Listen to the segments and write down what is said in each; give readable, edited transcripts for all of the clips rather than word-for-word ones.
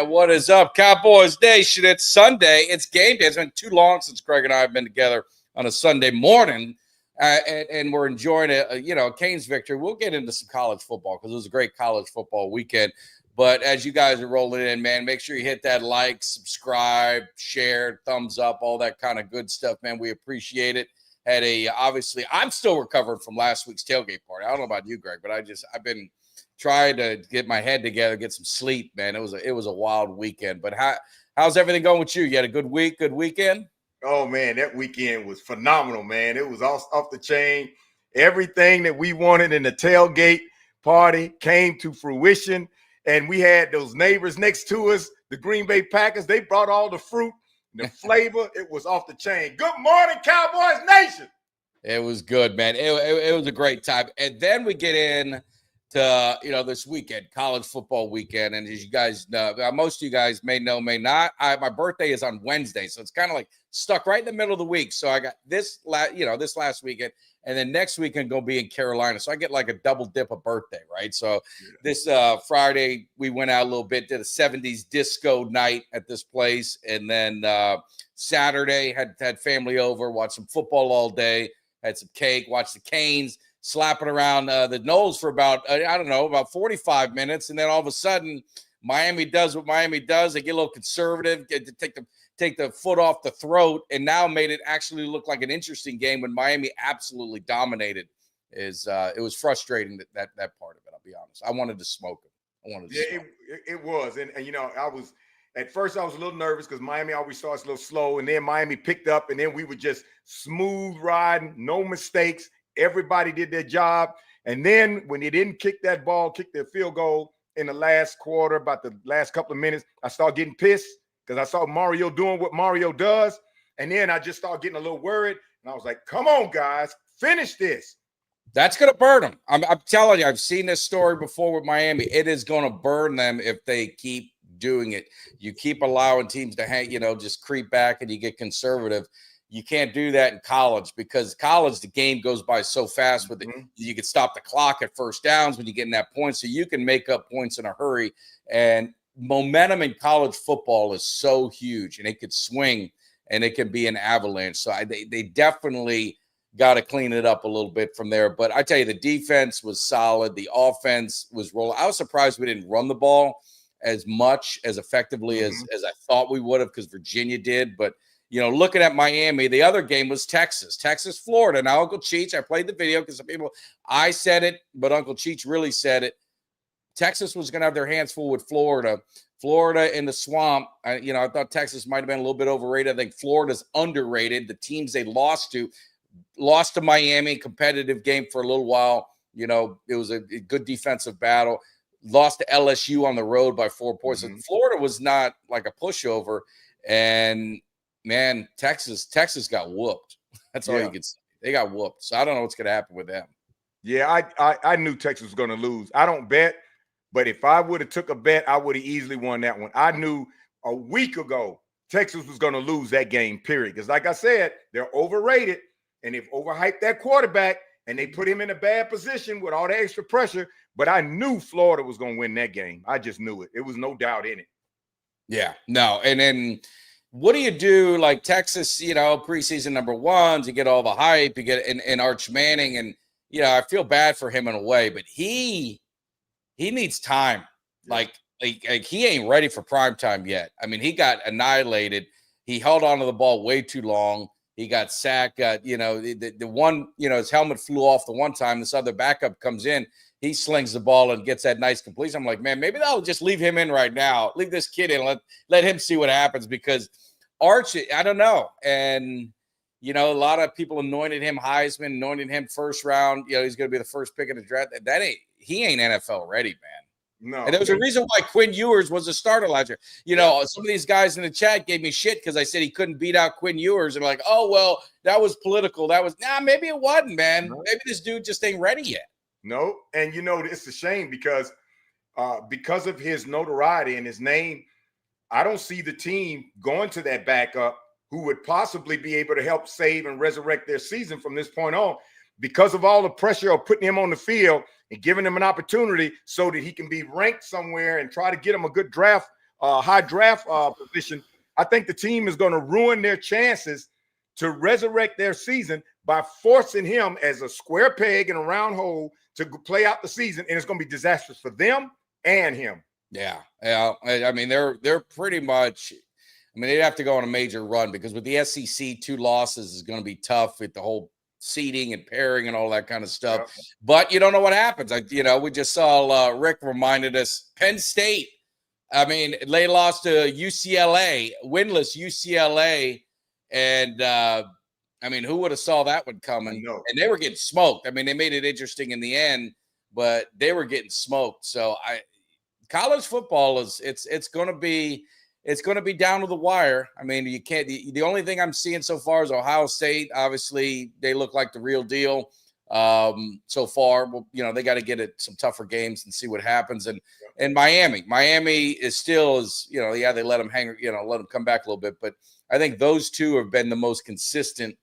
man? What is up, Cowboys Nation? It's Sunday. It's game day. It's been too long since Greg and I have been together on a Sunday morning, and we're enjoying a Canes victory. We'll get into some college football because it was a great college football weekend. But as you guys are rolling in, man, make sure you hit that like, subscribe, share, thumbs up, all that kind of good stuff, man. We appreciate it. Obviously, I'm still recovering from last week's tailgate party. I don't know about you, Greg, but I've been trying to get my head together, get some sleep, man. It was a wild weekend. But how's everything going with you? You had a good week, good weekend? Oh, man, that weekend was phenomenal, man. It was off the chain. Everything that we wanted in the tailgate party came to fruition. And we had those neighbors next to us, the Green Bay Packers. They brought all the fruit, the flavor. It was off the chain. Good morning, Cowboys Nation. It was good, man. It was a great time. And then we get in to, this weekend, college football weekend. And as you guys know, most of you guys may know, may not. My birthday is on Wednesday. So it's kind of like stuck right in the middle of the week. So I got this last weekend. And then next weekend going to be in Carolina. So I get like a double dip of birthday, right? So This Friday, we went out a little bit, did a 70s disco night at this place. And then Saturday, had family over, watched some football all day, had some cake, watched the Canes slapping around the Knolls for about 45 minutes. And then all of a sudden, Miami does what Miami does. They get a little conservative, get to take the foot off the throat, and now made it actually look like an interesting game when Miami absolutely dominated. It was frustrating that part of it, I'll be honest. I wanted to smoke it. It was. And at first I was a little nervous because Miami always starts a little slow, and then Miami picked up, and then we were just smooth riding, no mistakes. Everybody did their job. And then when they didn't kick that ball, kick their field goal in the last quarter, about the last couple of minutes, I started getting pissed because I saw Mario doing what Mario does. And then I just started getting a little worried. And I was like, come on, guys, finish this. That's going to burn them. I'm telling you, I've seen this story before with Miami. It is going to burn them if they keep doing it. You keep allowing teams to hang, just creep back, and you get conservative. You can't do that in college because college, the game goes by so fast with it. You can stop the clock at first downs when you get in that point, so you can make up points in a hurry. And momentum in college football is so huge, and it could swing, and it can be an avalanche. So they definitely got to clean it up a little bit from there. But I tell you, the defense was solid. The offense was rolling. I was surprised we didn't run the ball as much, as effectively as I thought we would have, because Virginia did. But looking at Miami, the other game was Texas, Florida. Now, Uncle Cheech, I played the video because some people, I said it, but Uncle Cheech really said it. Texas was going to have their hands full with Florida. Florida in the swamp. I thought Texas might have been a little bit overrated. I think Florida's underrated. The teams they lost to Miami, competitive game for a little while. It was a good defensive battle. Lost to LSU on the road by 4 points. And Florida was not like a pushover. And man, Texas got whooped. That's all you could say. They got whooped. So I don't know what's going to happen with them. Yeah, I knew Texas was going to lose. I don't bet, but if I would have took a bet, I would have easily won that one. I knew a week ago Texas was going to lose that game, period. Because like I said, they're overrated, and they've overhyped that quarterback, and they put him in a bad position with all the extra pressure. But I knew Florida was going to win that game. I just knew it. It was no doubt in it. Yeah, no. And then what do you do, like Texas, preseason number ones, you get all the hype, you get in Arch Manning, and, I feel bad for him in a way, but he needs time. Like he ain't ready for prime time yet. I mean, he got annihilated. He held on to the ball way too long. He got sacked. The one, his helmet flew off the one time. This other backup comes in. He slings the ball and gets that nice completion. I'm like, man, maybe that'll just leave him in right now. Leave this kid in. Let him see what happens, because Arch, I don't know. And, a lot of people anointed him Heisman, anointed him first round. He's going to be the first pick in the draft. He ain't NFL ready, man. No. And there was a reason why Quinn Ewers was a starter last year. Some of these guys in the chat gave me shit because I said he couldn't beat out Quinn Ewers. And like, oh, well, that was political. Maybe it wasn't, man. No. Maybe this dude just ain't ready yet. No. And, it's a shame because of his notoriety and his name, I don't see the team going to that backup who would possibly be able to help save and resurrect their season from this point on, because of all the pressure of putting him on the field and giving him an opportunity so that he can be ranked somewhere and try to get him a good draft high draft position, I think the team is going to ruin their chances to resurrect their season by forcing him as a square peg in a round hole to play out the season, and it's going to be disastrous for them and him. Yeah. I mean, they're pretty much. I mean, they'd have to go on a major run because with the SEC, 2 losses is going to be tough with the whole seeding and pairing and all that kind of stuff. Yep. But you don't know what happens. We just saw Rick reminded us Penn State. I mean, they lost to UCLA, winless UCLA, and I mean, who would have saw that one coming? And they were getting smoked. I mean, they made it interesting in the end, but they were getting smoked. So college football it's going to be down to the wire. I mean, you can't. The only thing I'm seeing so far is Ohio State. Obviously, they look like the real deal so far. Well, they got to get it some tougher games and see what happens. And Miami is still they let them hang. Let them come back a little bit. But I think those two have been the most consistent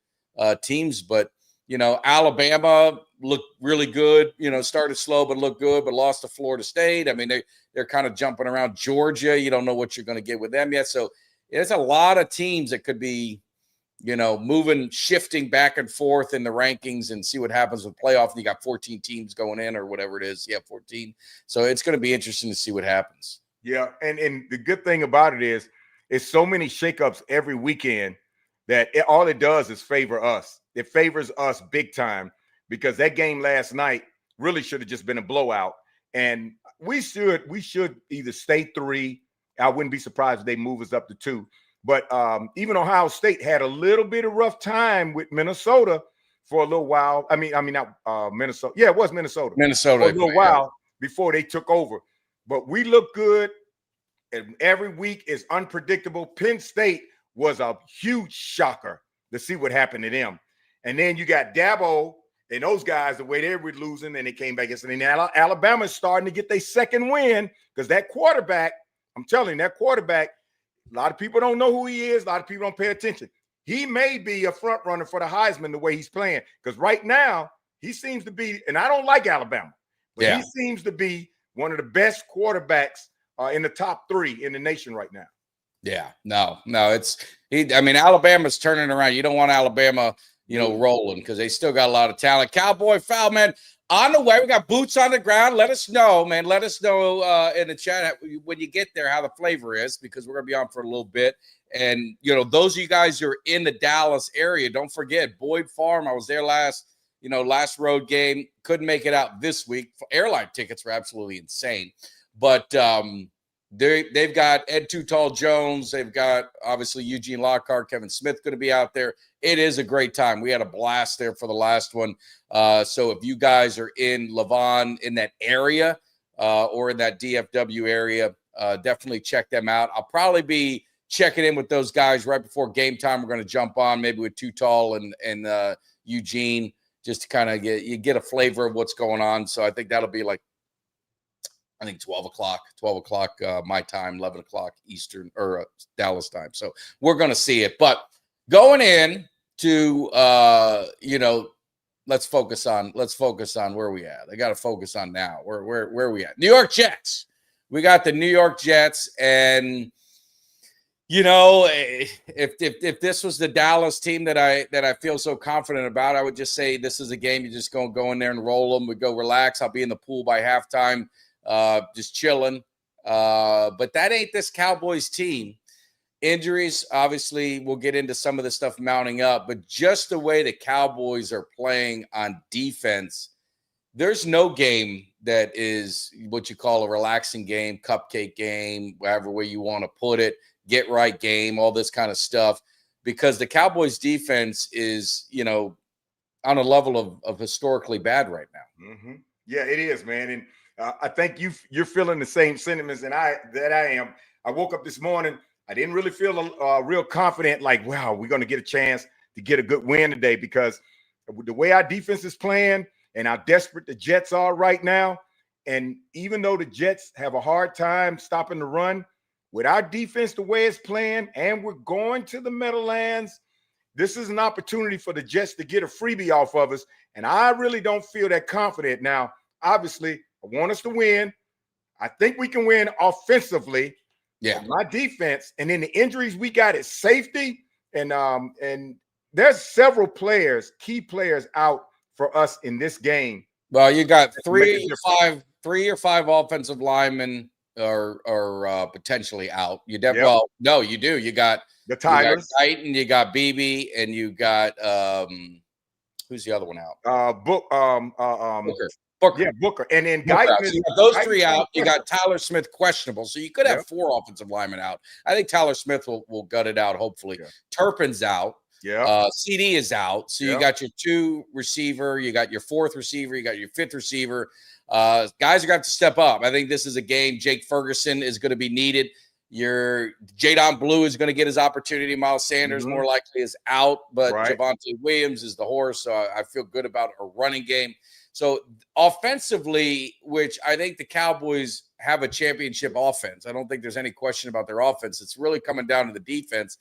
teams. But Alabama looked really good. Started slow but looked good, but lost to Florida State. I mean, they're kind of jumping around. Georgia, you don't know what you're going to get with them yet. So there's a lot of teams that could be, shifting back and forth in the rankings and see what happens with playoff. You got 14 teams going in or whatever it is. Yeah, 14. So it's going to be interesting to see what happens. Yeah, and the good thing about it is it's so many shakeups every weekend that all it does is favor us. It favors us big time because that game last night really should have just been a blowout. And we should either stay 3. I wouldn't be surprised if they move us up to 2. But even Ohio State had a little bit of rough time with Minnesota for a little while. I mean, not Minnesota. Yeah, it was Minnesota. Minnesota for a little while before they took over. But we look good, and every week is unpredictable. Penn State was a huge shocker to see what happened to them. And then you got Dabo and those guys, the way they were losing, and they came back yesterday. Now Alabama's starting to get their second win because that quarterback, I'm telling you, that quarterback, a lot of people don't know who he is. A lot of people don't pay attention. He may be a front runner for the Heisman the way he's playing because right now he seems to be, and I don't like Alabama, but he seems to be one of the best quarterbacks in the top 3 in the nation right now. Yeah, no, Alabama's turning around. You don't want Alabama, rolling because they still got a lot of talent. Cowboy Foul, man, on the way. We got boots on the ground. Let us know, man. Let us know in the chat when you get there how the flavor is because we're going to be on for a little bit. And, those of you guys who are in the Dallas area, don't forget Boyd Farm. I was there last road game. Couldn't make it out this week. Airline tickets were absolutely insane. But they've got Ed Too Tall Jones. They've got, obviously, Eugene Lockhart, Kevin Smith going to be out there. It is a great time. We had a blast there for the last one. So if you guys are in Lavon, in that area or in that DFW area, definitely check them out. I'll probably be checking in with those guys right before game time. We're going to jump on maybe with Too Tall and Eugene just to kind of get a flavor of what's going on. So I think that'll be like, 12 o'clock my time, 11 o'clock Eastern or Dallas time. So we're going to see it. But going in to, let's focus on where we at. I got to focus on now. Where we at? New York Jets. We got the New York Jets. And, if this was the Dallas team that I feel so confident about, I would just say this is a game you just go in there and roll them. We go relax. I'll be in the pool by halftime. Just chilling. But that ain't this Cowboys team. Injuries, obviously, we'll get into some of the stuff mounting up, but just the way the Cowboys are playing on defense, there's no game that is what you call a relaxing game, cupcake game, whatever way you want to put it, get right game, all this kind of stuff, because the Cowboys defense is, on a level of historically bad right now. Mm-hmm. Yeah, it is, man. And I think you're feeling the same sentiments that I am. I woke up this morning. I didn't really feel real confident, like, wow, we're going to get a chance to get a good win today because the way our defense is playing and how desperate the Jets are right now. And even though the Jets have a hard time stopping the run, with our defense the way it's playing and we're going to the Meadowlands, this is an opportunity for the Jets to get a freebie off of us. And I really don't feel that confident. Now, obviously, I want us to win. I think we can win offensively. Yeah. My defense, and then the injuries we got at safety, and there's several players, key players out for us in this game. Well, you got Make a difference. three or five offensive linemen are potentially out. Yep. Well, no, you do. You got The Tigers, Guyton, you got BB, and you got who's the other one out? Booker. Yeah, Booker. And then Booker Guyton out. So you got those three out. You got Tyler Smith questionable. So you could have 4 offensive linemen out. I think Tyler Smith will gut it out, hopefully. Yeah. Turpin's out. Yeah. CD is out. So you got your 2 receiver, you got your 4th receiver, you got your 5th receiver. Guys are going to have to step up. I think this is a game. Jake Ferguson is going to be needed. Your Jadon Blue is going to get his opportunity. Miles Sanders more likely is out, but Javonte Williams is the horse. So I feel good about a running game. So offensively, which I think the Cowboys have a championship offense. I don't think there's any question about their offense. It's really coming down to the defense.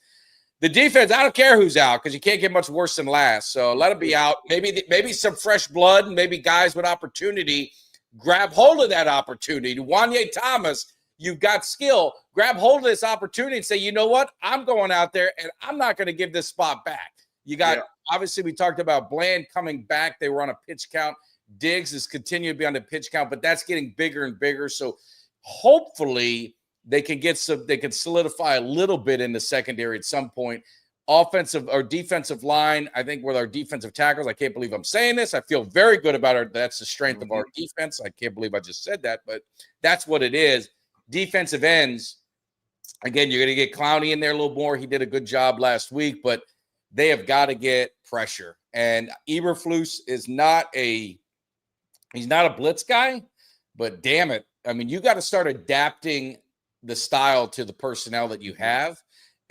The defense, I don't care who's out because you can't get much worse than last. So let them be out. Maybe some fresh blood, maybe guys with opportunity grab hold of that opportunity. Wanye Thomas, you've got skill. Grab hold of this opportunity and say, you know what? I'm going out there and I'm not going to give this spot back. You got, obviously, we talked about Bland coming back. They were on a pitch count. Diggs is continuing to be on the pitch count, but that's getting bigger and bigger. So hopefully they can solidify a little bit in the secondary at some point. Offensive or defensive line, I think with our defensive tackles, I can't believe I'm saying this. I feel very good about that's the strength of our defense. I can't believe I just said that, but that's what it is. Defensive ends, again, you're going to get Clowney in there a little more. He did a good job last week, but they have got to get pressure. And Eberflus is not a blitz guy, but damn it. I mean, you got to start adapting the style to the personnel that you have,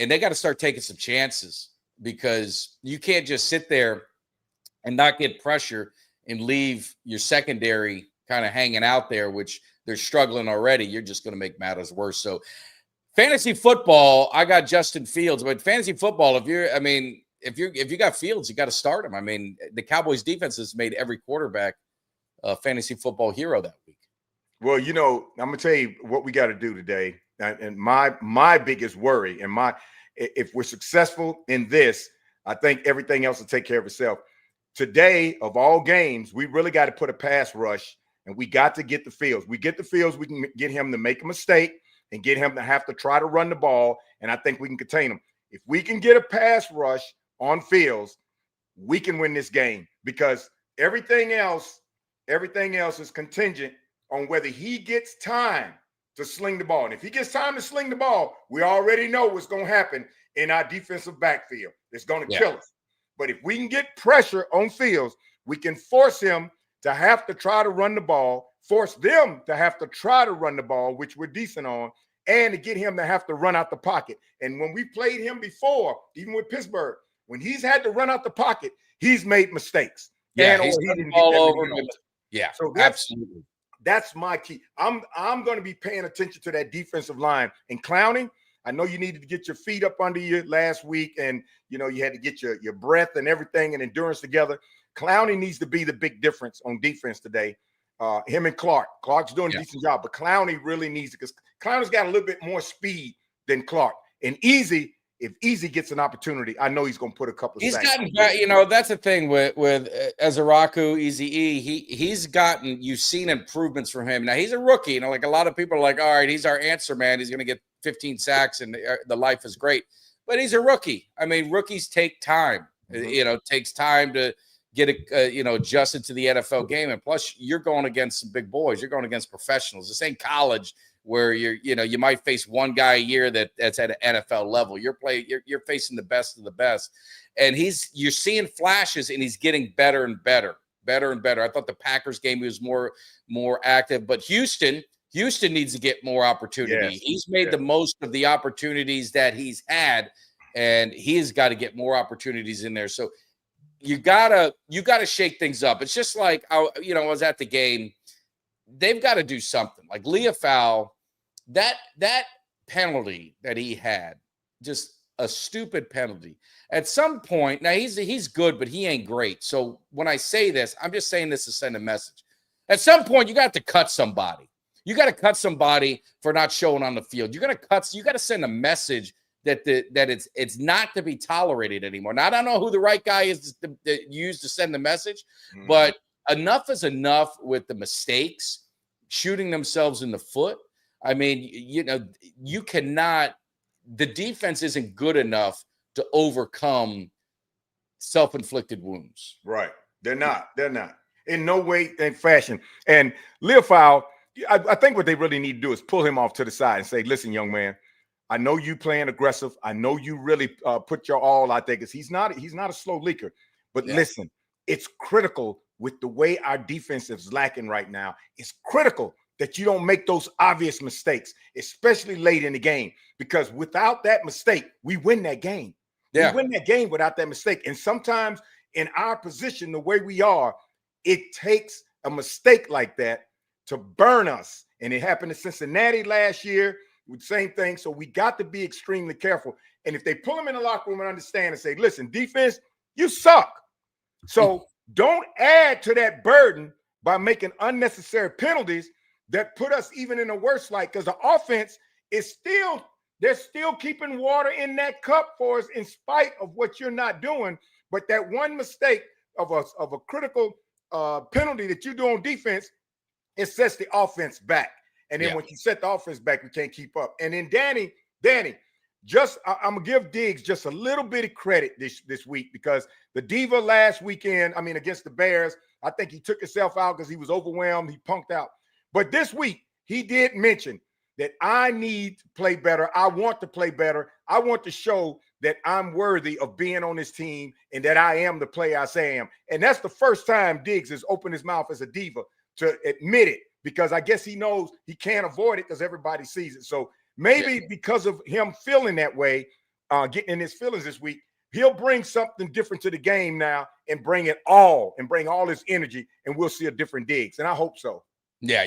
and they got to start taking some chances because you can't just sit there and not get pressure and leave your secondary kind of hanging out there, which they're struggling already. You're just going to make matters worse. So fantasy football, I got Justin Fields, but fantasy football, if you got Fields, you got to start him. I mean, the Cowboys defense has made every quarterback a fantasy football hero that week. Well, I'm going to tell you what we got to do today. And my biggest worry and if we're successful in this, I think everything else will take care of itself. Today, of all games, we really got to put a pass rush, and we got to get the Fields. We get the Fields, we can get him to make a mistake and get him to have to try to run the ball, and I think we can contain him. If we can get a pass rush on Fields, we can win this game because everything else is contingent on whether he gets time to sling the ball. And if he gets time to sling the ball, we already know what's going to happen in our defensive backfield. It's going to kill us. But if we can get pressure on Fields, we can force him to have to try to run the ball, force them to have to try to run the ball, which we're decent on, and to get him to have to run out the pocket. And when we played him before, even with Pittsburgh, when he's had to run out the pocket, he's made mistakes. Yeah, he's turned the ball over. Yeah, so absolutely. That's my key. I'm going to be paying attention to that defensive line. And Clowney, I know you needed to get your feet up under you last week, and you had to get your breath and everything and endurance together. Clowney needs to be the big difference on defense today. Him and Clark. Clark's doing a decent job, but Clowney really needs it because Clowney's got a little bit more speed than Clark. And if Easy gets an opportunity, I know he's going to put a couple of He's sacks. gotten, that's the thing with Ezeraku, Easy-E. He's gotten, you've seen improvements from him. Now, he's a rookie. Like a lot of people are like, all right, he's our answer man. He's going to get 15 sacks and the life is great. But he's a rookie. I mean, rookies take time. It takes time to get adjusted to the NFL game. And plus, you're going against some big boys. You're going against professionals. This ain't college where you might face one guy a year that's at an NFL level. You're facing the best of the best. And you're seeing flashes, and he's getting better and better. I thought the Packers game he was more active, but Houston needs to get more opportunity. Yes. He's made the most of the opportunities that he's had, and he's got to get more opportunities in there. So you gotta shake things up. It's just like I was at the game. They've got to do something. Like Leofau, that penalty that he had, just a stupid penalty. At some point, now he's good, but he ain't great. So when I say this, I'm just saying this to send a message. At some point, you got to cut somebody. You got to cut somebody for not showing on the field. You got to send a message that it's not to be tolerated anymore. Now, I don't know who the right guy is to use to send the message, but enough is enough with the mistakes, shooting themselves in the foot. I mean, you cannot – the defense isn't good enough to overcome self-inflicted wounds. Right. They're not. In no way and fashion. And Leofow, I think what they really need to do is pull him off to the side and say, listen, young man, I know you playing aggressive. I know you really put your all out there because he's not a slow leaker. But listen, it's critical with the way our defense is lacking right now. It's critical that you don't make those obvious mistakes, especially late in the game, because without that mistake, we win that game. Yeah. We win that game without that mistake. And sometimes in our position, the way we are, it takes a mistake like that to burn us. And it happened to Cincinnati last year with the same thing. So we got to be extremely careful. And if they pull them in the locker room and understand and say, listen, defense, you suck. So don't add to that burden by making unnecessary penalties that put us even in a worse light, because the offense is still – they're still keeping water in that cup for us in spite of what you're not doing. But that one mistake of a critical penalty that you do on defense, it sets the offense back. And then when you set the offense back, we can't keep up. And then Danny, I'm going to give Diggs just a little bit of credit this week, because the diva last weekend, against the Bears, I think he took himself out because he was overwhelmed. He punked out. But this week, he did mention that I need to play better. I want to play better. I want to show that I'm worthy of being on this team and that I am the player I say I am. And that's the first time Diggs has opened his mouth as a diva to admit it, because I guess he knows he can't avoid it because everybody sees it. So maybe because of him feeling that way, getting in his feelings this week, he'll bring something different to the game now and bring all his energy, and we'll see a different Diggs. And I hope so. Yeah,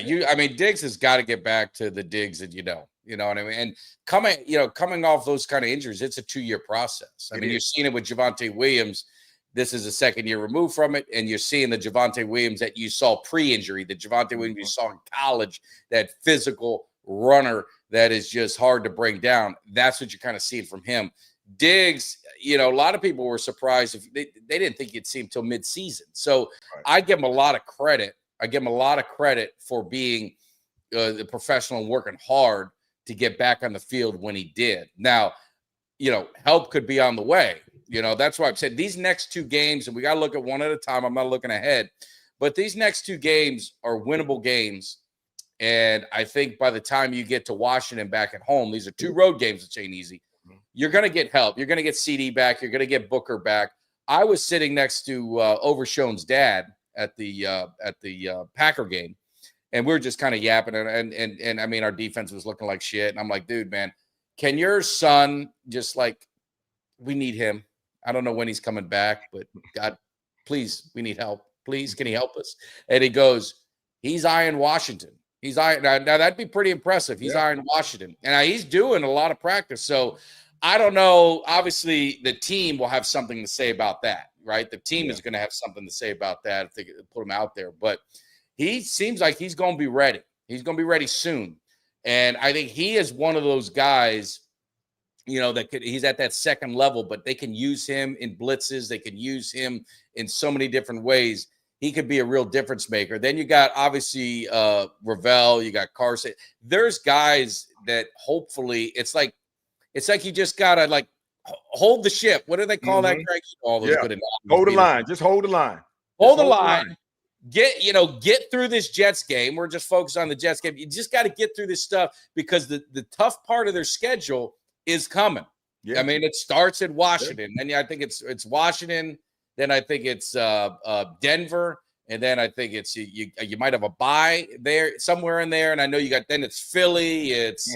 Diggs has got to get back to the Diggs that you know what I mean? And coming off those kind of injuries, it's a 2-year process. You're seeing it with Javonte Williams. This is a second year removed from it, and you're seeing the Javonte Williams that you saw pre-injury, the Javonte Williams you saw in college, that physical runner that is just hard to bring down. That's what you're kind of seeing from him. Diggs, a lot of people were surprised if they didn't think you'd see him till mid-season. So I give him a lot of credit. I give him a lot of credit for being the professional and working hard to get back on the field when he did. Now, help could be on the way. That's why I've said these next 2 games, and we got to look at one at a time. I'm not looking ahead, but these next 2 games are winnable games. And I think by the time you get to Washington back at home, these are 2 road games, which ain't easy. You're going to get help. You're going to get CD back. You're going to get Booker back. I was sitting next to Overshown's dad at the Packer game, and we were just kind of yapping, and our defense was looking like shit, and I'm like, dude, man, can your son just we need him. I don't know when he's coming back, but God, please, we need help. Please, can he help us? And he goes, he's eyeing Washington. He's eyeing now that'd be pretty impressive. He's eyeing Washington, and he's doing a lot of practice. So I don't know. Obviously, the team will have something to say about that. Right, the team is going to have something to say about that if they put him out there. But he seems like he's going to be ready. He's going to be ready soon, and I think he is one of those guys, he's at that second level, but they can use him in blitzes. They can use him in so many different ways. He could be a real difference maker. Then you got obviously Ravel. You got Carson. There's guys that hopefully it's like you just gotta hold the ship. What do they call that, Greg? All those good analogies. Hold the line. Just hold the line. Hold the line. Get through this Jets game. We're just focused on the Jets game. You just got to get through this stuff because the tough part of their schedule is coming. Yeah. It starts at Washington. Then I think it's Washington. Then I think it's Denver. And then I think it's you might have a bye there somewhere in there. And I know then it's Philly. It's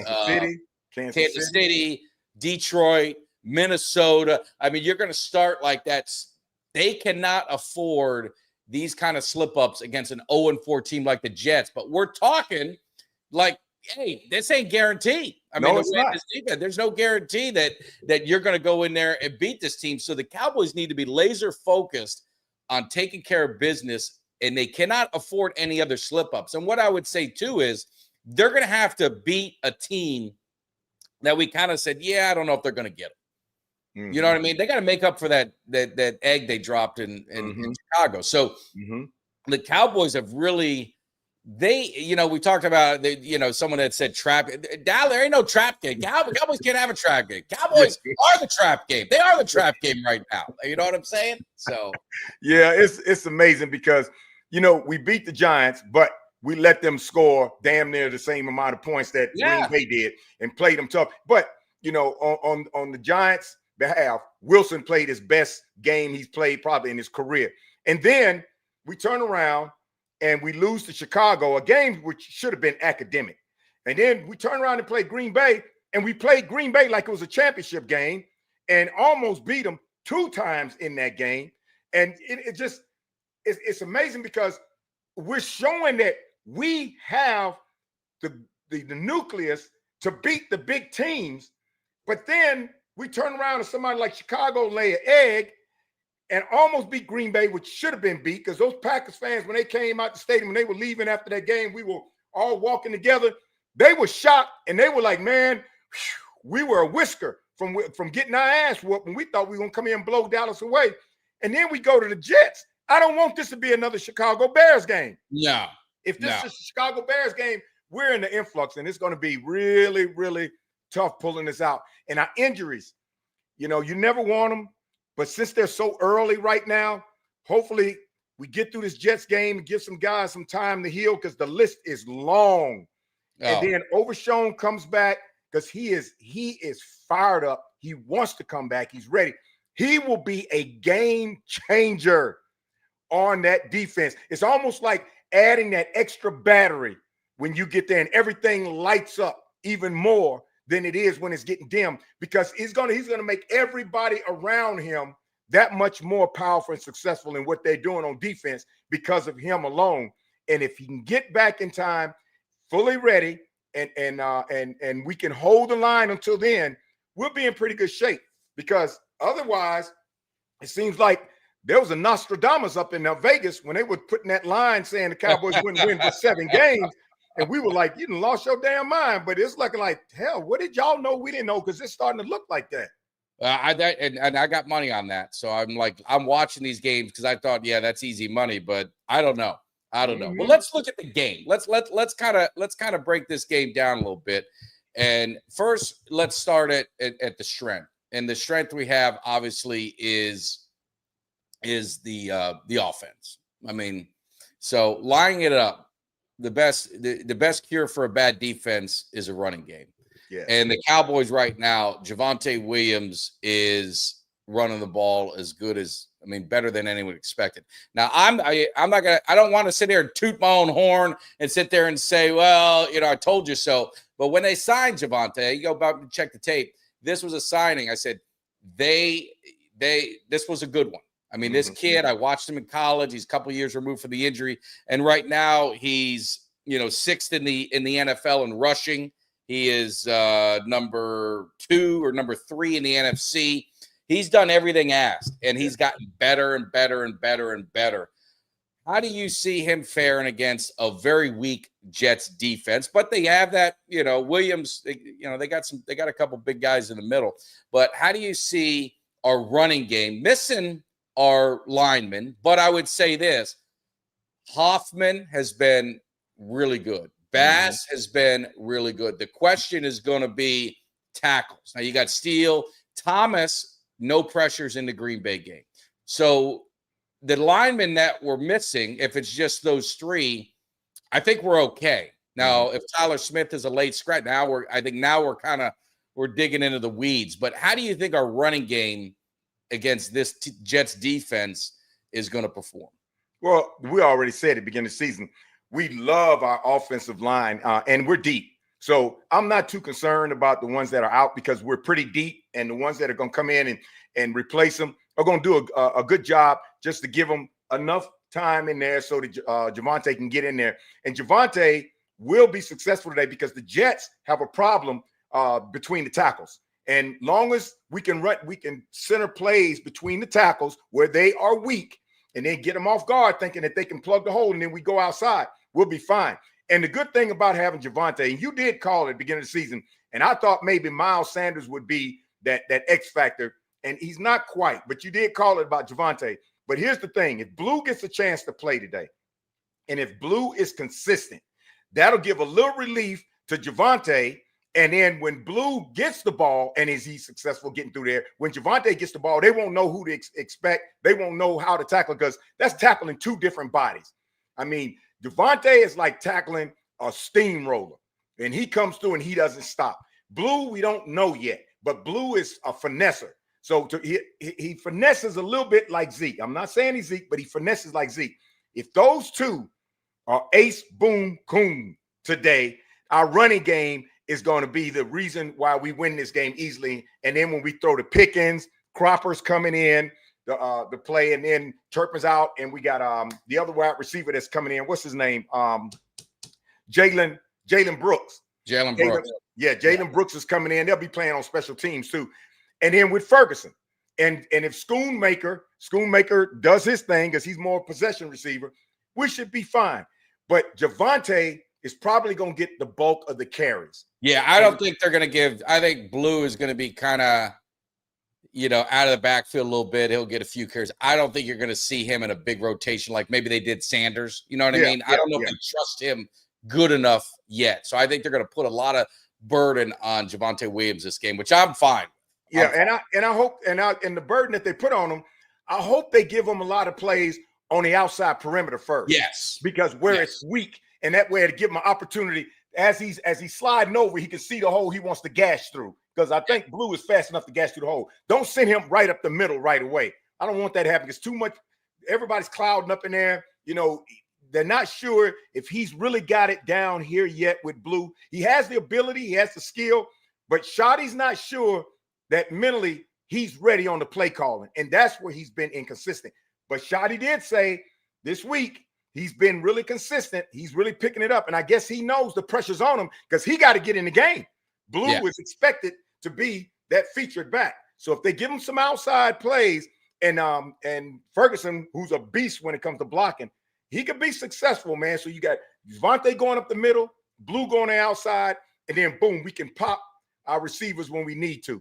Kansas City, Detroit, Minnesota. You're going to start like that. They cannot afford these kind of slip-ups against an 0-4 team like the Jets. But we're talking hey, this ain't guaranteed. No, it's not. There's no guarantee that you're going to go in there and beat this team. So the Cowboys need to be laser-focused on taking care of business, and they cannot afford any other slip-ups. And what I would say, too, is they're going to have to beat a team that we kind of said, yeah, I don't know if they're going to get them. Mm-hmm. You know what I mean? They got to make up for that egg they dropped in Chicago. So the Cowboys have really, we talked about, someone that said trap. Dallas, there ain't no trap game. Cowboys can't have a trap game. Cowboys are the trap game. They are the trap game right now. You know what I'm saying? So, yeah, it's amazing because, we beat the Giants, but we let them score damn near the same amount of points that Green Bay did and played them tough. But, on the Giants' behalf, Wilson played his best game he's played probably in his career. And then we turn around and we lose to Chicago, a game which should have been academic. And then we turn around and play Green Bay, and we played Green Bay like it was a championship game and almost beat them 2 times in that game. And it's amazing because we're showing that we have the nucleus to beat the big teams, but then we turn around and somebody like Chicago lay an egg and almost beat Green Bay, which should have been beat, because those Packers fans, when they came out the stadium, when they were leaving after that game, we were all walking together. They were shocked, and they were like, man, we were a whisker from getting our ass whooped, and we thought we were going to come here and blow Dallas away. And then we go to the Jets. I don't want this to be another Chicago Bears game. No. If this is a Chicago Bears game, we're in the influx, and it's going to be really, really tough pulling this out. And our injuries, you never want them, but since they're so early right now, hopefully we get through this Jets game and give some guys some time to heal, because the list is long. Oh. And then Overshown comes back because he is fired up. He wants to come back. He's ready. He will be a game changer on that defense. It's almost like adding that extra battery when you get there and everything lights up even more than it is when it's getting dim, because he's gonna make everybody around him that much more powerful and successful in what they're doing on defense because of him alone. And if he can get back in time, fully ready, and we can hold the line until then, we'll be in pretty good shape. Because otherwise, it seems like there was a Nostradamus up in Vegas when they were putting that line saying the Cowboys wouldn't win for 7 games. And we were like, you done lost your damn mind. But it's looking like, hell, what did y'all know we didn't know? Because it's starting to look like that. I got money on that. So I'm watching these games because I thought, yeah, that's easy money. But I don't know. Well, let's look at the game. Let's kind of break this game down a little bit. And first, let's start at the strength. And the strength we have obviously is the offense. I mean, so lining it up, the best cure for a bad defense is a running game. Yeah. And the Cowboys right now, Javonte Williams is running the ball as good as, better than anyone expected. Now, I don't want to sit there and toot my own horn and sit there and say, well, I told you so. But when they signed Javonte, you go back and check the tape. This was a signing. I said, this was a good one. This kid, I watched him in college. He's a couple of years removed from the injury. And right now he's, 6th in the NFL in rushing. He is number 2 or number 3 in the NFC. He's done everything asked, and he's gotten better and better and better and better. How do you see him faring against a very weak Jets defense? But they have that, Williams, they got a couple big guys in the middle. But how do you see our running game missing our linemen? But I would say this, Hoffman has been really good. Bass has been really good. The question is going to be tackles. Now you got Steele, Thomas, no pressures in the Green Bay game. So the linemen that we're missing, if it's just those 3, I think we're okay. Now, if Tyler Smith is a late scratch, we're digging into the weeds. But how do you think our running game against this Jets defense is going to perform? Well, we already said at the beginning of the season, we love our offensive line, and we're deep. So I'm not too concerned about the ones that are out because we're pretty deep, and the ones that are going to come in and replace them are going to do a good job just to give them enough time in there so that Javonte can get in there. And Javonte will be successful today because the Jets have a problem between the tackles. And long as we can center plays between the tackles where they are weak and then get them off guard thinking that they can plug the hole and then we go outside, we'll be fine. And the good thing about having Javonte, and you did call it at the beginning of the season, and I thought maybe Miles Sanders would be that X factor, and he's not quite, but you did call it about Javonte. But here's the thing. If Blue gets a chance to play today, and if Blue is consistent, that'll give a little relief to Javonte. And then when Blue gets the ball, and is he successful getting through there, when Javonte gets the ball, they won't know who to expect. They won't know how to tackle, because that's tackling two different bodies. I mean, Javonte is like tackling a steamroller, and he comes through and he doesn't stop. Blue, we don't know yet, but Blue is a finesser. So he finesses a little bit like Zeke. I'm not saying he's Zeke, but he finesses like Zeke. If those two are ace, boom, coon today, our running game is going to be the reason why we win this game easily. And then when we throw the Pickens, Cropper's coming in the play, and then Turpin's out, and we got the other wide receiver that's coming in. What's his name? Jalen Brooks. Jalen Brooks. Jalen Brooks is coming in. They'll be playing on special teams too. And then with Ferguson. And if Schoonmaker does his thing, because he's more possession receiver, we should be fine. But Javonte is probably going to get the bulk of the carries. Yeah, I don't think they're going to give – I think Blue is going to be kind of, out of the backfield a little bit. He'll get a few carries. I don't think you're going to see him in a big rotation like maybe they did Sanders. You know what I mean? I don't know if they trust him good enough yet. So I think they're going to put a lot of burden on Javonte Williams this game, which I'm fine. Yeah, and I hope – and the burden that they put on him, I hope they give him a lot of plays on the outside perimeter first. Yes. Because where it's weak, and that way to give him an opportunity as he's sliding over, he can see the hole he wants to gash through. Because I think Blue is fast enough to gash through the hole. Don't send him right up the middle right away. I don't want that to happen. It's too much. Everybody's clouding up in there. They're not sure if he's really got it down here yet with Blue. He has the ability, he has the skill, but Shotty's not sure that mentally he's ready on the play calling. And that's where he's been inconsistent. But Shotty did say this week he's been really consistent. He's really picking it up. And I guess he knows the pressure's on him because he got to get in the game. Blue is expected to be that featured back. So if they give him some outside plays, and Ferguson, who's a beast when it comes to blocking, he could be successful, man. So you got Javonte going up the middle, Blue going the outside, and then boom, we can pop our receivers when we need to.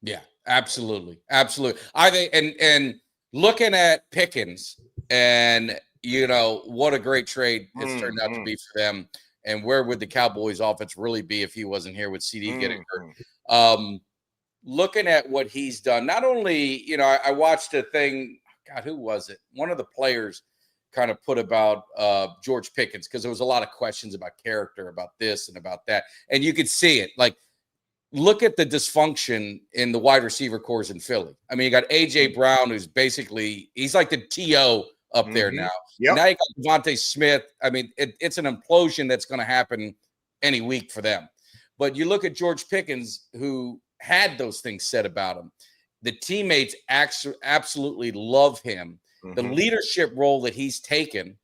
Yeah, absolutely. Absolutely. I think, and looking at Pickens, and what a great trade it's turned out to be for them. And where would the Cowboys offense really be if he wasn't here with CD getting hurt? Looking at what he's done, not only, I watched a thing, God, who was it? One of the players kind of put about George Pickens, because there was a lot of questions about character, about this and about that. And you could see it. Like, look at the dysfunction in the wide receiver cores in Philly. I mean, you got A.J. Brown, who's basically, he's like the T.O. up there now. Now you got Devontae Smith. I mean, it's an implosion that's going to happen any week for them. But you look at George Pickens, who had those things said about him. The teammates absolutely love him. The leadership role that he's taken,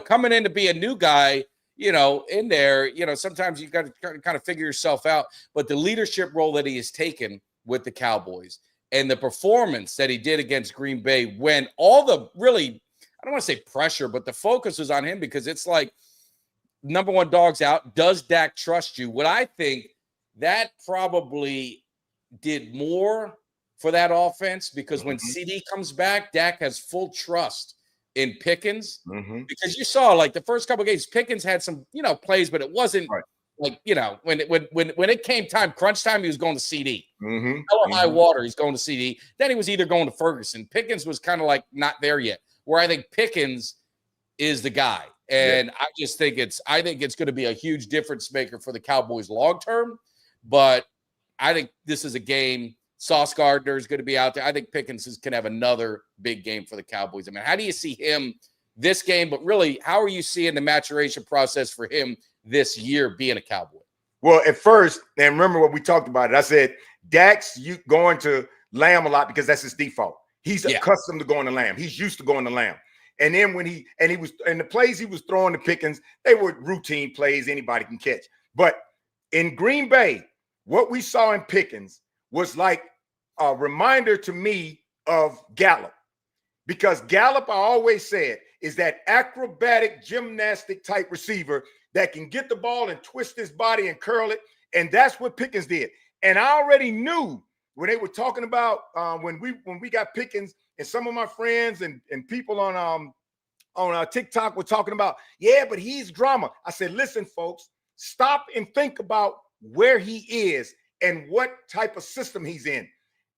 coming in to be a new guy, in there, sometimes you've got to kind of figure yourself out. But the leadership role that he has taken with the Cowboys and the performance that he did against Green Bay, when all the really, I don't want to say pressure, but the focus was on him, because it's like, number one, dog's out. Does Dak trust you? What I think that probably did more for that offense, because when CD comes back, Dak has full trust in Pickens, because you saw, like, the first couple of games, Pickens had some, plays, but it wasn't like, when it came time, crunch time, he was going to CD. Hell high water, he's going to CD. Then he was either going to Ferguson. Pickens was kind of like not there yet, where I think Pickens is the guy. And I just think it's going to be a huge difference maker for the Cowboys long term. But I think this is a game. Sauce Gardner is going to be out there. I think Pickens can have another big game for the Cowboys. I mean, how do you see him this game? But really, how are you seeing the maturation process for him this year being a Cowboy? Well, at first, and remember what we talked about it, I said Dak's going to Lamb a lot because that's his default. He's accustomed to going to Lamb. He's used to going to Lamb. And then when he was in the plays he was throwing to Pickens, they were routine plays anybody can catch. But in Green Bay, what we saw in Pickens was like a reminder to me of Gallup, because Gallup, I always said, is that acrobatic gymnastic type receiver that can get the ball and twist his body and curl it. And that's what Pickens did. And I already knew when they were talking about when we got Pickens, and some of my friends and people on TikTok were talking about, yeah, but he's drama. I said, listen, folks, stop and think about where he is and what type of system he's in.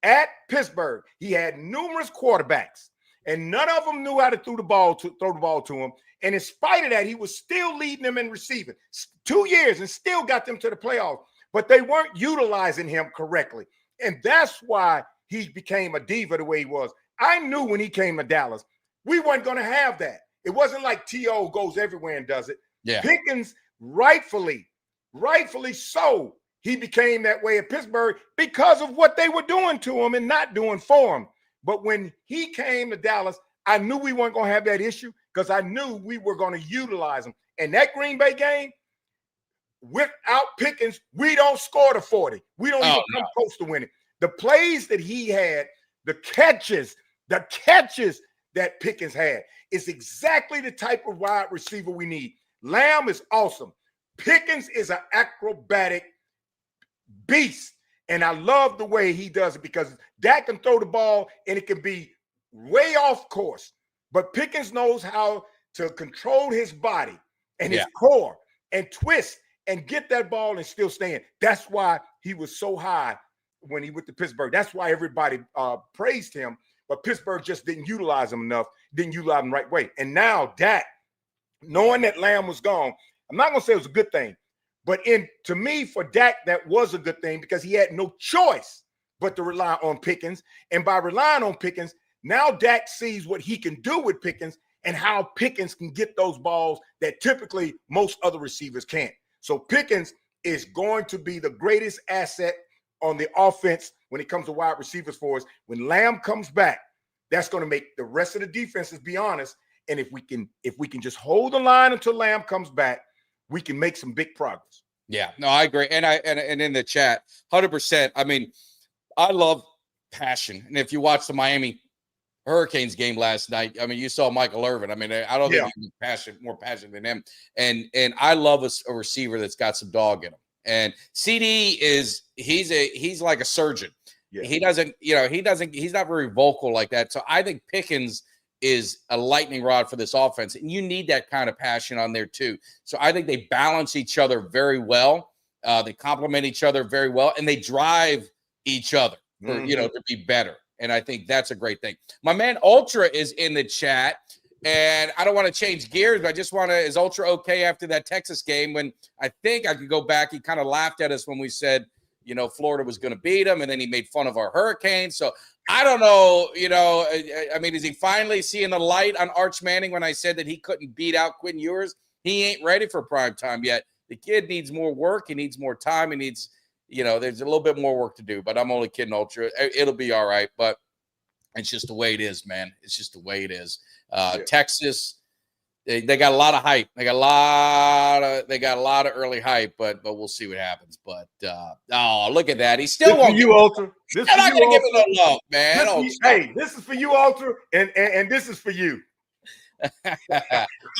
At Pittsburgh, he had numerous quarterbacks, and none of them knew how to throw the ball to him. And in spite of that, he was still leading them in receiving 2 years and still got them to the playoffs. But they weren't utilizing him correctly. And that's why he became a diva the way he was. I knew when he came to Dallas, we weren't going to have that. It wasn't like T.O. goes everywhere and does it. Yeah. Pickens, rightfully so, he became that way at Pittsburgh because of what they were doing to him and not doing for him. But when he came to Dallas, I knew we weren't going to have that issue because I knew we were going to utilize him. And that Green Bay game, without Pickens, we don't score the 40. We don't even come close to winning. The plays that he had, the catches that Pickens had is exactly the type of wide receiver we need. Lamb is awesome. Pickens is an acrobatic beast. And I love the way he does it because Dak can throw the ball and it can be way off course. But Pickens knows how to control his body and his core and twist and get that ball and still stand. That's why he was so high when he went to Pittsburgh. That's why everybody praised him. But Pittsburgh just didn't utilize him enough, didn't utilize him the right way. And now Dak, knowing that Lamb was gone, I'm not going to say it was a good thing. But to me, for Dak, that was a good thing because he had no choice but to rely on Pickens. And by relying on Pickens, now Dak sees what he can do with Pickens and how Pickens can get those balls that typically most other receivers can't. So Pickens is going to be the greatest asset on the offense when it comes to wide receivers for us. When Lamb comes back, that's going to make the rest of the defenses be honest. And if we can just hold the line until Lamb comes back, we can make some big progress. Yeah, no, I agree. And in the chat, 100%. I mean, I love passion. And if you watch the Miami Hurricanes game last night, I mean, you saw Michael Irvin. I mean, I don't think he's more passionate than him. And I love a receiver that's got some dog in him. And CD he's like a surgeon. Yeah. He's not very vocal like that. So I think Pickens is a lightning rod for this offense. And you need that kind of passion on there too. So I think they balance each other very well. They complement each other very well, and they drive each other for, to be better. And I think that's a great thing. My man Ultra is in the chat, and I don't want to change gears, but I just want to, is Ultra okay after that Texas game when I think I could go back? He kind of laughed at us when we said, Florida was going to beat him, and then he made fun of our Hurricanes. So I don't know, I mean, is he finally seeing the light on Arch Manning when I said that he couldn't beat out Quinn Ewers? He ain't ready for prime time yet. The kid needs more work. He needs more time. He needs, there's a little bit more work to do, but I'm only kidding, Ultra. It'll be all right, but it's just the way it is, man. It's just the way it is. Texas, they got a lot of hype. They got a lot of early hype, but we'll see what happens. But look at that. He still won't. You, Ultra. This I'm not gonna give it no love, man. This is for you, Ultra, and this is for you. I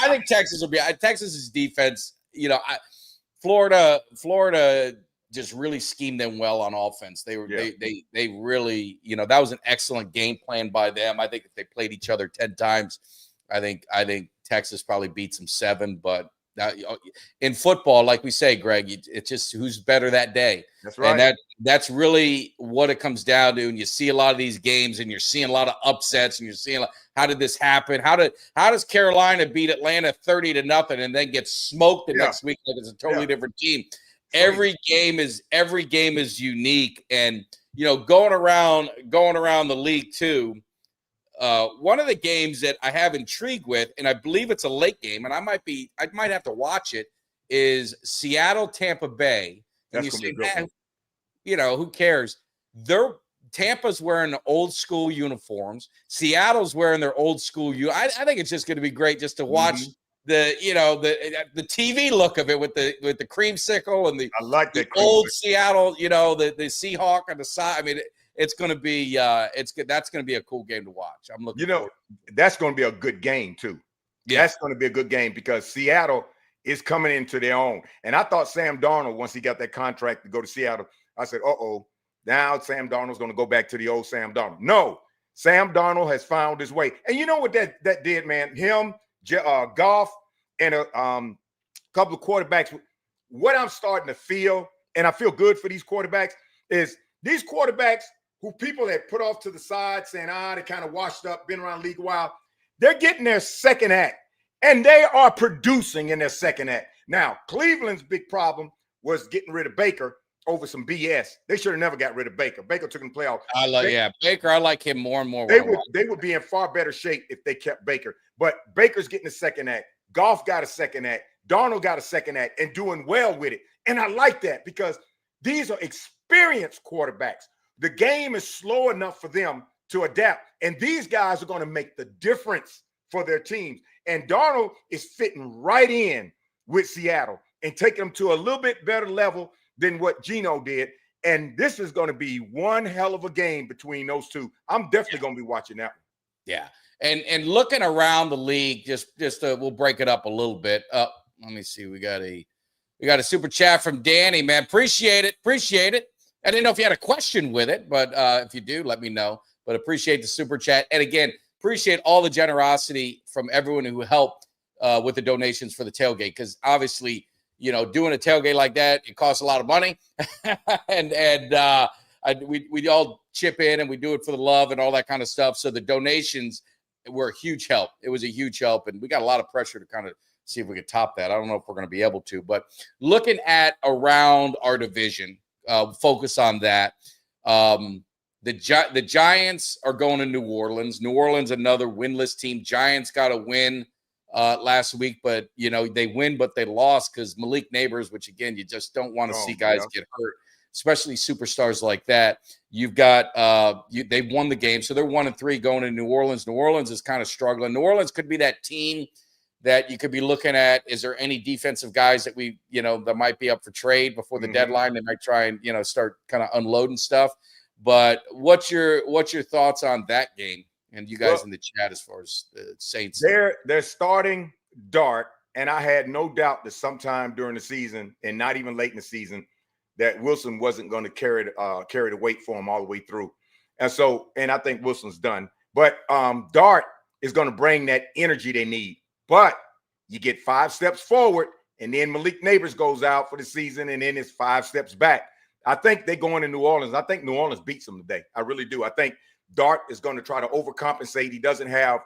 think Texas will be. Texas's defense. Florida just really schemed them well on offense. They really, that was an excellent game plan by them. I think if they played each other 10 times, I think Texas probably beats them 7. But in football, like we say, Greg, it's just who's better that day. That's right. And that's really what it comes down to. And you see a lot of these games, and you're seeing a lot of upsets, and you're seeing how did this happen? How does Carolina beat Atlanta 30-0 and then get smoked the next week like it's a totally different team? Every game is unique, and going around the league too. One of the games that I have intrigue with, and I believe it's a late game, and I might have to watch it, is Seattle Tampa Bay. And you say, man, who cares? Tampa's wearing the old school uniforms. Seattle's wearing their old school. I think it's just going to be great just to watch. The TV look of it with the creamsicle and I like that old Seattle, the Seahawk on the side. I mean, it's going to be it's good. That's going to be a cool game to watch. I'm looking. That's going to be a good game too. Yeah, that's going to be a good game because Seattle is coming into their own. And I thought Sam Darnold, once he got that contract to go to Seattle, I said, now Sam Darnold's going to go back to the old Sam Darnold. No, Sam Darnold has found his way. And you know what that did, man? Him, Goff, and a couple of quarterbacks. What I'm starting to feel, and I feel good for these quarterbacks, is these quarterbacks who people had put off to the side saying, they kind of washed up, been around the league a while, they're getting their second act, and they are producing in their second act. Now, Cleveland's big problem was getting rid of Baker over some BS. They should have never got rid of Baker. Baker took him to playoff. Baker, I like him more and more. They would be in far better shape if they kept Baker. But Baker's getting a second act. Goff got a second act. Darnold got a second act and doing well with it. And I like that because these are experienced quarterbacks. The game is slow enough for them to adapt. And these guys are going to make the difference for their teams. And Darnold is fitting right in with Seattle and taking them to a little bit better level than what Geno did. And this is going to be one hell of a game between those two. I'm definitely going to be watching that one. Yeah. And looking around the league, we'll break it up a little bit. Let me see. We got a super chat from Danny, man. Appreciate it. I didn't know if you had a question with it, but if you do, let me know. But appreciate the super chat. And again, appreciate all the generosity from everyone who helped with the donations for the tailgate. Because obviously, doing a tailgate like that, it costs a lot of money. we all chip in and we do it for the love and all that kind of stuff. So the donations were a huge help. It was a huge help. And we got a lot of pressure to kind of see if we could top that. I don't know if we're going to be able to. But looking at around our division, focus on that. The Giants are going to New Orleans. New Orleans, another winless team. Giants got a win last week, but they win, but they lost because Malik Neighbors, which again, you just don't want to see guys get hurt, especially superstars like that. You've got they've won the game, so they're 1-3 going to New Orleans. New Orleans is kind of struggling. New Orleans could be that team that you could be looking at. Is there any defensive guys that that might be up for trade before the deadline? They might try and start kind of unloading stuff. But what's your thoughts on that game? And you guys in the chat as far as the Saints. They're starting Dart, and I had no doubt that sometime during the season, and not even late in the season, that Wilson wasn't going to carry the weight for him all the way through. And I think Wilson's done. But Dart is going to bring that energy they need. But you get 5 steps forward, and then Malik Neighbors goes out for the season, and then it's 5 steps back. I think they're going to New Orleans. I think New Orleans beats them today. I really do. I think Dart is going to try to overcompensate. He doesn't have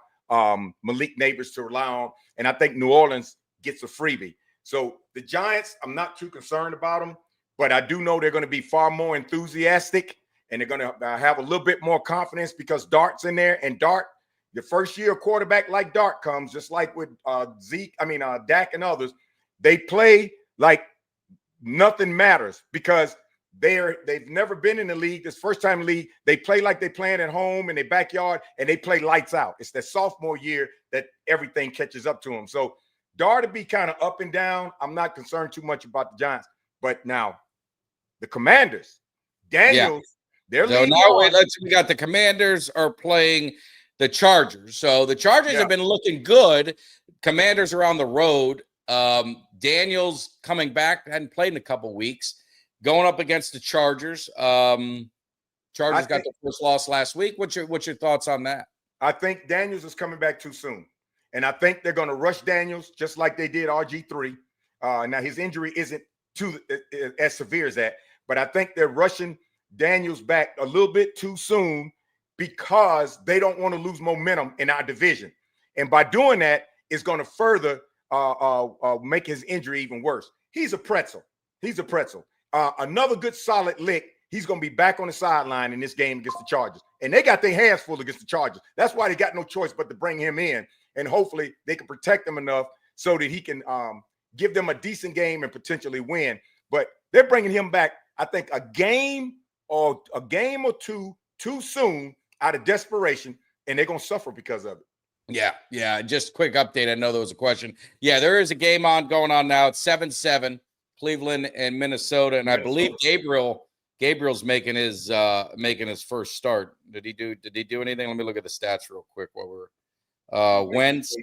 Malik Neighbors to rely on, and I think New Orleans gets a freebie. So the Giants, I'm not too concerned about them, but I do know they're going to be far more enthusiastic, and they're going to have a little bit more confidence because Dart's in there, and Dart, the first year quarterback like Dart comes, just like with Dak and others, they play like nothing matters because they've never been in the league. This first time in the league, they play like they playing at home in their backyard, and they play lights out. It's their sophomore year that everything catches up to them. So Dart to be kind of up and down. I'm not concerned too much about the Giants. But now the Commanders, Daniels, they're leading. So now we got the Commanders are playing the Chargers. So the Chargers have been looking good. Commanders are on the road. Daniels coming back, hadn't played in a couple weeks. Going up against the Chargers. Chargers got the first loss last week. What's your thoughts on that? I think Daniels is coming back too soon. And I think they're going to rush Daniels just like they did RG3. Now, his injury isn't as severe as that. But I think they're rushing Daniels back a little bit too soon because they don't want to lose momentum in our division. And by doing that, it's going to further make his injury even worse. He's a pretzel. Another good solid lick, he's going to be back on the sideline in this game against the Chargers. And they got their hands full against the Chargers. That's why they got no choice but to bring him in. And hopefully they can protect him enough so that he can give them a decent game and potentially win. But they're bringing him back, I think, a game or two too soon out of desperation, and they're going to suffer because of it. Yeah. Just quick update. I know there was a question. Yeah, there is a game going on now. It's 7-7. Cleveland and Minnesota, and I believe Gabriel's making his first start. Did he do anything? Let me look at the stats real quick while we're Wentz.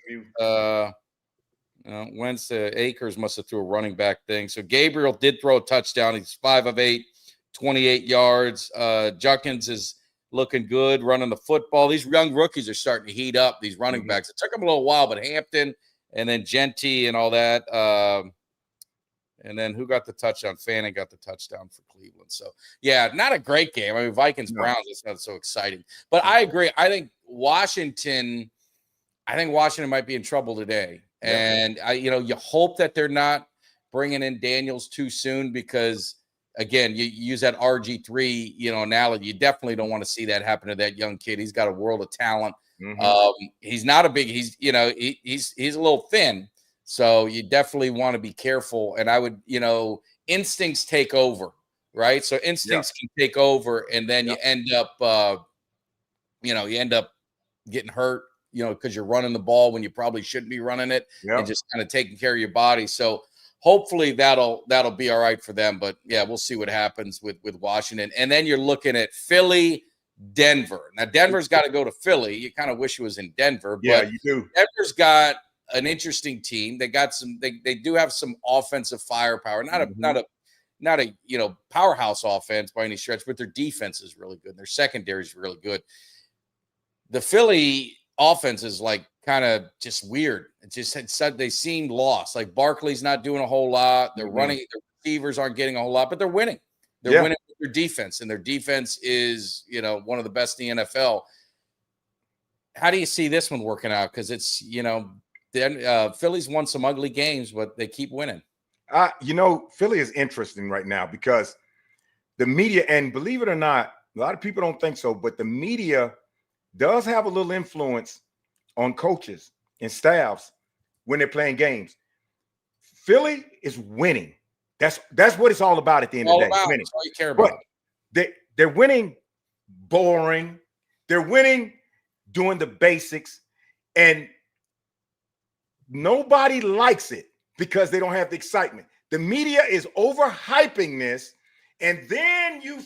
Wentz, Akers must have threw a running back thing. So Gabriel did throw a touchdown. He's 5 of 8, 28 yards. Juckins is looking good running the football. These young rookies are starting to heat up, these running backs. It took them a little while, but Hampton and then Genty and all that. And then who got the touchdown? Fanning got the touchdown for Cleveland. So, yeah, not a great game. I mean, Vikings-Browns is not so exciting. But I agree. I think Washington might be in trouble today. And, you hope that they're not bringing in Daniels too soon because, again, you use that RG3, analogy. You definitely don't want to see that happen to that young kid. He's got a world of talent. He's not a big – he's a little thin. So you definitely want to be careful. And I would, instincts take over, right? So instincts can take over, and then you end up, getting hurt, because you're running the ball when you probably shouldn't be running it, and just kind of taking care of your body. So hopefully that'll be all right for them. But yeah, we'll see what happens with Washington. And then you're looking at Philly, Denver. Now Denver's got to go to Philly. You kind of wish it was in Denver, but yeah, you do. Denver's got an interesting team. They got some. They do have some offensive firepower. Not a powerhouse offense by any stretch, but their defense is really good. Their secondary is really good. The Philly offense is like kind of just weird. It just said they seemed lost. Like Barkley's not doing a whole lot. They're running. Their receivers aren't getting a whole lot, but they're winning. They're winning with their defense, and their defense is one of the best in the NFL. How do you see this one working out? Because it's Philly's won some ugly games, but they keep winning. Philly is interesting right now because the media, and believe it or not, a lot of people don't think so, but the media does have a little influence on coaches and staffs when they're playing games. Philly is winning. That's what it's all about at the end of the day. Winning. That's all you care about. But they're winning boring. They're winning doing the basics, and nobody likes it because they don't have the excitement. The media is overhyping this, and then you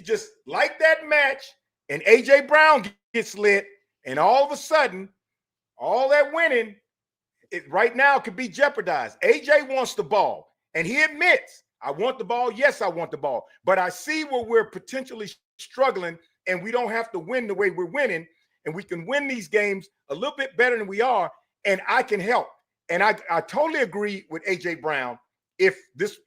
just like that match, and A.J. Brown gets lit, and all of a sudden, all that winning right now could be jeopardized. A.J. wants the ball, and he admits, I want the ball. Yes, I want the ball. But I see where we're potentially struggling, and we don't have to win the way we're winning, and we can win these games a little bit better than we are, and I can help. And I totally agree with A.J. Brown if this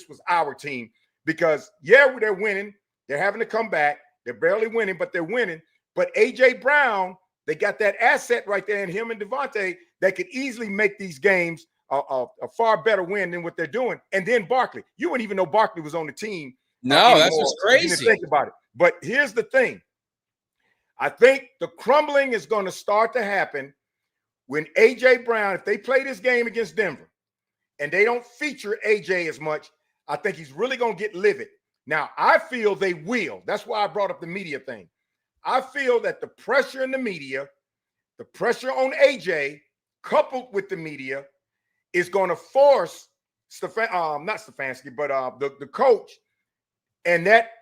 was our team, because, they're winning. They're having to come back. They're barely winning, but they're winning. But A.J. Brown, they got that asset right there in him and Devontae that could easily make these games a far better win than what they're doing. And then Barkley. You wouldn't even know Barkley was on the team. No, that's just crazy. You didn't think about it. But here's the thing. I think the crumbling is going to start to happen when A.J. Brown, if they play this game against Denver and they don't feature A.J. as much, I think he's really going to get livid. Now, I feel they will. That's why I brought up the media thing. I feel that the pressure in the media, the pressure on A.J., coupled with the media, is going to force not Stefanski, but the coach and that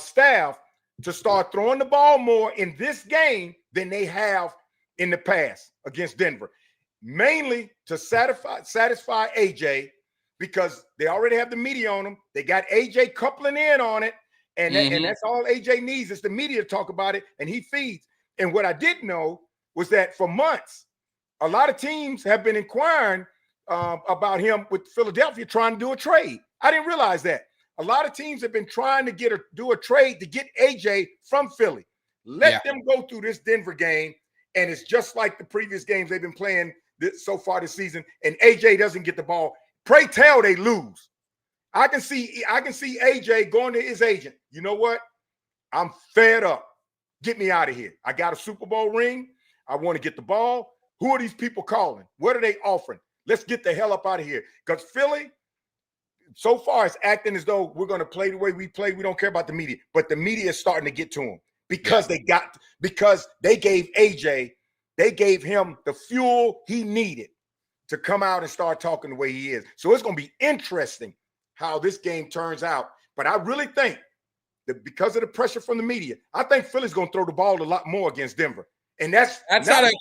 staff to start throwing the ball more in this game than they have in the past against Denver, mainly to satisfy AJ, because they already have the media on them. They got AJ coupling in on it, and that's all AJ needs is the media to talk about it, and he feeds. And what I didn't know was that for months, a lot of teams have been inquiring about him with Philadelphia trying to do a trade. I didn't realize that. A lot of teams have been trying to do a trade to get AJ from Philly. Let them go through this Denver game, and it's just like the previous games they've been playing so far this season, and AJ doesn't get the ball. Pray tell they lose. I can see AJ going to his agent. You know what? I'm fed up. Get me out of here. I got a Super Bowl ring. I want to get the ball. Who are these people calling? What are they offering? Let's get the hell up out of here. Because Philly, so far, is acting as though we're going to play the way we play. We don't care about the media. But the media is starting to get to them because they gave AJ, they gave him the fuel he needed to come out and start talking the way he is. So it's going to be interesting how this game turns out. But I really think that because of the pressure from the media, I think Philly's going to throw the ball a lot more against Denver. And that's That's not not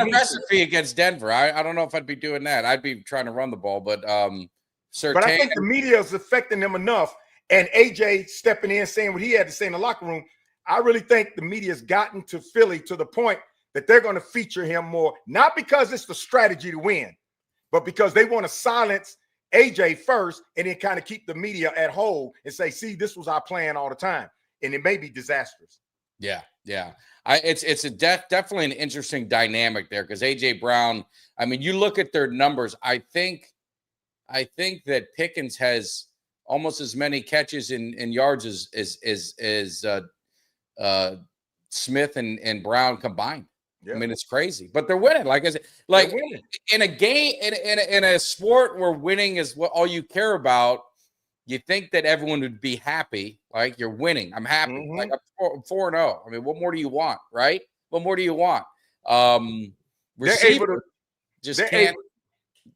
a recipe against Denver. I don't know if I'd be doing that. I'd be trying to run the ball, but But I think the media is affecting them enough. And AJ stepping in, saying what he had to say in the locker room. I really think the media has gotten to Philly to the point that they're going to feature him more, not because it's the strategy to win, but because they want to silence AJ first and then kind of keep the media at hold and say, see, this was our plan all the time. And it may be disastrous. Yeah. It's definitely an interesting dynamic there because AJ Brown, I mean, you look at their numbers. I think that Pickens has almost as many catches in yards as Smith and Brown combined. Yeah. I mean, it's crazy, but they're winning. Like I said, like in a game, in a sport where winning is what all you care about, you think that everyone would be happy. Like you're winning. I'm happy. Mm-hmm. Like I'm 4-0. I mean, what more do you want, right? What more do you want? Receiver just can't.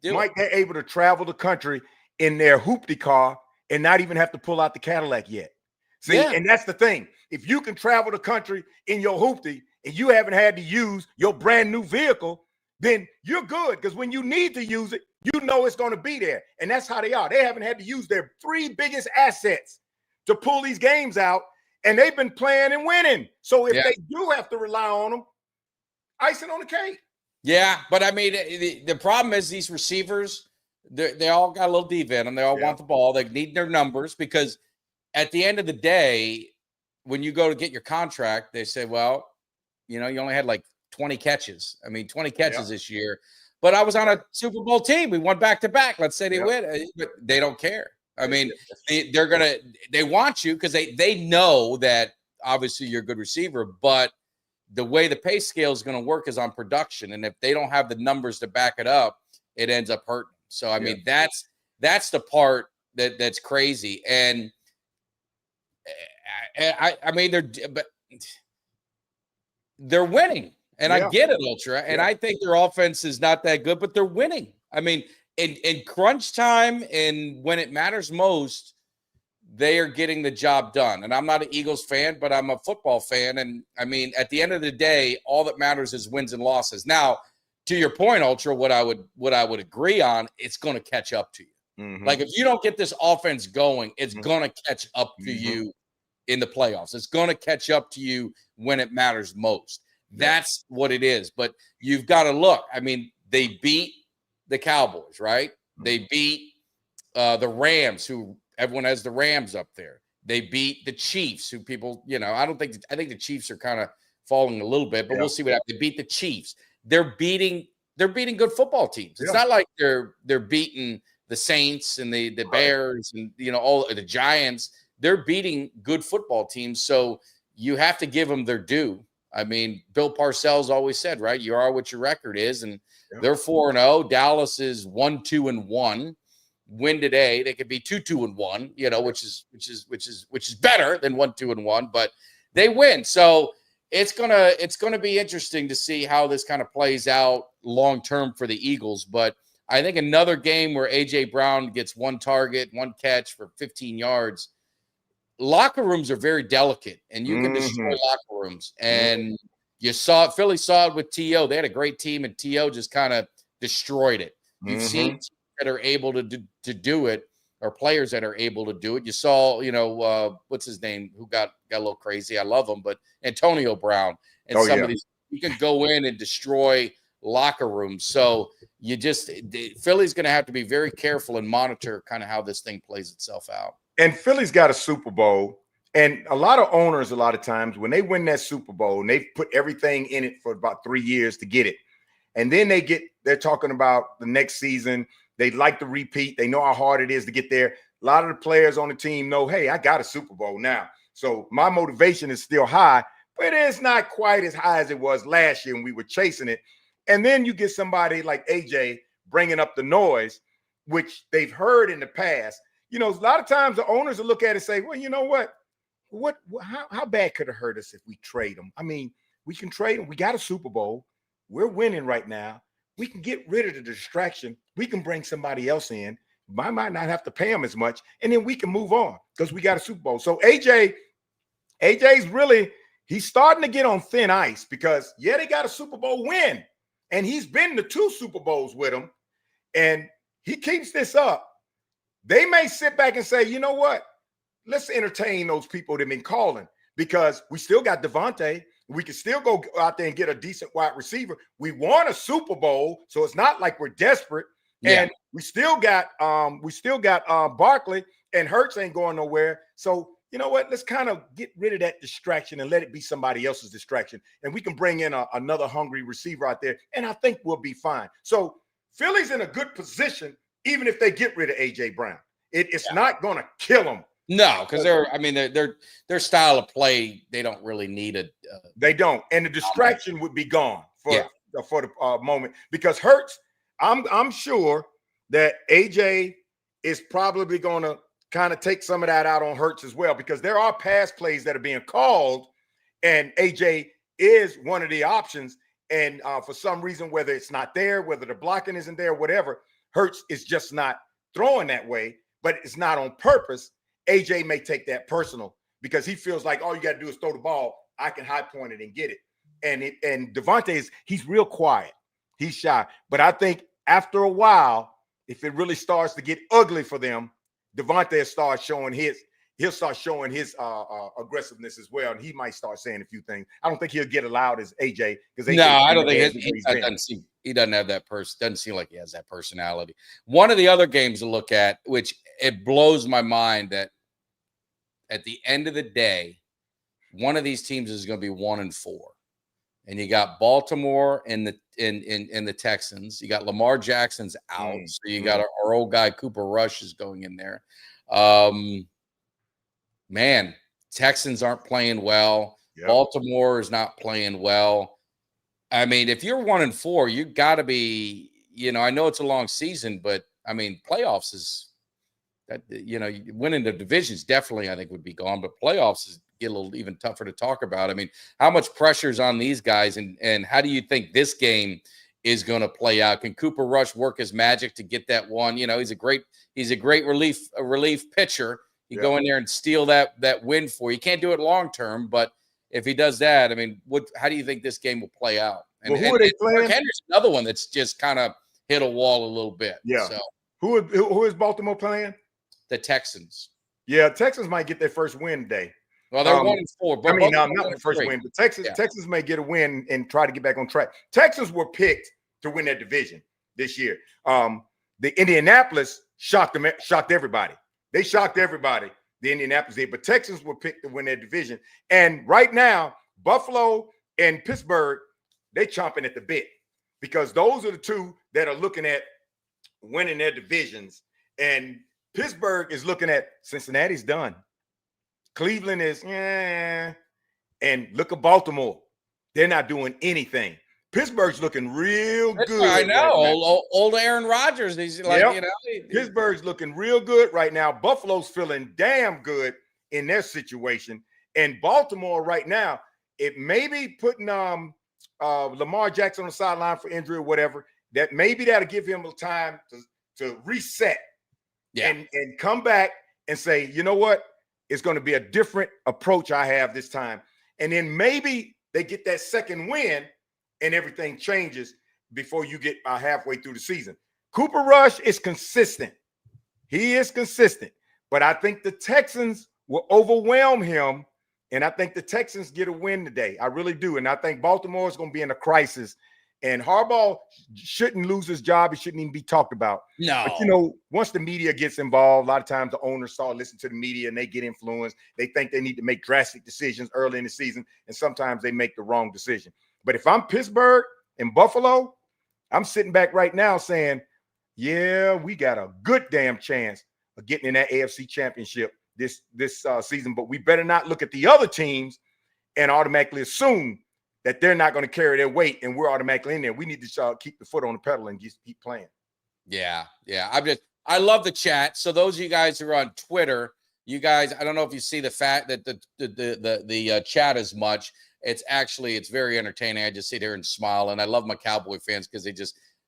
Mike, they're able to travel the country in their hoopty car and not even have to pull out the Cadillac yet. See, yeah. And that's the thing. If you can travel the country in your hoopty and you haven't had to use your brand new vehicle, then you're good. Because when you need to use it, you know it's going to be there. And that's how they are. They haven't had to use their 3 biggest assets to pull these games out. And they've been playing and winning. So if they do have to rely on them, icing on the cake. Yeah, but I mean, the problem is these receivers, they all got a little diva in them. They all want the ball. They need their numbers because at the end of the day, when you go to get your contract, they say, well, you know, you only had like 20 catches. I mean, 20 catches this year. But I was on a Super Bowl team. We won back-to-back. Let's say they win. But they don't care. I mean, they want you because they know that obviously you're a good receiver, but the way the pay scale is going to work is on production. And if they don't have the numbers to back it up, it ends up hurting. So, I mean, that's the part that's crazy. And I mean, they're winning. And I get it, Ultra. And I think their offense is not that good, but they're winning. I mean, in crunch time and when it matters most, they are getting the job done. And I'm not an Eagles fan, but I'm a football fan. And I mean, at the end of the day, all that matters is wins and losses. Now, to your point, Ultra, what I would agree on, it's going to catch up to you. Mm-hmm. Like if you don't get this offense going, it's going to catch up to you in the playoffs. It's going to catch up to you when it matters most. That's what it is. But you've got to look. I mean, they beat the Cowboys, right? They beat the Rams, who everyone has the Rams up there. They beat the Chiefs, who people, you know, I think the Chiefs are kind of falling a little bit, but we'll see what happens. They beat the Chiefs. They're beating good football teams. It's not like they're beating the Saints and the Bears and, you know, all the Giants. They're beating good football teams. So you have to give them their due. I mean, Bill Parcells always said, right, you are what your record is, and they're 4-0. Dallas is 1-2-1. Win today, they could be 2-2-1, you know, which is better than 1-2-1, but they win. So it's gonna be interesting to see how this kind of plays out long term for the Eagles. But I think another game where AJ Brown gets 1 target, 1 catch for 15 yards. Locker rooms are very delicate, and you can destroy locker rooms. And you saw it. Philly saw it with T.O. They had a great team, and T.O. just kind of destroyed it. You've seen teams that are able to do it, or players that are able to do it. You saw, you know, what's his name, who got a little crazy. I love him, but Antonio Brown and some of these. You can go in and destroy locker rooms. So Philly's going to have to be very careful and monitor kind of how this thing plays itself out. And Philly's got a Super Bowl, and a lot of owners, a lot of times when they win that Super Bowl and they've put everything in it for about 3 years to get it, and then they're talking about the next season. They'd like to repeat. They know how hard it is to get there. A lot of the players on the team know, hey, I got a Super Bowl now. So my motivation is still high, but it's not quite as high as it was last year when we were chasing it. And then you get somebody like AJ bringing up the noise, which they've heard in the past. You know, a lot of times the owners will look at it and say, well, you know what? How bad could it hurt us if we trade them? I mean, we can trade them. We got a Super Bowl. We're winning right now. We can get rid of the distraction. We can bring somebody else in. I might not have to pay them as much, and then we can move on because we got a Super Bowl. So AJ's really he's starting to get on thin ice because, they got a Super Bowl win. And he's been to 2 Super Bowls with them. And he keeps this up. They may sit back and say, you know what? Let's entertain those people that have been calling because we still got Devontae. We can still go out there and get a decent wide receiver. We won a Super Bowl, so it's not like we're desperate. Yeah. And we still got Barkley, and Hurts ain't going nowhere. So you know what? Let's kind of get rid of that distraction and let it be somebody else's distraction. And we can bring in another hungry receiver out there, and I think we'll be fine. So Philly's in a good position, even if they get rid of A.J. Brown. It's not going to kill them. No, because their style of play, they don't really need it. They don't, and the distraction would be gone for the moment because Hurts. I'm sure that AJ is probably going to kind of take some of that out on Hurts as well because there are pass plays that are being called, and AJ is one of the options. And for some reason, whether it's not there, whether the blocking isn't there, whatever, Hurts is just not throwing that way, but it's not on purpose. AJ may take that personal because he feels like all you got to do is throw the ball. I can high point it and get it. And Devontae he's real quiet. He's shy. But I think after a while, if it really starts to get ugly for them, Devontae he'll start showing his aggressiveness as well. And he might start saying a few things. I don't think he'll get loud as AJ because I don't think he doesn't have that doesn't seem like he has that personality. One of the other games to look at, which it blows my mind that at the end of the day, one of these teams is going to be 1-4. And you got Baltimore and the Texans. You got Lamar Jackson's out. So you got our old guy Cooper Rush is going in there. Man, Texans aren't playing well. Yep. Baltimore is not playing well. I mean, if you're 1-4, you got to be, I know it's a long season, but I mean, playoffs is that, winning the divisions definitely I think would be gone, but playoffs is get a little even tougher to talk about. I mean, how much pressure is on these guys and how do you think this game is going to play out? Can Cooper Rush work his magic to get that one? He's a great relief pitcher. You go in there and steal that win for you. You can't do it long term, but if he does that, I mean, how do you think this game will play out? And who are they playing? Henry's another one that's just kind of hit a wall a little bit. Yeah. So who is Baltimore playing? The Texans. Yeah, Texans might get their first win today. Well, they're 1-4. But not the first win, but Texas may get a win and try to get back on track. Texans were picked to win that division this year. The Indianapolis shocked everybody. They shocked everybody. The Indianapolis did, but Texans were picked to win that division. And right now, Buffalo and Pittsburgh, they chomping at the bit because those are the two that are looking at winning their divisions. And Pittsburgh is looking at Cincinnati's done. Cleveland is, and look at Baltimore. They're not doing anything. Pittsburgh's looking real good. I know. Right old Aaron Rodgers. He's like, Pittsburgh's looking real good right now. Buffalo's feeling damn good in their situation. And Baltimore right now, it may be putting Lamar Jackson on the sideline for injury or whatever. That maybe that'll give him a time to reset and come back and say, you know what? It's going to be a different approach I have this time. And then maybe they get that second win and everything changes before you get halfway through the season. Cooper Rush is consistent. He is consistent. But I think the Texans will overwhelm him, and I think the Texans get a win today. I really do. And I think Baltimore is going to be in a crisis. And Harbaugh shouldn't lose his job. He shouldn't even be talked about. No. But, once the media gets involved, a lot of times the owners start listening to the media and they get influenced. They think they need to make drastic decisions early in the season, and sometimes they make the wrong decision. But if I'm Pittsburgh and Buffalo, I'm sitting back right now saying, yeah, we got a good damn chance of getting in that AFC championship this season. But we better not look at the other teams and automatically assume that they're not going to carry their weight and we're automatically in there. We need to keep the foot on the pedal and just keep playing. Yeah. I love the chat. So those of you guys who are on Twitter, you guys, I don't know if you see the fact that the chat as much. It's very entertaining. I just sit here and smile, and I love my Cowboy fans because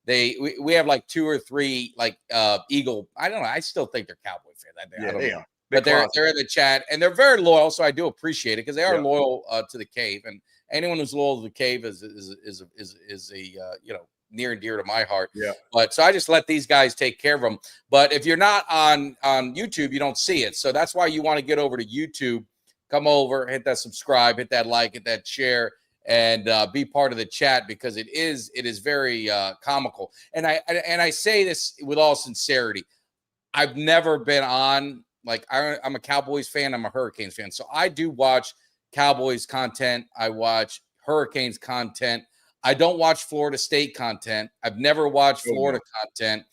we have like 2 or 3 like Eagle. I don't know. I still think they're Cowboy fans. They are. but they're in the chat and they're very loyal. So I do appreciate it because they are loyal to the cave, and anyone who's loyal to the cave is a near and dear to my heart. Yeah. But so I just let these guys take care of them. But if you're not on YouTube, you don't see it. So that's why you want to get over to YouTube, come over, hit that subscribe, hit that like, hit that share, and be part of the chat because it is very comical. And I say this with all sincerity. I've never been on, like, I'm a Cowboys fan. I'm a Hurricanes fan. So I do watch Cowboys content. I watch Hurricanes content. I don't watch Florida State content. I've never watched Florida content.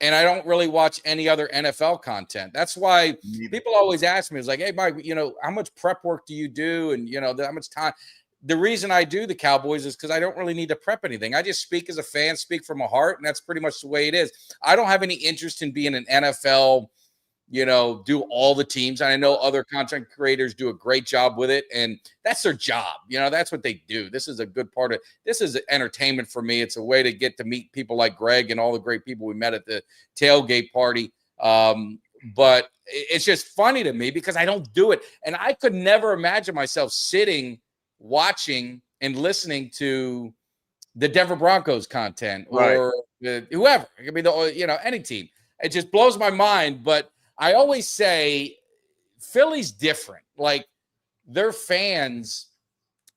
And I don't really watch any other NFL content. That's why people always ask me, it's like, hey, Mike, how much prep work do you do? And, how much time? The reason I do the Cowboys is because I don't really need to prep anything. I just speak as a fan, speak from my heart, and that's pretty much the way it is. I don't have any interest in being an NFL, do all the teams. And I know other content creators do a great job with it, and that's their job. That's what they do. This is a good part of this is entertainment for me. It's a way to get to meet people like Greg and all the great people we met at the tailgate party. But it's just funny to me because I don't do it. And I could never imagine myself sitting, watching, and listening to the Denver Broncos content or whoever. It could be any team. It just blows my mind. But I always say Philly's different. Like, their fans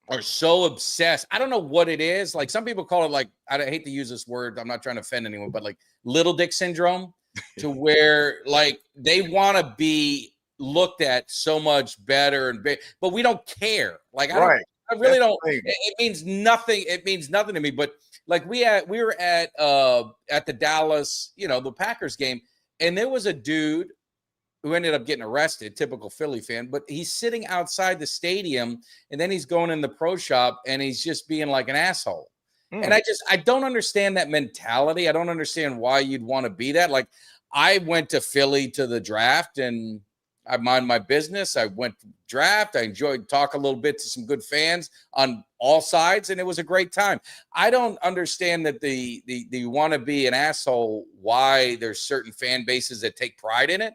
are so obsessed. I don't know what it is. Like, some people call it, like, I hate to use this word. I'm not trying to offend anyone, but like little dick syndrome to where, like, they want to be looked at so much better and big, but we don't care. Like, I really don't. It means nothing. It means nothing to me. But like we were at the Dallas, the Packers game, and there was a dude who ended up getting arrested, typical Philly fan, but he's sitting outside the stadium and then he's going in the pro shop and he's just being like an asshole. And I don't understand that mentality. I don't understand why you'd want to be that. Like, I went to Philly to the draft and I mind my business. I went to draft. I enjoyed talk a little bit to some good fans on all sides, and it was a great time. I don't understand that the want to be an asshole, why there's certain fan bases that take pride in it.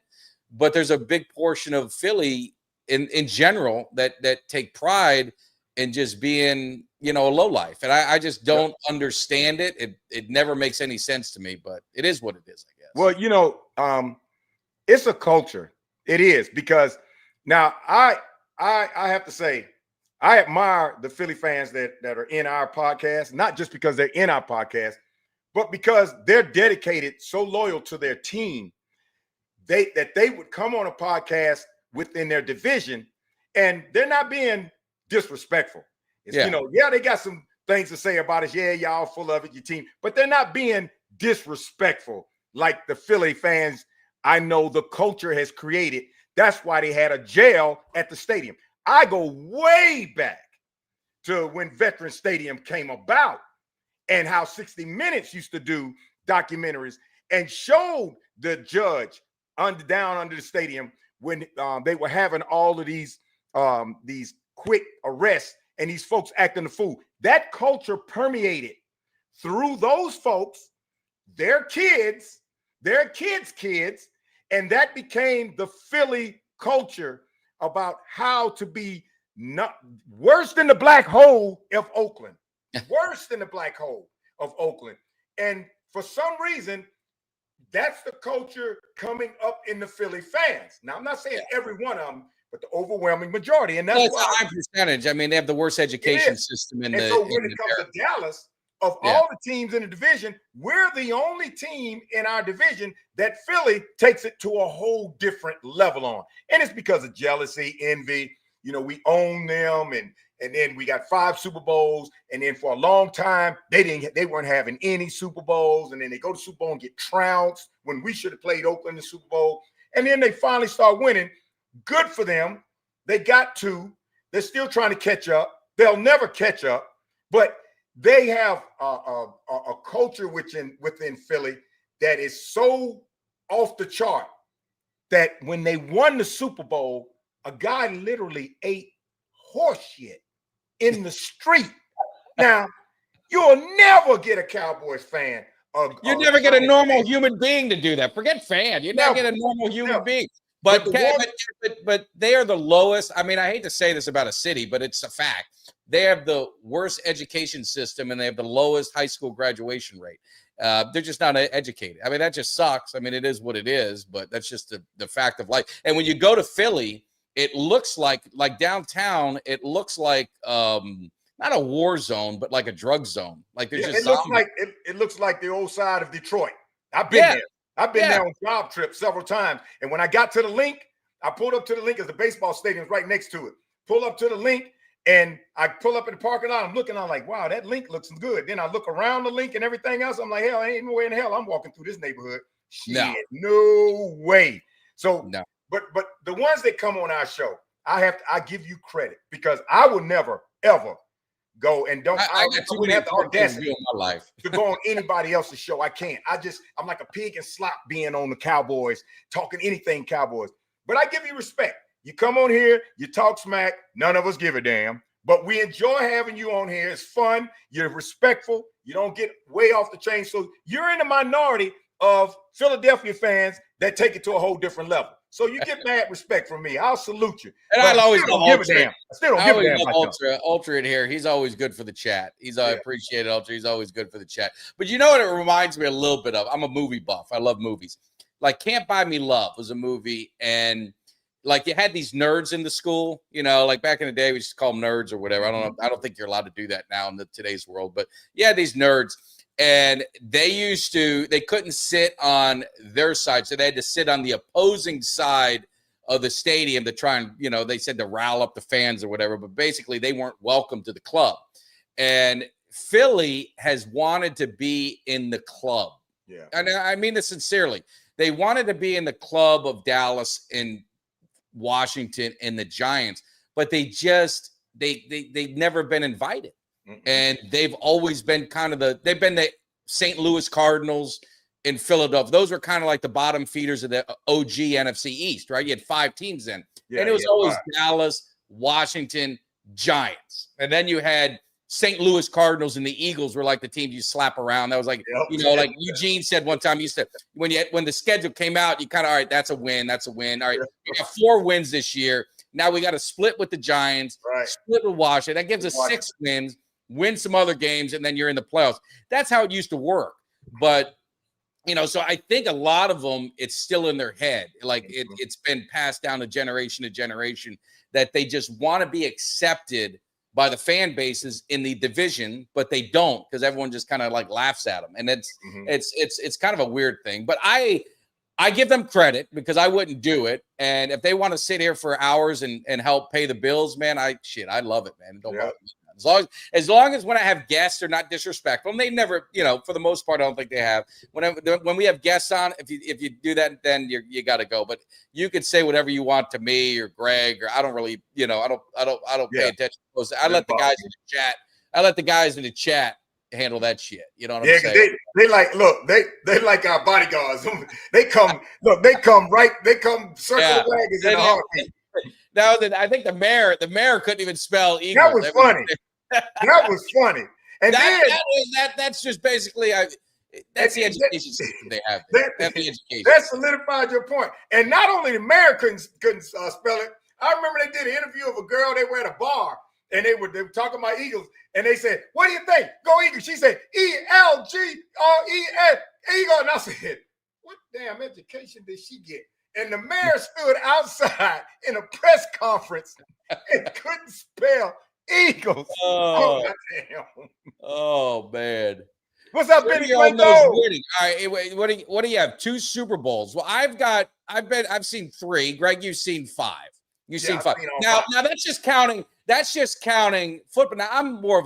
But there's a big portion of Philly in general that take pride in just being, a low life. And I just don't understand it. It never makes any sense to me, but it is what it is, I guess. Well, it's a culture. It is, because now I have to say, I admire the Philly fans that are in our podcast, not just because they're in our podcast, but because they're dedicated, so loyal to their team. That they would come on a podcast within their division, and they're not being disrespectful. It's, they got some things to say about us. Yeah, y'all full of it, your team, but they're not being disrespectful like the Philly fans I know the culture has created. That's why they had a jail at the stadium. I go way back to when Veteran Stadium came about and how 60 Minutes used to do documentaries and showed the judge down under the stadium when they were having all of these quick arrests and these folks acting the fool. That culture permeated through those folks, their kids, kids, and that became the Philly culture about how to be not worse than the black hole of Oakland, worse than the black hole of Oakland. And for some reason, that's the culture coming up in the Philly fans. Now, I'm not saying every one of them, but the overwhelming majority. And that's a high percentage. I mean, they have the worst education system in so when it comes to Dallas, of all the teams in the division, we're the only team in our division that Philly takes it to a whole different level on. And it's because of jealousy, envy. We own them, and then we got 5 Super Bowls, and then for a long time they weren't having any Super Bowls, and then they go to Super Bowl and get trounced when we should have played Oakland in the Super Bowl, and then they finally start winning. Good for them. They got 2. They're still trying to catch up. They'll never catch up, but they have a culture within Philly that is so off the chart that when they won the Super Bowl, a guy literally ate horse shit in the street. Now, you'll never get a Cowboys fan. You never get a normal human being to do that. Forget fan. You never get a normal human being. But they are the lowest. I mean, I hate to say this about a city, but it's a fact. They have the worst education system, and they have the lowest high school graduation rate. They're just not educated. I mean, that just sucks. I mean, it is what it is, but that's just the fact of life. And when you go to Philly, it looks like downtown, it looks like not a war zone, but like a drug zone. Like there's just it looks like the old side of Detroit. I've been there. I've been there on job trips several times. And when I got to the link, I pulled up to the link, as the baseball stadium is right next to it. Pull up to the link, and I pull up in the parking lot. I'm looking, I'm like, wow, that link looks good. Then I look around the link and everything else. I'm like, hell, ain't no way in hell I'm walking through this neighborhood. Shit, no way. So, but the ones that come on our show, I give you credit, because I will never, ever go and I wouldn't have the audacity in my life to go on anybody else's show. I can't. I'm like a pig in slop being on the Cowboys, talking anything Cowboys. But I give you respect. You come on here, you talk smack. None of us give a damn, but we enjoy having you on here. It's fun. You're respectful. You don't get way off the chain. So you're in the minority of Philadelphia fans that take it to a whole different level. So you get mad respect from me. I'll salute you. And I'll always give a damn. I still don't give a damn. Ultra in here. He's always good for the chat. I appreciate it, Ultra. He's always good for the chat. But you know what it reminds me a little bit of? I'm a movie buff. I love movies. Like Can't Buy Me Love was a movie, and like you had these nerds in the school, you know, like back in the day, we used to call them nerds or whatever. I don't know. I don't think you're allowed to do that now in today's world, but yeah, these nerds. And they couldn't sit on their side. So they had to sit on the opposing side of the stadium to try and, you know, they said to rile up the fans or whatever, but basically they weren't welcome to the club. And Philly has wanted to be in the club. Yeah. And I mean this sincerely. They wanted to be in the club of Dallas and Washington and the Giants, but they've never been invited. And they've always been they've been the St. Louis Cardinals in Philadelphia. Those were kind of like the bottom feeders of the OG NFC East, right? You had 5 teams then. And it was always Dallas, Washington, Giants. And then you had St. Louis Cardinals and the Eagles were like the teams you slap around. That was like, you know, like Eugene said one time, when the schedule came out, you kind of, all right, that's a win. All right, we got 4 wins this year. Now we got to split with the Giants, split with Washington. That gives us 6 wins. Win some other games, and then you're in the playoffs. That's how it used to work. But, you know, so I think a lot of them, it's still in their head. Like it's been passed down to generation that they just want to be accepted by the fan bases in the division, but they don't, because everyone just kind of like laughs at them. And it's kind of a weird thing. But I give them credit, because I wouldn't do it. And if they want to sit here for hours and help pay the bills, man, I love it, man. Don't bother me. As long as when I have guests, they're not disrespectful. And they never, you know, for the most part, I don't think they have. When we have guests on, if you do that, then you got to go. But you could say whatever you want to me or Greg, or I don't really, you know, I don't pay attention. I let the guys in the chat. I let the guys in the chat handle that shit. You know what I'm saying? They like, look, they like our bodyguards. They come circle the wagons in the heartbeat. Now, I think the mayor couldn't even spell Eagles. That was funny. That was funny. And that's just basically that's the education system they have. That's the education. That solidified your point. And not only the mayor couldn't spell it. I remember they did an interview of a girl. They were at a bar and they were talking about Eagles. And they said, "What do you think? Go Eagles." She said, ELGRES, Eagle. And I said, "What damn education did she get?" And the mayor stood outside in a press conference and couldn't spell Eagles. Oh man. What's up, Benny? All right, what do you have? 2 Super Bowls. Well, I've seen 3. Greg, you've seen 5. You've seen 5. Now that's just counting. That's just counting football. Now I'm more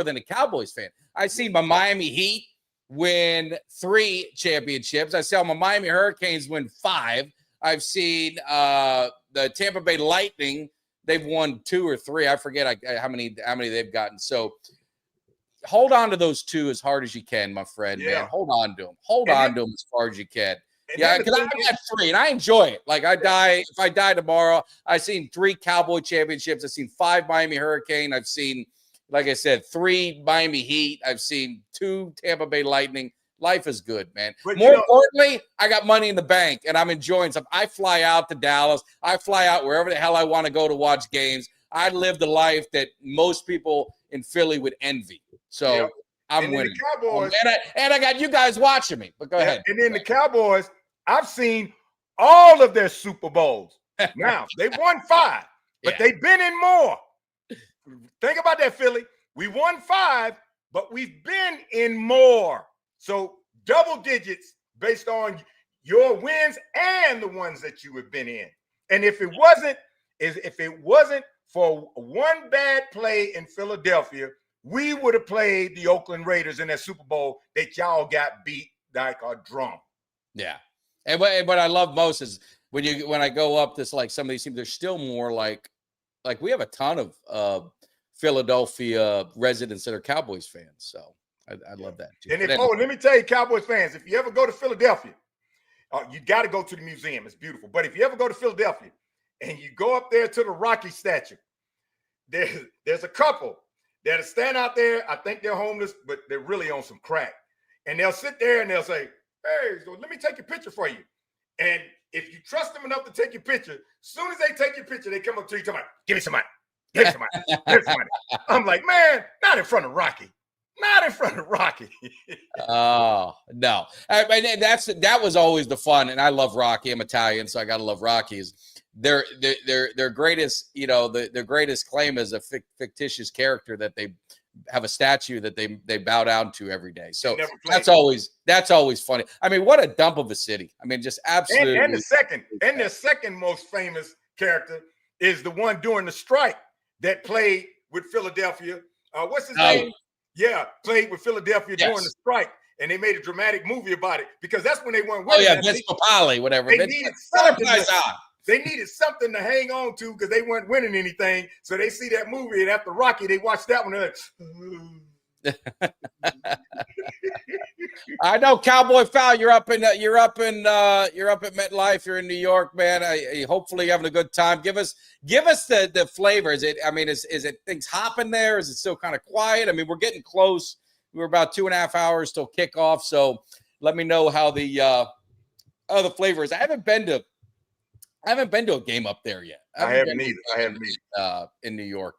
than a Cowboys fan. I've seen my Miami Heat win 3 championships. I saw my Miami Hurricanes win 5. I've seen the Tampa Bay Lightning. They've won 2 or 3. I forget how many they've gotten. So hold on to those 2 as hard as you can, my friend, man. Hold on to them. Hold on to them as far as you can. Yeah, because I've got 3, and I enjoy it. Like if I die tomorrow, I've seen 3 Cowboy championships. I've seen 5 Miami Hurricane. I've seen, like I said, 3 Miami Heat. I've seen 2 Tampa Bay Lightning. Life is good, man. But, More importantly, I got money in the bank, and I'm enjoying something. I fly out to Dallas. I fly out wherever the hell I want to go to watch games. I live the life that most people in Philly would envy. So I'm winning. The Cowboys, and I got you guys watching me. But go ahead. And then the Cowboys, I've seen all of their Super Bowls. Now, they've won 5, but they've been in more. Think about that, Philly. We won 5, but we've been in more. So double digits based on your wins and the ones that you have been in. And if it wasn't for one bad play in Philadelphia, we would have played the Oakland Raiders in that Super Bowl that y'all got beat like a drum. Yeah. And what I love most is when I go up this, like some of these teams, there's still more like we have a ton of Philadelphia residents that are Cowboys fans. So I love that too. And let me tell you, Cowboys fans, if you ever go to Philadelphia, you got to go to the museum. It's beautiful. But if you ever go to Philadelphia and you go up there to the Rocky statue, there's a couple that'll stand out there. I think they're homeless, but they're really on some crack. And they'll sit there and they'll say, hey, so let me take your picture for you. And if you trust them enough to take your picture, as soon as they take your picture, they come up to you talking about, give me some money. Give me some money. Give me some money. I'm like, man, not in front of Rocky. Not in front of Rocky. Oh, no. That was always the fun. And I love Rocky. I'm Italian, so I got to love Rockies. Their greatest, their greatest claim is a fictitious character that they have a statue that they bow down to every day. So that's always funny. I mean, what a dump of a city. I mean, just absolutely. And the second most famous character is the one during the strike that played with Philadelphia. What's his name? Yeah, played with Philadelphia during the strike. And they made a dramatic movie about it because that's when they weren't winning. Oh, yeah, Vince Papale, whatever. They needed something to hang on to because they weren't winning anything. So they see that movie, and after Rocky, they watch that one. They're like, I know, Cowboy Foul. You're up at MetLife. You're in New York, man. Hopefully you're having a good time. Give us the flavor. Is it things hopping there? Is it still kind of quiet? I mean, we're getting close. We're about 2.5 hours till kickoff. So let me know how the flavor is. I haven't been to a game up there yet. I haven't either. In New York.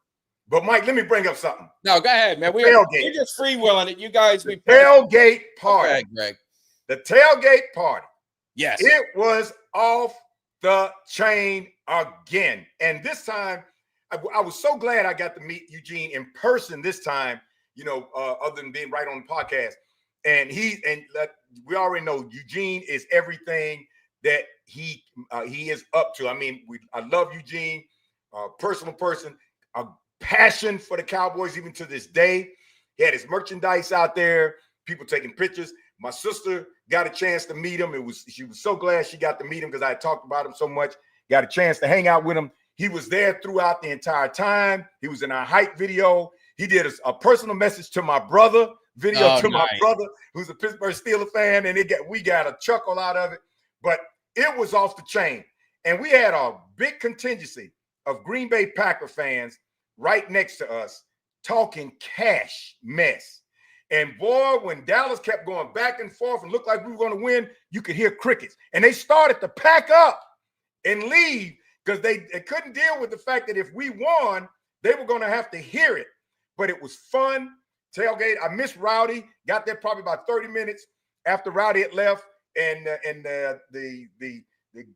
But Mike, let me bring up something. No, go ahead, man. We're just freewheeling it. You guys, tailgate party. Okay, Greg. The tailgate party. Yes, it was off the chain again. And this time, I was so glad I got to meet Eugene in person this time. Other than being right on the podcast. And we already know Eugene is everything that he is up to. I mean, I love Eugene, personal person, a passion for the Cowboys even to this day. He had his merchandise out there, people taking pictures. My sister got a chance to meet him. She was so glad she got to meet him because I had talked about him so much. Got a chance to hang out with him. He was there throughout the entire time. He was in our hype video. He did a personal message to my brother video my brother, who's a Pittsburgh Steelers fan, and we got a chuckle out of it. But it was off the chain. And we had a big contingency of Green Bay Packer fans right next to us talking cash mess. And boy, when Dallas kept going back and forth and looked like we were going to win, you could hear crickets. And they started to pack up and leave because they couldn't deal with the fact that if we won, they were going to have to hear it. But it was fun. Tailgate. I missed Rowdy. Got there probably about 30 minutes after Rowdy had left. And the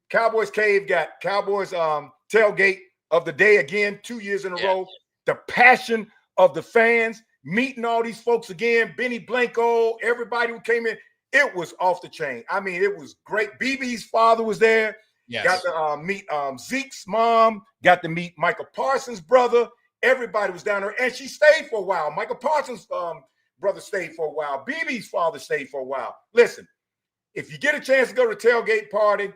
Cowboys Cave got Cowboys tailgate of the day again, 2 years in a row. The passion of the fans, meeting all these folks again, Benny Blanco, everybody who came in, it was off the chain. I mean, it was great. BB's father was there. Yes. Got to meet Zeke's mom, got to meet Michael Parsons' brother. Everybody was down there, and she stayed for a while. Michael Parsons' brother stayed for a while. BB's father stayed for a while. Listen, if you get a chance to go to a tailgate party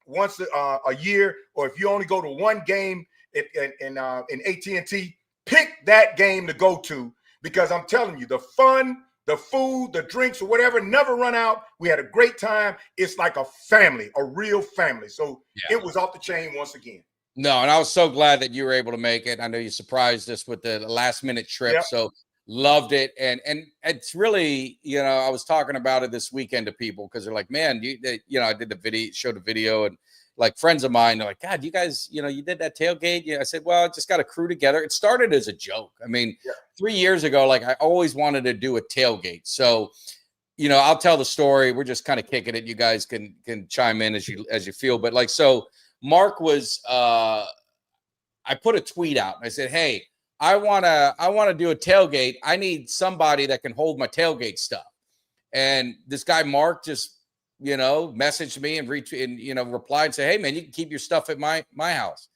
once a year, or if you only go to one game in AT&T, pick that game to go to, because I'm telling you, the fun, the food, the drinks, or whatever, never run out. We had a great time. It's like a family, a real family. So it was off the chain once again. No, and I was so glad that you were able to make it. I know you surprised us with the last minute trip. Yep. So Loved it. And it's really, I was talking about it this weekend to people because they're like, man, I did the video, showed a video, and like friends of mine, they're like, God, you guys, you did that tailgate. Yeah. I said, well, I just got a crew together. It started as a joke. I mean, 3 years ago, like I always wanted to do a tailgate. So, I'll tell the story. We're just kind of kicking it. You guys can chime in as you feel. But like, so Mark was, I put a tweet out. I said, hey, I want to do a tailgate. I need somebody that can hold my tailgate stuff. And this guy, Mark, just, messaged me and replied and said, hey man, you can keep your stuff at my house.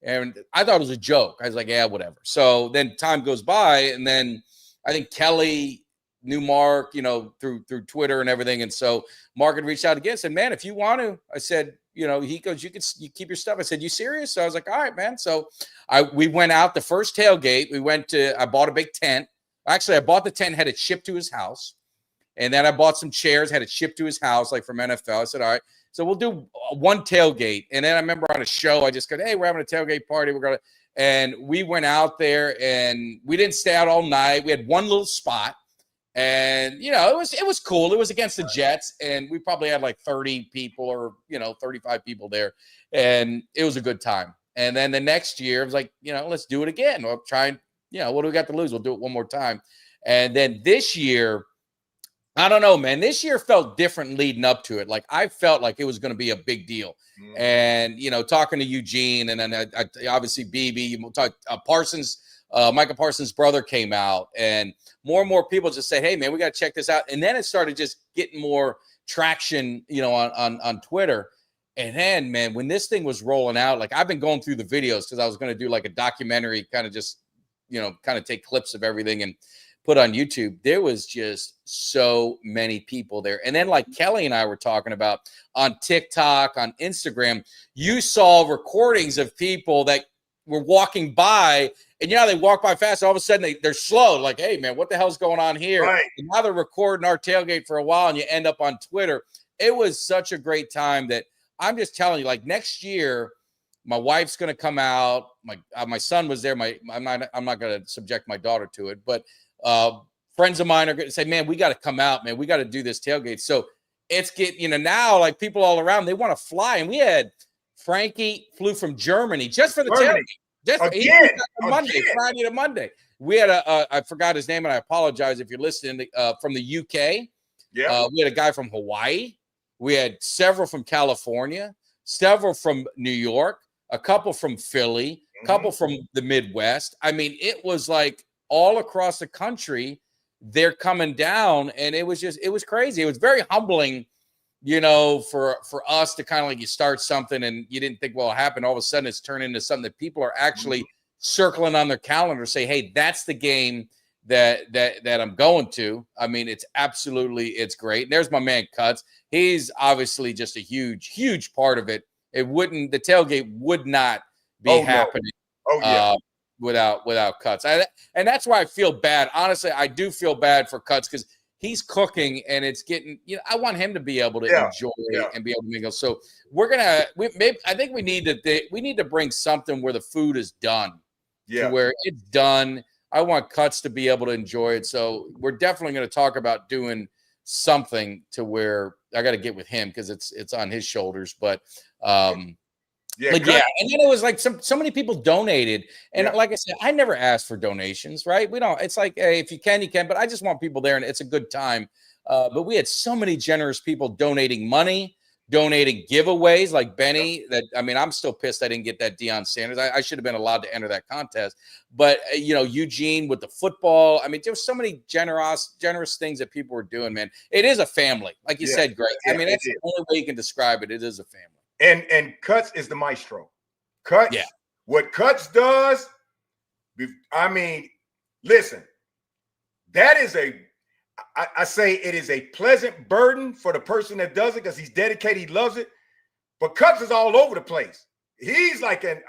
And I thought it was a joke. I was like, yeah, whatever. So then time goes by, and then I think Kelly knew Mark, through Twitter and everything. And so Mark had reached out again, said, man, if you want to, I said, he goes, you keep your stuff. I said, you serious? So I was like, all right, man. So we went out the first tailgate. I bought a big tent. Actually, I bought the tent, had it shipped to his house. And then I bought some chairs, had it shipped to his house, like from NFL. I said, all right, so we'll do one tailgate. And then I remember on a show, I just go, hey, we're having a tailgate party. And we went out there, and we didn't stay out all night. We had one little spot. And, it was cool. It was against the Jets, and we probably had like 30 people or, 35 people there. And it was a good time. And then the next year, it was like, let's do it again. We'll try and, what do we got to lose? We'll do it one more time. And then this year, I don't know, man, this year felt different leading up to it. Like I felt like it was going to be a big deal. And, talking to Eugene, and then obviously BB, Parsons, Micah Parsons' brother came out, and more people just say, hey man, we got to check this out. And then it started just getting more traction, on Twitter. And then, man, when this thing was rolling out, like I've been going through the videos because I was going to do like a documentary, kind of just, kind of take clips of everything and put on YouTube. There was just so many people there. And then like Kelly and I were talking about on TikTok, on Instagram, you saw recordings of people that were walking by, and they walk by fast. All of a sudden they're slow. Like, hey man, what the hell's going on here? Right. And now they're recording our tailgate for a while, and you end up on Twitter. It was such a great time that I'm just telling you, like next year, my wife's going to come out. My son was there. I'm not going to subject my daughter to it, but friends of mine are going to say, man, we got to come out, man. We got to do this tailgate. So it's now like people all around, they want to fly. And we had Frankie flew from Germany just for the tailgate. Friday to Monday. We had I forgot his name, and I apologize if you're listening, from the UK. Yeah. We had a guy from Hawaii. We had several from California, several from New York, a couple from Philly, a couple from the Midwest. I mean, it was like all across the country, they're coming down, and it was crazy. It was very humbling, for us to kind of like, you start something and you didn't think, well, it happened. All of a sudden it's turned into something that people are actually circling on their calendar, say, hey, that's the game that I'm going to. I mean, it's great. And there's my man Cuts. He's obviously just a huge part of it. The tailgate would not be happening. Without Cuts. And that's why I feel bad. Honestly, I do feel bad for Cuts because he's cooking, and it's getting, I want him to be able to enjoy it and be able to mingle. So I think we need to bring something where the food is done, to where it's done. I want Cuts to be able to enjoy it. So we're definitely going to talk about doing something to where I got to get with him because it's on his shoulders. But and then it was like so many people donated, and like I said, I never asked for donations, right? We don't. It's like, hey, if you can, but I just want people there, and it's a good time. But we had so many generous people donating money, donating giveaways, like Benny. I'm still pissed I didn't get that Deion Sanders. I should have been allowed to enter that contest. But Eugene with the football. I mean, there were so many generous things that people were doing. Man, it is a family, like you said, Greg. I mean, that's the only way you can describe it. It is a family. And Cuts is the maestro. Cuts, what Cuts does, I mean, listen, that is I say it is a pleasant burden for the person that does it because he's dedicated, he loves it. But Cuts is all over the place. He's like the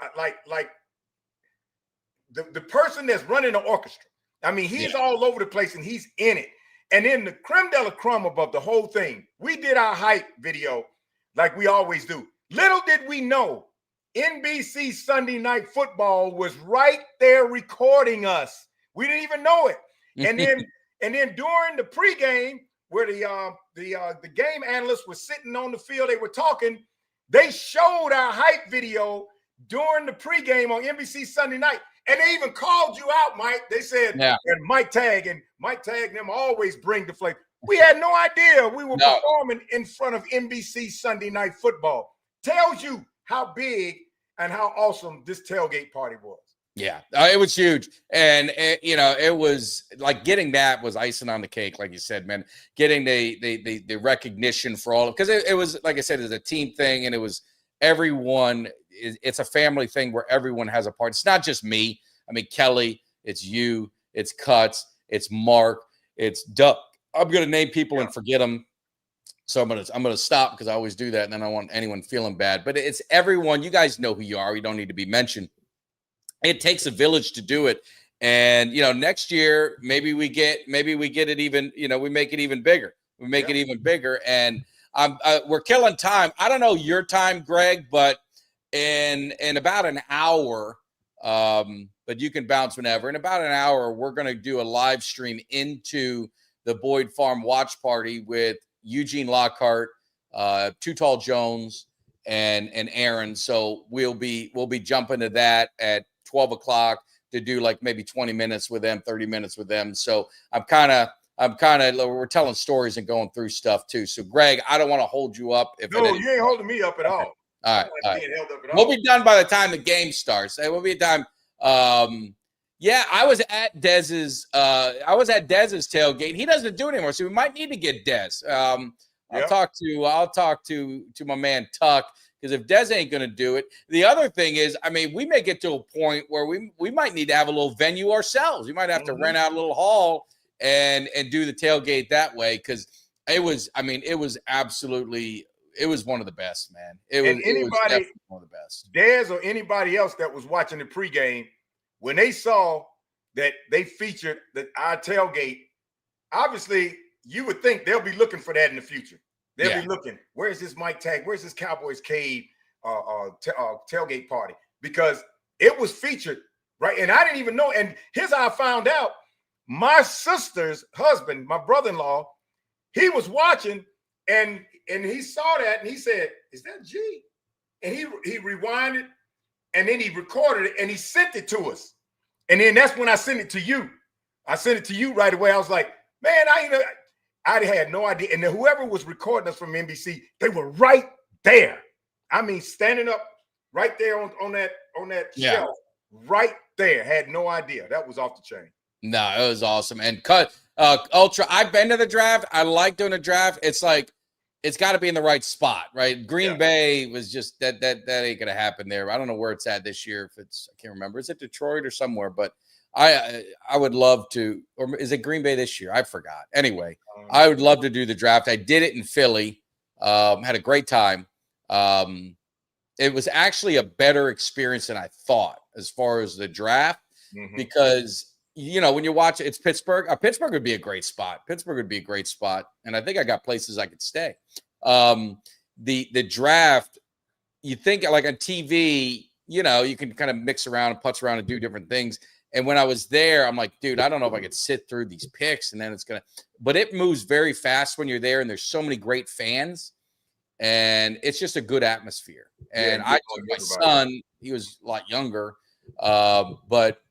person that's running the orchestra. I mean, he's all over the place, and he's in it. And then the creme de la creme above the whole thing, we did our hype video like we always do. Little did we know, NBC Sunday Night Football was right there recording us. We didn't even know it. And then during the pregame, where the game analysts were sitting on the field, they were talking. They showed our hype video during the pregame on NBC Sunday night, and they even called you out, Mike. They said, and Mike Tag and them always bring the flavor. We had no idea we were performing in front of NBC Sunday Night Football. Tells you how big and how awesome this tailgate party was. Yeah, it was huge. And, it was like getting that was icing on the cake, like you said, man. Getting the recognition for all, because it was, like I said, it's a team thing, and it was everyone. It's a family thing where everyone has a part. It's not just me. I mean, Kelly, it's you, it's Cuts, it's Mark, it's Duck. I'm going to name people and forget them. So I'm gonna stop because I always do that, and then I don't want anyone feeling bad. But it's everyone. You guys know who you are. You don't need to be mentioned. It takes a village to do it. And, next year, maybe we get it even, we make it even bigger. We make it even bigger. And we're killing time. I don't know your time, Greg, but in about an hour, but you can bounce whenever. In about an hour, we're going to do a live stream into the Boyd Farm watch party with Eugene Lockhart, Too Tall Jones, and Aaron. So we'll be jumping to that at 12 o'clock to do like maybe 20 minutes with them, 30 minutes with them. So we're telling stories and going through stuff too. So Greg, I don't want to hold you up. You ain't holding me up at all. All right. We'll be done by the time the game starts. We'll be done. I was at Dez's tailgate. He doesn't do it anymore, so we might need to get Dez. I'll talk to my man Tuck. Because if Dez ain't going to do it, the other thing is, we may get to a point where we might need to have a little venue ourselves. We might have to rent out a little hall and do the tailgate that way. Because it was absolutely, it was one of the best, man. It was definitely one of the best. Dez or anybody else that was watching the pregame, when they saw that they featured our tailgate, obviously you would think they'll be looking for that in the future. They'll be looking, where's this Mike Tag? Where's this Cowboys Cave tailgate party? Because it was featured, right? And I didn't even know. And here's how I found out. My sister's husband, my brother-in-law, he was watching, and he saw that, and he said, is that G? And he rewinded, and then he recorded it, and he sent it to us. And then that's when I sent it to you. I sent it to you right away. I was like, man, I had no idea. And then whoever was recording us from NBC, they were right there. Standing up right there on that shelf, right there. Had no idea. That was off the chain. No, it was awesome. And Ultra, I've been to the draft. I like doing a draft. It's like, it's got to be in the right spot, right? Green Bay was just that ain't gonna happen there. I don't know where it's at this year. I can't remember. Is it Detroit or somewhere? But I would love to, or is it Green Bay this year? I forgot. Anyway, I would love to do the draft. I did it in Philly. Had a great time. It was actually a better experience than I thought as far as the draft, because when you watch it, it's Pittsburgh. Pittsburgh would be a great spot. And I think I got places I could stay. The draft, you think like on TV, you can kind of mix around and putz around and do different things. And when I was there, I'm like, dude, I don't know if I could sit through these picks, and then but it moves very fast when you're there, and there's so many great fans, and it's just a good atmosphere. And I took my son, he was a lot younger, but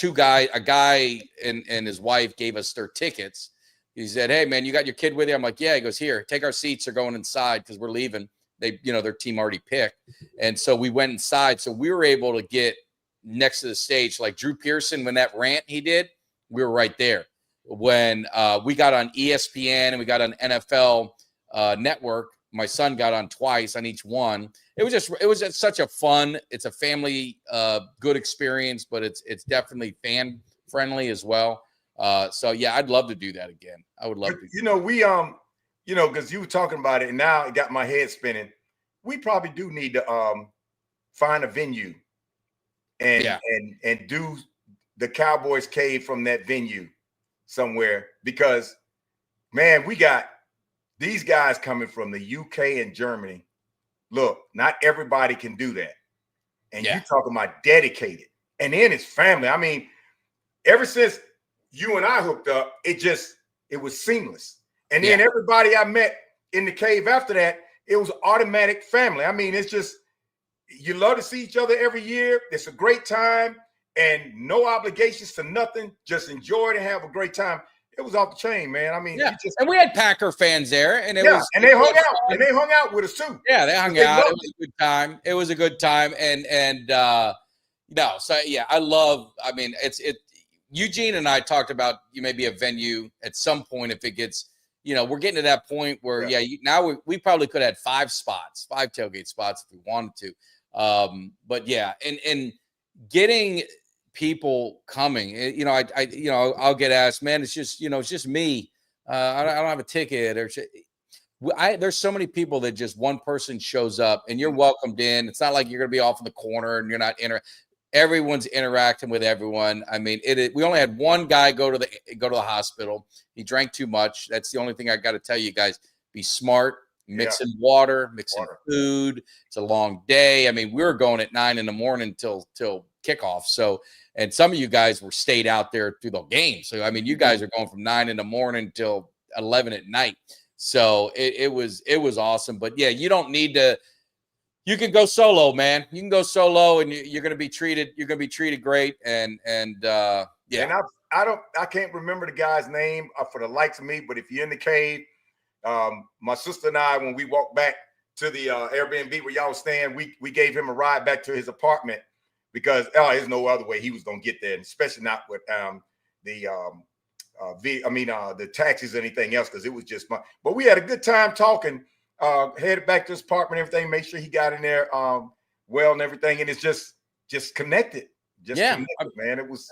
a guy and his wife gave us their tickets. He said, hey man, you got your kid with you? I'm like, yeah. He goes, here, take our seats. They're going inside because we're leaving. They, their team already picked. And so we went inside. So we were able to get next to the stage, like Drew Pearson, when that rant he did, we were right there. When we got on ESPN and we got on NFL Network, my son got on twice on each one. It was just such a fun. It's a family good experience, but it's definitely fan friendly as well. So yeah, I'd love to do that again. I would love to. We because you were talking about it, and now it got my head spinning. We probably do need to find a venue and do the Cowboys Cave from that venue somewhere, because man, we got these guys coming from the UK and Germany. Look, not everybody can do that. And you're talking about dedicated. And then it's family. Ever since, you and I hooked up, it was seamless. And then everybody I met in the cave after that, it was automatic family. I mean, it's just, you love to see each other every year. It's a great time and no obligations to nothing. Just enjoy it and have a great time. It was off the chain, man. I mean, and we had Packer fans there, and it was, and they hung out, and they hung out with us too. Yeah, they hung out. It was a good time. It was a good time, and no, so yeah, I mean, Eugene and I talked about maybe a venue at some point if it gets, we're getting to that point where now we probably could have had 5 tailgate spots if we wanted to. But yeah, and getting people coming, I'll get asked, man, it's just me. I don't have a ticket or there's so many people that just one person shows up and you're welcomed in. It's not like you're going to be off in the corner and you're not everyone's interacting with everyone. I mean, we only had one guy go to the hospital. He drank too much. That's the only thing I got to tell you guys. Be smart. Mixing water, mixing food. It's a long day. I mean, we were going at 9 a.m. till kickoff. So, and some of you guys were stayed out there through the game. So, I mean, you guys are going from 9 a.m. till 11 at night. So it was awesome. But yeah, you don't need to. You can go solo, man. You can go solo, and you're going to be treated. You're going to be treated great. And yeah. And I can't remember the guy's name for the likes of me. But if you're in the cave. My sister and I, when we walked back to the Airbnb where y'all was staying, we gave him a ride back to his apartment because there's no other way he was gonna get there, and especially not with the taxis or anything else, because it was just fun. But we had a good time talking. Headed back to his apartment, everything. Make sure he got in there well and everything, and it's just connected. Connected, man. It was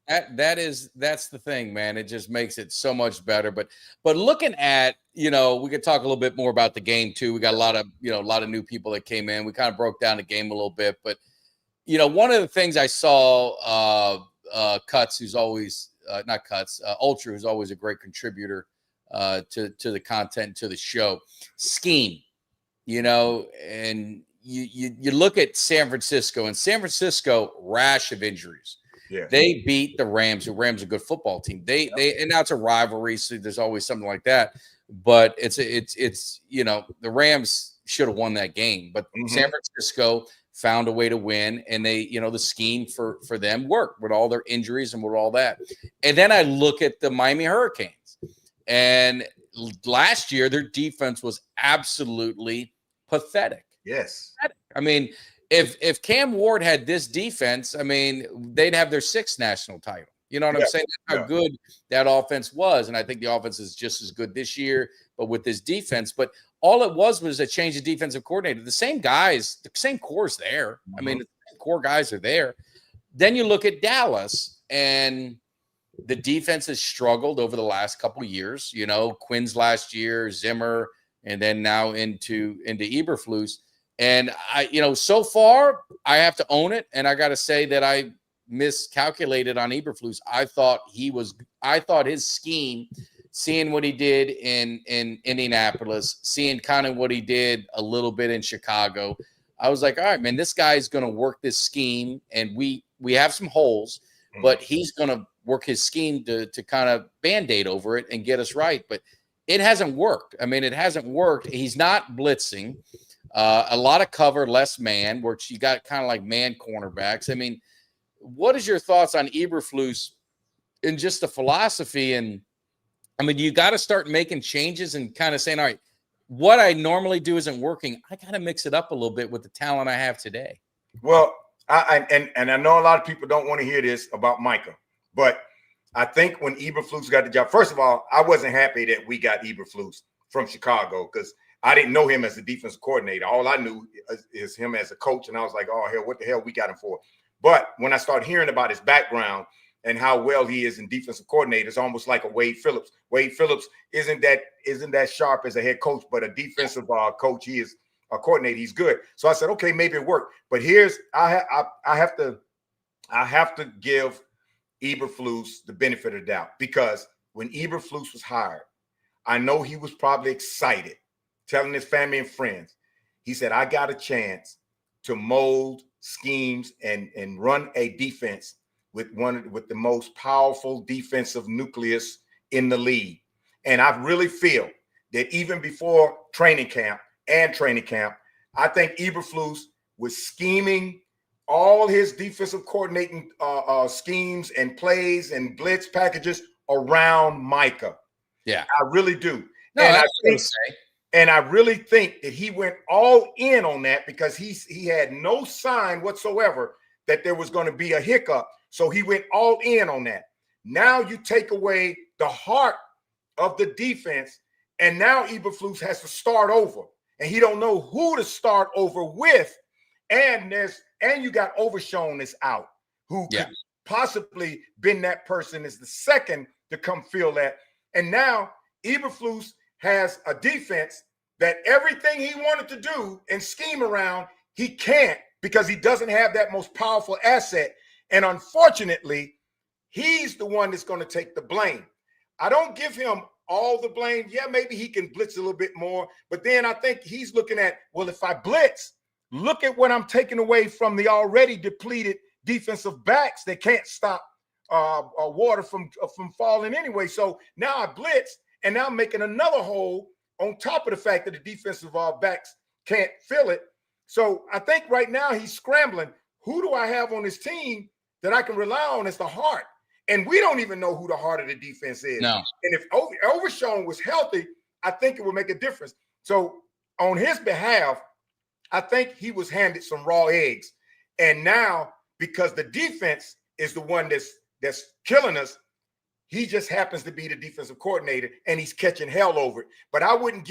that's the thing, man. It just makes it so much better. But looking at, we could talk a little bit more about the game too. We got a lot of new people that came in. We kind of broke down the game a little bit, but one of the things I saw, Cuts, who's always not Cuts, Ultra, who's always a great contributor to the content, to the show, scheme, and you look at San Francisco, and San Francisco, rash of injuries. Yeah, they beat the Rams. The Rams are a good football team. They and now it's a rivalry, so there's always something like that. But it's the Rams should have won that game, but San Francisco found a way to win, and they the scheme for them worked with all their injuries and with all that. And then I look at the Miami Hurricanes, and last year their defense was absolutely pathetic. Yes, I mean. If Cam Ward had this defense, I mean, they'd have their 6th national title. You know what I'm saying? That's how good that offense was. And I think the offense is just as good this year, but with this defense. But all it was a change of defensive coordinator. The same guys, the same core is there. I mean, the core guys are there. Then you look at Dallas, and the defense has struggled over the last couple of years. Quinn's last year, Zimmer, and then now into Eberflus. And so far, I have to own it, and I got to say that I miscalculated on Eberflus. I thought his scheme, seeing what he did in Indianapolis, seeing kind of what he did a little bit in Chicago, I was like, all right, man, this guy's going to work this scheme, and we have some holes, but he's going to work his scheme to kind of Band-Aid over it and get us right. But it hasn't worked. I mean, it hasn't worked. He's not blitzing. A lot of cover, less man, where you got kind of like man cornerbacks. I mean, what is your thoughts on Eberflus and just the philosophy? And I mean, you got to start making changes and kind of saying, all right, what I normally do isn't working. I got to mix it up a little bit with the talent I have today. Well, I know a lot of people don't want to hear this about Micah, but I think when Eberflus got the job, first of all, I wasn't happy that we got Eberflus from Chicago because I didn't know him as a defensive coordinator. All I knew is him as a coach. And I was like, oh, hell, what the hell we got him for? But when I started hearing about his background and how well he is in defensive coordinator, it's almost like a Wade Phillips. Wade Phillips isn't that sharp as a head coach, but a defensive coach, he is a coordinator. He's good. So I said, okay, maybe it worked. But I have to give Eberflus the benefit of the doubt, because when Eberflus was hired, I know he was probably excited, telling his family and friends. He said, I got a chance to mold schemes and run a defense with the most powerful defensive nucleus in the league. And I really feel that even before training camp, I think Eberflus was scheming all his defensive coordinating schemes and plays and blitz packages around Micah. Yeah, I really do. No, and I really think that he went all in on that because he had no sign whatsoever that there was going to be a hiccup. So he went all in on that. Now you take away the heart of the defense, and now Eberflus has to start over, and he don't know who to start over with. And you got Overshown is out, who could possibly been that person as the second to come fill that. And now Eberflus has a defense that everything he wanted to do and scheme around, he can't because he doesn't have that most powerful asset. And unfortunately, he's the one that's going to take the blame. I don't give him all the blame. Yeah, maybe he can blitz a little bit more. But then I think he's looking at, well, if I blitz, look at what I'm taking away from the already depleted defensive backs that can't stop water from falling anyway. So now I blitz, and now I'm making another hole on top of the fact that the defensive backs can't fill it. So I think right now he's scrambling. Who do I have on this team that I can rely on as the heart? And we don't even know who the heart of the defense is. No. And if Overshown was healthy, I think it would make a difference. So on his behalf, I think he was handed some raw eggs. And now, because the defense is the one that's killing us, he just happens to be the defensive coordinator, and he's catching hell over it. But I wouldn't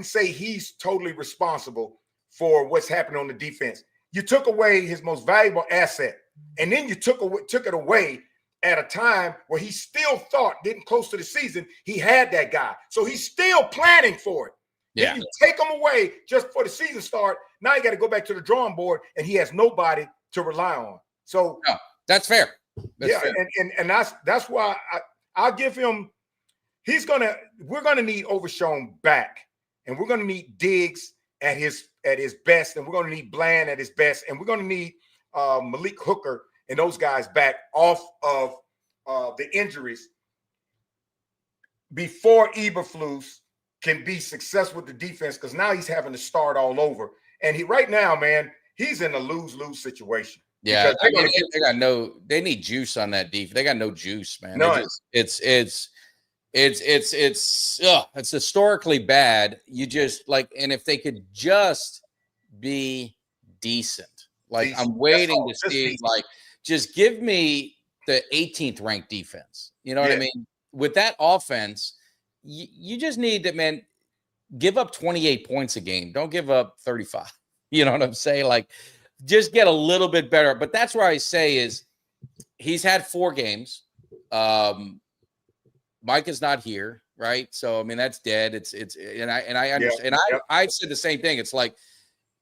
say he's totally responsible for what's happening on the defense. You took away his most valuable asset, and then you took it away at a time where he still thought, getting close to the season, he had that guy. So he's still planning for it. Yeah. Then you take him away just before the season start. Now you got to go back to the drawing board, and he has nobody to rely on. So no, that's fair. That's fair. And that's why I'll give him. We're gonna need Overshown back, and we're gonna need Diggs at his best, and we're gonna need Bland at his best, and we're gonna need Malik Hooker and those guys back off of the injuries before Eberflus can be successful with the defense, because now he's having to start all over. And he he's in a lose-lose situation. Yeah, they need juice on that defense. They got no juice, man. No, it's historically bad. You just and if they could just be decent. I'm waiting to see, just give me the 18th ranked defense. You know what I mean? With that offense, you just need to, man, give up 28 points a game. Don't give up 35. You know what I'm saying? Just get a little bit better. But that's where I say is he's had 4 games. Mike is not here, right? So I mean that's dead. And I understand. And I said the same thing. It's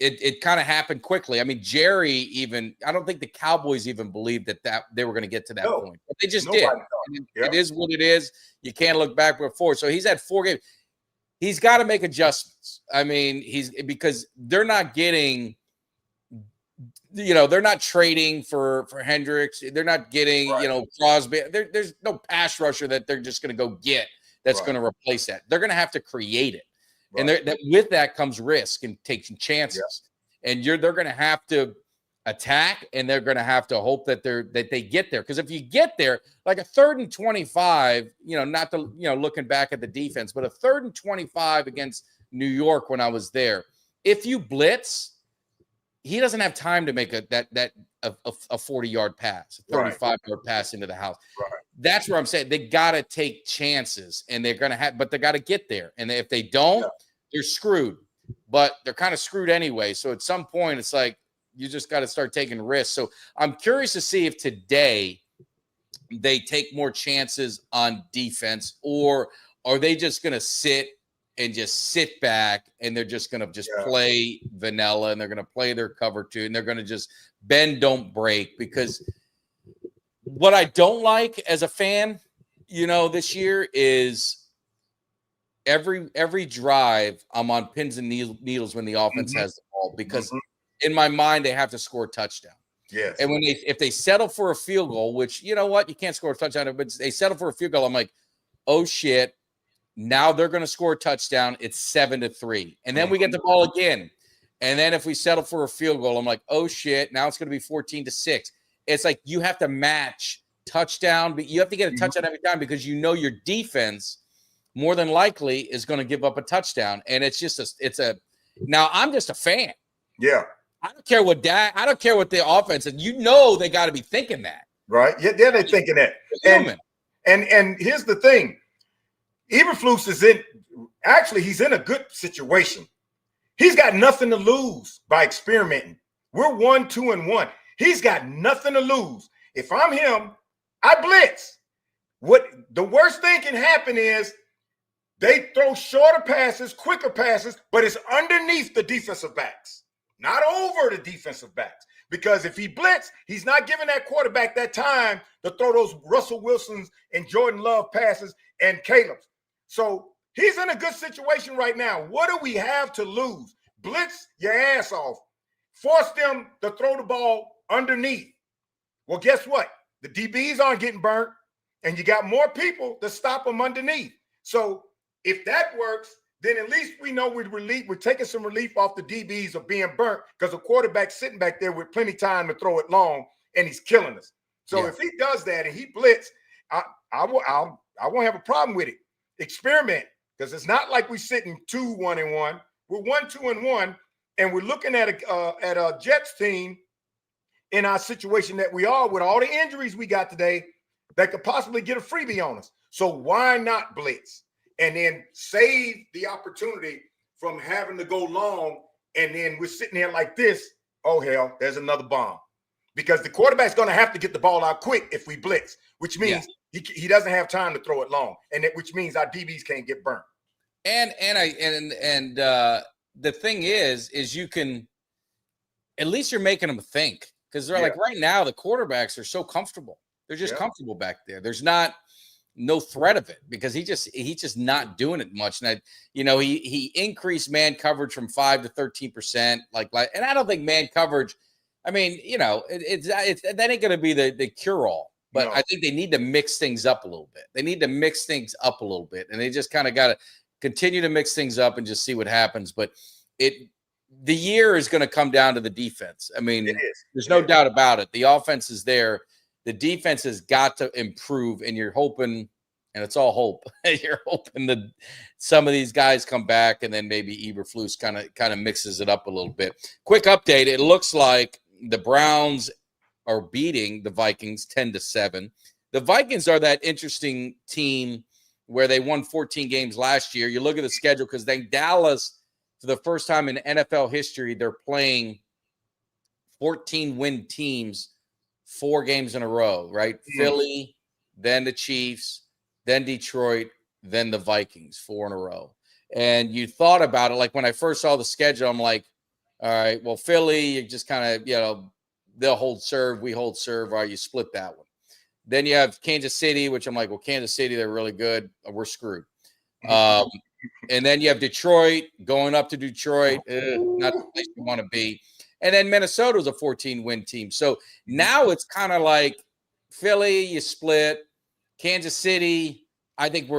it kind of happened quickly. I mean, Jerry I don't think the Cowboys even believed that they were going to get to that point. But they just did. It is what it is. You can't look back before. So he's had 4 games. He's got to make adjustments. I mean, because they're not getting, they're not trading for Hendricks. They're not getting, Crosby. There's no pass rusher that they're just going to go get that's going to replace that. They're going to have to create it. Right. And with that comes risk and taking chances. Yeah. And they're going to have to attack, and they're going to have to hope that they get there. Because if you get there, like a 3rd and 25, not looking back at the defense, but a 3rd and 25 against New York when I was there, if you blitz, he doesn't have time to make a 40-yard pass, a 35-yard pass into the house. Right. That's where I'm saying they got to take chances, and they're going to but they got to get there. And if they don't, they're screwed. But they're kind of screwed anyway. So at some point, it's you just got to start taking risks. So I'm curious to see if today they take more chances on defense, or are they just going to sit back and they're just going to play vanilla, and they're going to play their cover 2, and they're going to just bend, don't break. Because what I don't like as a fan, this year is every drive I'm on pins and needles when the offense has the ball, because in my mind, they have to score a touchdown. Yes. And if they settle for a field goal, which you know what, you can't score a touchdown, but they settle for a field goal, I'm like, oh shit. Now they're going to score a touchdown. It's 7-3. And then we get the ball again. And then if we settle for a field goal, I'm like, oh shit. Now it's going to be 14-6. It's like you have to match touchdown, but you have to get a touchdown every time because you know your defense more than likely is going to give up a touchdown. And it's just now I'm just a fan. Yeah. I don't care what I don't care what the offense is. You know they got to be thinking that. Right. Yeah, they're thinking that. And here's the thing. Eberflus he's in a good situation. He's got nothing to lose by experimenting. We're 1-2-1. He's got nothing to lose. If I'm him, I blitz. What the worst thing can happen is they throw shorter passes, quicker passes, but it's underneath the defensive backs, not over the defensive backs. Because if he blitz, he's not giving that quarterback that time to throw those Russell Wilsons and Jordan Love passes and Caleb's. So he's in a good situation right now. What do we have to lose? Blitz your ass off. Force them to throw the ball underneath. Well, guess what? The DBs aren't getting burnt, and you got more people to stop them underneath. So if that works, then at least we know we're taking some relief off the DBs of being burnt because the quarterback's sitting back there with plenty of time to throw it long, and he's killing us. So if he does that and he blitz, I won't have a problem with it. Experiment, because it's not like we're sitting 2-1-1. We're 1-2-1, and we're looking at a Jets team in our situation that we are with all the injuries we got today that could possibly get a freebie on us. So why not blitz and then save the opportunity from having to go long, and then we're sitting there like this? Oh hell, there's another bomb, because the quarterback's going to have to get the ball out quick if we blitz, which means he doesn't have time to throw it long, and which means our DBs can't get burnt. And the thing is you can, at least you're making them think, because they're like right now the quarterbacks are so comfortable. They're just comfortable back there. There's no threat of it because he's just not doing it much. And he increased man coverage from 5 to 13%. Like, and I don't think man coverage. I mean, it's that ain't going to be the cure all. But I think they need to mix things up a little bit. And they just kind of got to continue to mix things up and just see what happens. But the year is going to come down to the defense. I mean, there's no doubt about it. The offense is there. The defense has got to improve, and you're hoping, and it's all hope. You're hoping that some of these guys come back, and then maybe Eberflus kind of mixes it up a little bit. Quick update: it looks like the Browns are beating the Vikings 10-7. The Vikings are that interesting team where they won 14 games last year. You look at the schedule because then Dallas, for the first time in NFL history, they're playing 14-win teams 4 games in a row, right? Philly, then the Chiefs, then Detroit, then the Vikings, 4 in a row. And you thought about it, like when I first saw the schedule, I'm like, all right, well, Philly, you just kind of, they'll hold serve, we hold serve, or you split that one. Then you have Kansas City, which I'm like, well, Kansas City, they're really good. We're screwed. And then you have Detroit, going up to Detroit, not the place you want to be. And then Minnesota's a 14-win team. So now it's kind of like Philly, you split. Kansas City, I think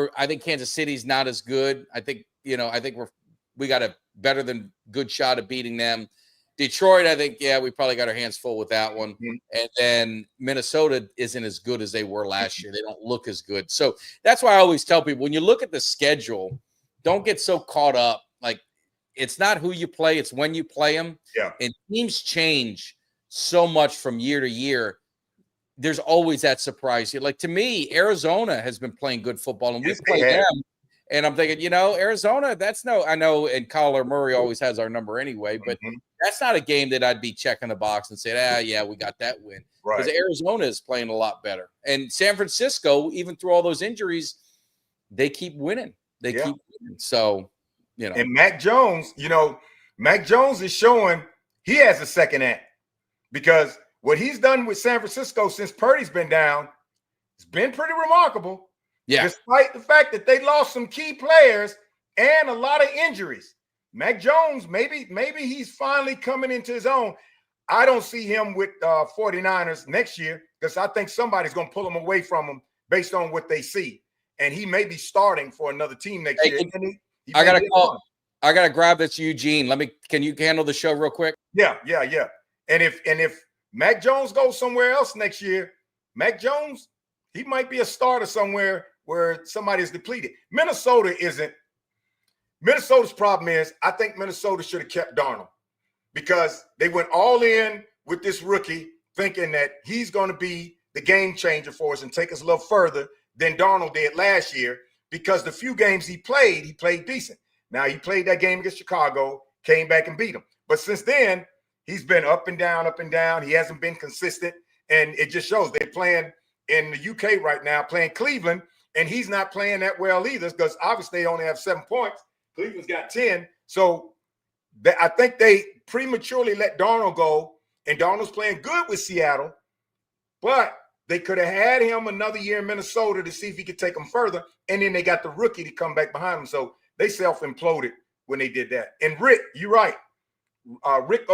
Kansas City's not as good. I think we got a better than good shot at beating them. Detroit, I think, we probably got our hands full with that one. And then Minnesota isn't as good as they were last year. They don't look as good. So that's why I always tell people, when you look at the schedule, don't get so caught up. Like, it's not who you play, it's when you play them. Yeah. And teams change so much from year to year. There's always that surprise. Like, to me, Arizona has been playing good football, and we play them. And I'm thinking, Arizona, I know, and Kyler Murray always has our number anyway, but that's not a game that I'd be checking the box and saying, we got that win. Because Arizona is playing a lot better. And San Francisco, even through all those injuries, they keep winning. They keep winning. So, And Mac Jones, Mac Jones is showing he has a second act, because what he's done with San Francisco since Purdy's been down, it's been pretty remarkable. Yeah. Despite the fact that they lost some key players and a lot of injuries. Mac Jones, maybe he's finally coming into his own. I don't see him with 49ers next year because I think somebody's going to pull him away from him based on what they see. And he may be starting for another team next year. I got to call. I got to grab this Eugene. Can you handle the show real quick? Yeah. And if Mac Jones goes somewhere else next year, Mac Jones, he might be a starter somewhere where somebody is depleted. Minnesota's problem is I think Minnesota should have kept Darnold because they went all in with this rookie thinking that he's going to be the game changer for us and take us a little further than Darnold did last year because the few games he played decent. Now, he played that game against Chicago, came back and beat them. But since then, he's been up and down, up and down. He hasn't been consistent, and it just shows. They're playing in the UK right now, playing Cleveland, and he's not playing that well either because obviously they only have 7 points. Cleveland's got 10. So I think they prematurely let Darnold go, and Darnold's playing good with Seattle, but they could have had him another year in Minnesota to see if he could take them further, and then they got the rookie to come back behind him. So they self-imploded when they did that. And Rick, you're right. Rick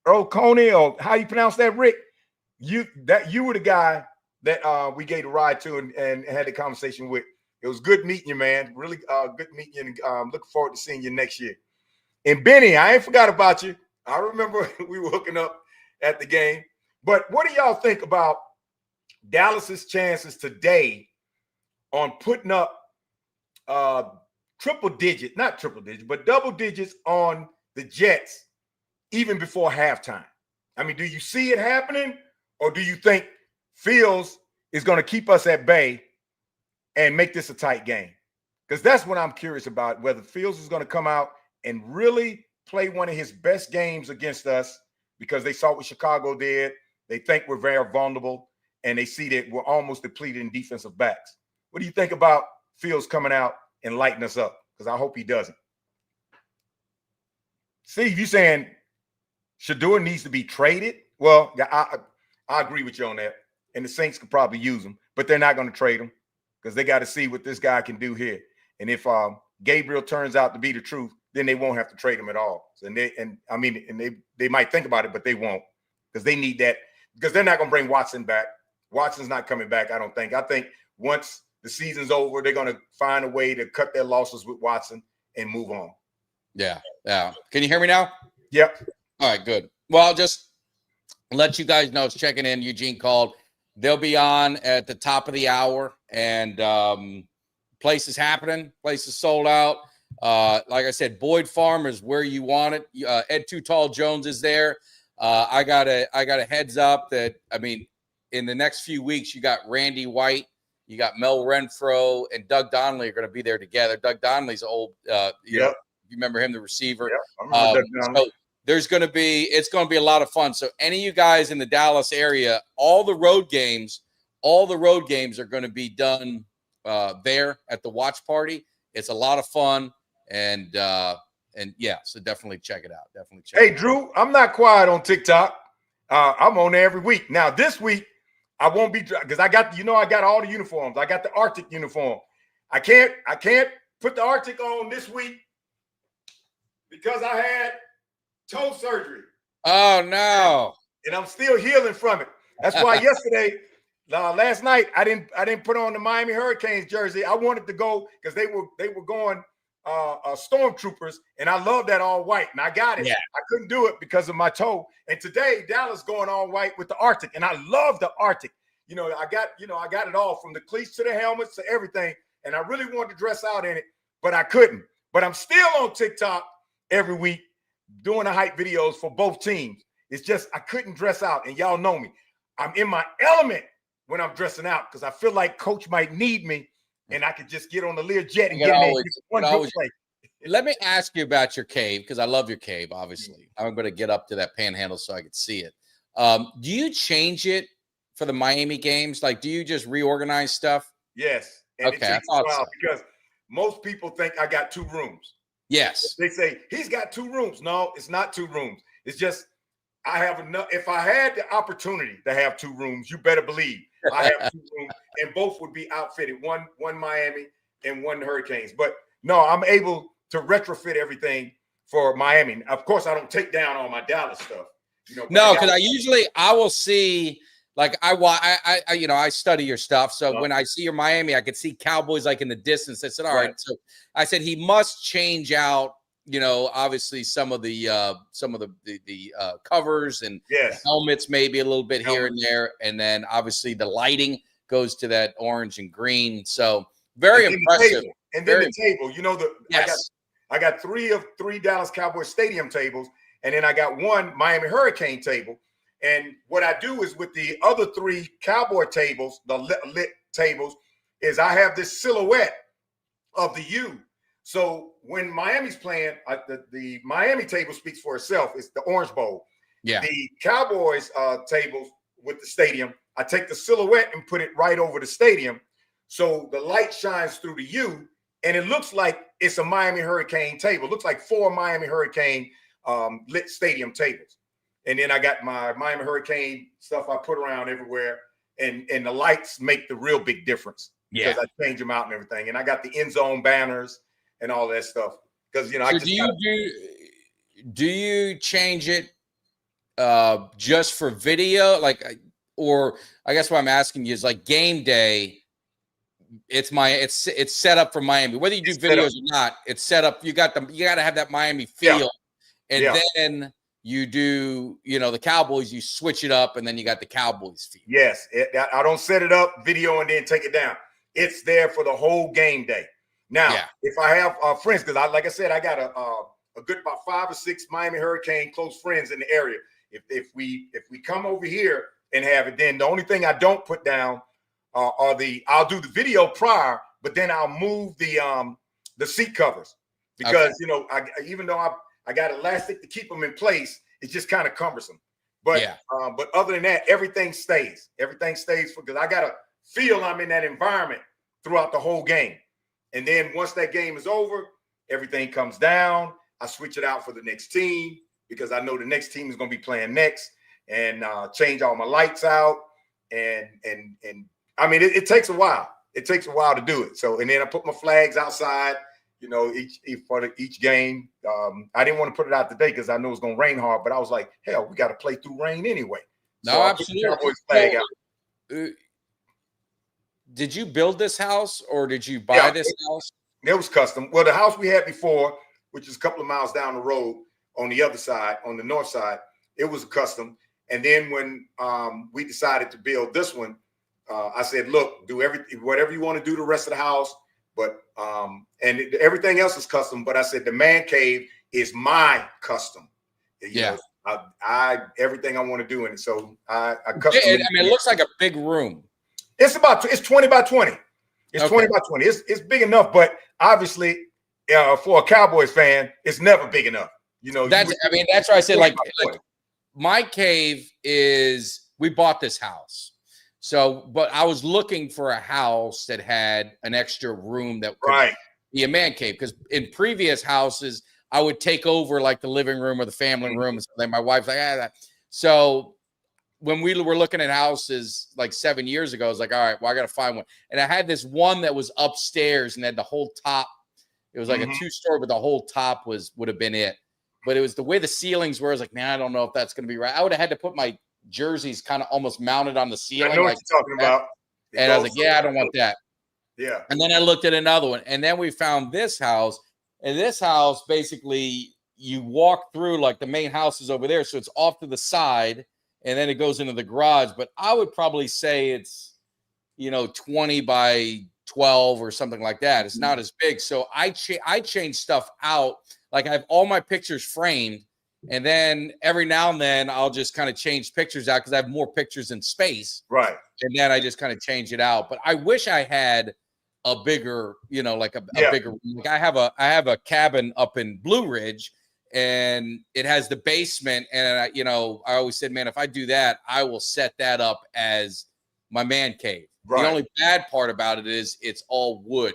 O'Coney, or how you pronounce that, Rick? You were the guy that we gave a ride to and had a conversation with. It was good meeting you, man. Really good meeting you, and looking forward to seeing you next year. And Benny, I ain't forgot about you. I remember we were hooking up at the game. But what do y'all think about Dallas's chances today on putting up double digits on the Jets even before halftime? I mean, do you see it happening, or do you think Fields is going to keep us at bay and make this a tight game? Because that's what I'm curious about, whether Fields is going to come out and really play one of his best games against us, because they saw what Chicago did. They think we're very vulnerable, and they see that we're almost depleted in defensive backs. What do you think about Fields coming out and lighting us up? Because I hope he doesn't. Steve, you saying Shador needs to be traded? Well, I agree with you on that. And the Saints could probably use him, but they're not going to trade him because they got to see what this guy can do here. And if Gabriel turns out to be the truth, then they won't have to trade him at all. So they might think about it, but they won't because they need that, because they're not going to bring Watson back. Watson's not coming back, I don't think. I think once the season's over, they're going to find a way to cut their losses with Watson and move on. Yeah. Can you hear me now? Yep. All right, good. Well, I'll just let you guys know it's checking in. Eugene called. They'll be on at the top of the hour, and place is happening. Place is sold out. Like I said, Boyd Farm is where you want it. Ed Too Tall Jones is there. I got a heads up that, I mean, in the next few weeks, you got Randy White, you got Mel Renfro, and Doug Donnelly are going to be there together. Doug Donnelly's old, you know, you remember him, the receiver. Yeah, I remember Doug Donnelly. So it's going to be a lot of fun. So any of you guys in the Dallas area, all the road games are going to be done there at the watch party. It's a lot of fun. And yeah, so definitely check it out. Hey, Drew, I'm not quiet on TikTok. I'm on there every week. Now, this week, I won't be, because I got all the uniforms. I got the Arctic uniform. I can't put the Arctic on this week because I had toe surgery. Oh, no. And I'm still healing from it. That's why last night, I didn't put on the Miami Hurricanes jersey. I wanted to go because they were going stormtroopers, and I love that all white, and I got it. Yeah. I couldn't do it because of my toe. And today, Dallas going all white with the Arctic, and I love the Arctic. I got it all from the cleats to the helmets to everything, and I really wanted to dress out in it, but I couldn't. But I'm still on TikTok every week doing the hype videos for both teams. It's just I couldn't dress out, and y'all know me. I'm in my element when I'm dressing out because I feel like Coach might need me, and I could just get on the Learjet and get in there. One good play. Let me ask you about your cave, because I love your cave, obviously. I'm going to get up to that panhandle so I could see it. Do you change it for the Miami games? Like, do you just reorganize stuff? Yes. And okay, it takes a while because most people think I got 2 rooms. Yes. They say, he's got 2 rooms. No, it's not 2 rooms. It's just I have enough. If I had the opportunity to have 2 rooms, you better believe I have 2 rooms, and both would be outfitted. One Miami and one Hurricanes. But no, I'm able to retrofit everything for Miami. Of course, I don't take down all my Dallas stuff. You know, No, because I will see, like I study your stuff. So when I see your Miami, I could see Cowboys like in the distance. I said, all right. So I said he must change out, obviously some of the covers and the helmets, maybe a little bit here and there, and then obviously the lighting goes to that orange and green. So very impressive. And then the table, I got three Dallas Cowboys stadium tables, and then I got one Miami Hurricane table. And what I do is with the other 3 Cowboy tables, the lit tables, is I have this silhouette of the U. So when Miami's playing, the Miami table speaks for itself. It's the Orange Bowl. Yeah. The Cowboys tables with the stadium, I take the silhouette and put it right over the stadium. So the light shines through the U, and it looks like it's a Miami Hurricane table. It looks like 4 Miami Hurricane lit stadium tables. And then I got my Miami Hurricane stuff I put around everywhere. And the lights make the real big difference. Yeah. Because I change them out and everything. And I got the end zone banners and all that stuff. Because, do you change it just for video? Or I guess what I'm asking you is like game day, it's set up for Miami. Whether you do videos or not, it's set up. You got to have that Miami feel. And then you do, the Cowboys, you switch it up, and then you got the Cowboys feel. Yes. I don't set it up, video, and then take it down. It's there for the whole game day. Now, if I have friends, because like I said, I got a good about 5 or 6 Miami Hurricane close friends in the area. If we come over here and have it, then the only thing I don't put down I'll do the video prior, but then I'll move the seat covers because even though I got elastic to keep them in place, it's just kind of cumbersome. But but other than that, everything stays. Everything stays because I gotta feel I'm in that environment throughout the whole game. And then once that game is over, everything comes down. I switch it out for the next team because I know the next team is gonna be playing next, and change all my lights out and I mean, it takes a while. It takes a while to do it. So, and then I put my flags outside, each game. I didn't want to put it out today because I know it's going to rain hard, but I was like, hell, we got to play through rain anyway. No, so absolutely. I put the Cowboys flag out. Did you build this house or did you buy this house? It was custom. Well, the house we had before, which is a couple of miles down the road on the other side, on the north side, it was custom. And then when we decided to build this one, I said, look, do whatever you want to do the rest of the house, but everything else is custom. But I said the man cave is my custom. Everything I want to do in it. So I custom. It looks like a big room. It's 20 by 20. It's 20 by 20. It's big enough, but obviously for a Cowboys fan, it's never big enough. That's why I said like my cave is. We bought this house. So, but I was looking for a house that had an extra room that could be a man cave. Because in previous houses, I would take over like the living room or the family room. And so then my wife's like, that. So when we were looking at houses like 7 years ago, I was like, all right, well, I got to find one. And I had this one that was upstairs and had the whole top. It was like a 2-story, but the whole top would have been it. But it was the way the ceilings were. I was like, man, I don't know if that's going to be right. I would have had to put my jerseys kind of almost mounted on the ceiling. I know what you're talking about. And I was like, I don't want that. Yeah. And then I looked at another one. And then we found this house. And this house, basically, you walk through, like the main house is over there. So it's off to the side. And then it goes into the garage. But I would probably say it's, 20 by 12 or something like that. It's not as big. So I change stuff out. Like I have all my pictures framed. And then every now and then I'll just kind of change pictures out because I have more pictures in space. Right. And then I just kind of change it out. But I wish I had a bigger, like a bigger. Like I have a cabin up in Blue Ridge, and it has the basement. And I always said, man, if I do that, I will set that up as my man cave. Right. The only bad part about it is it's all wood,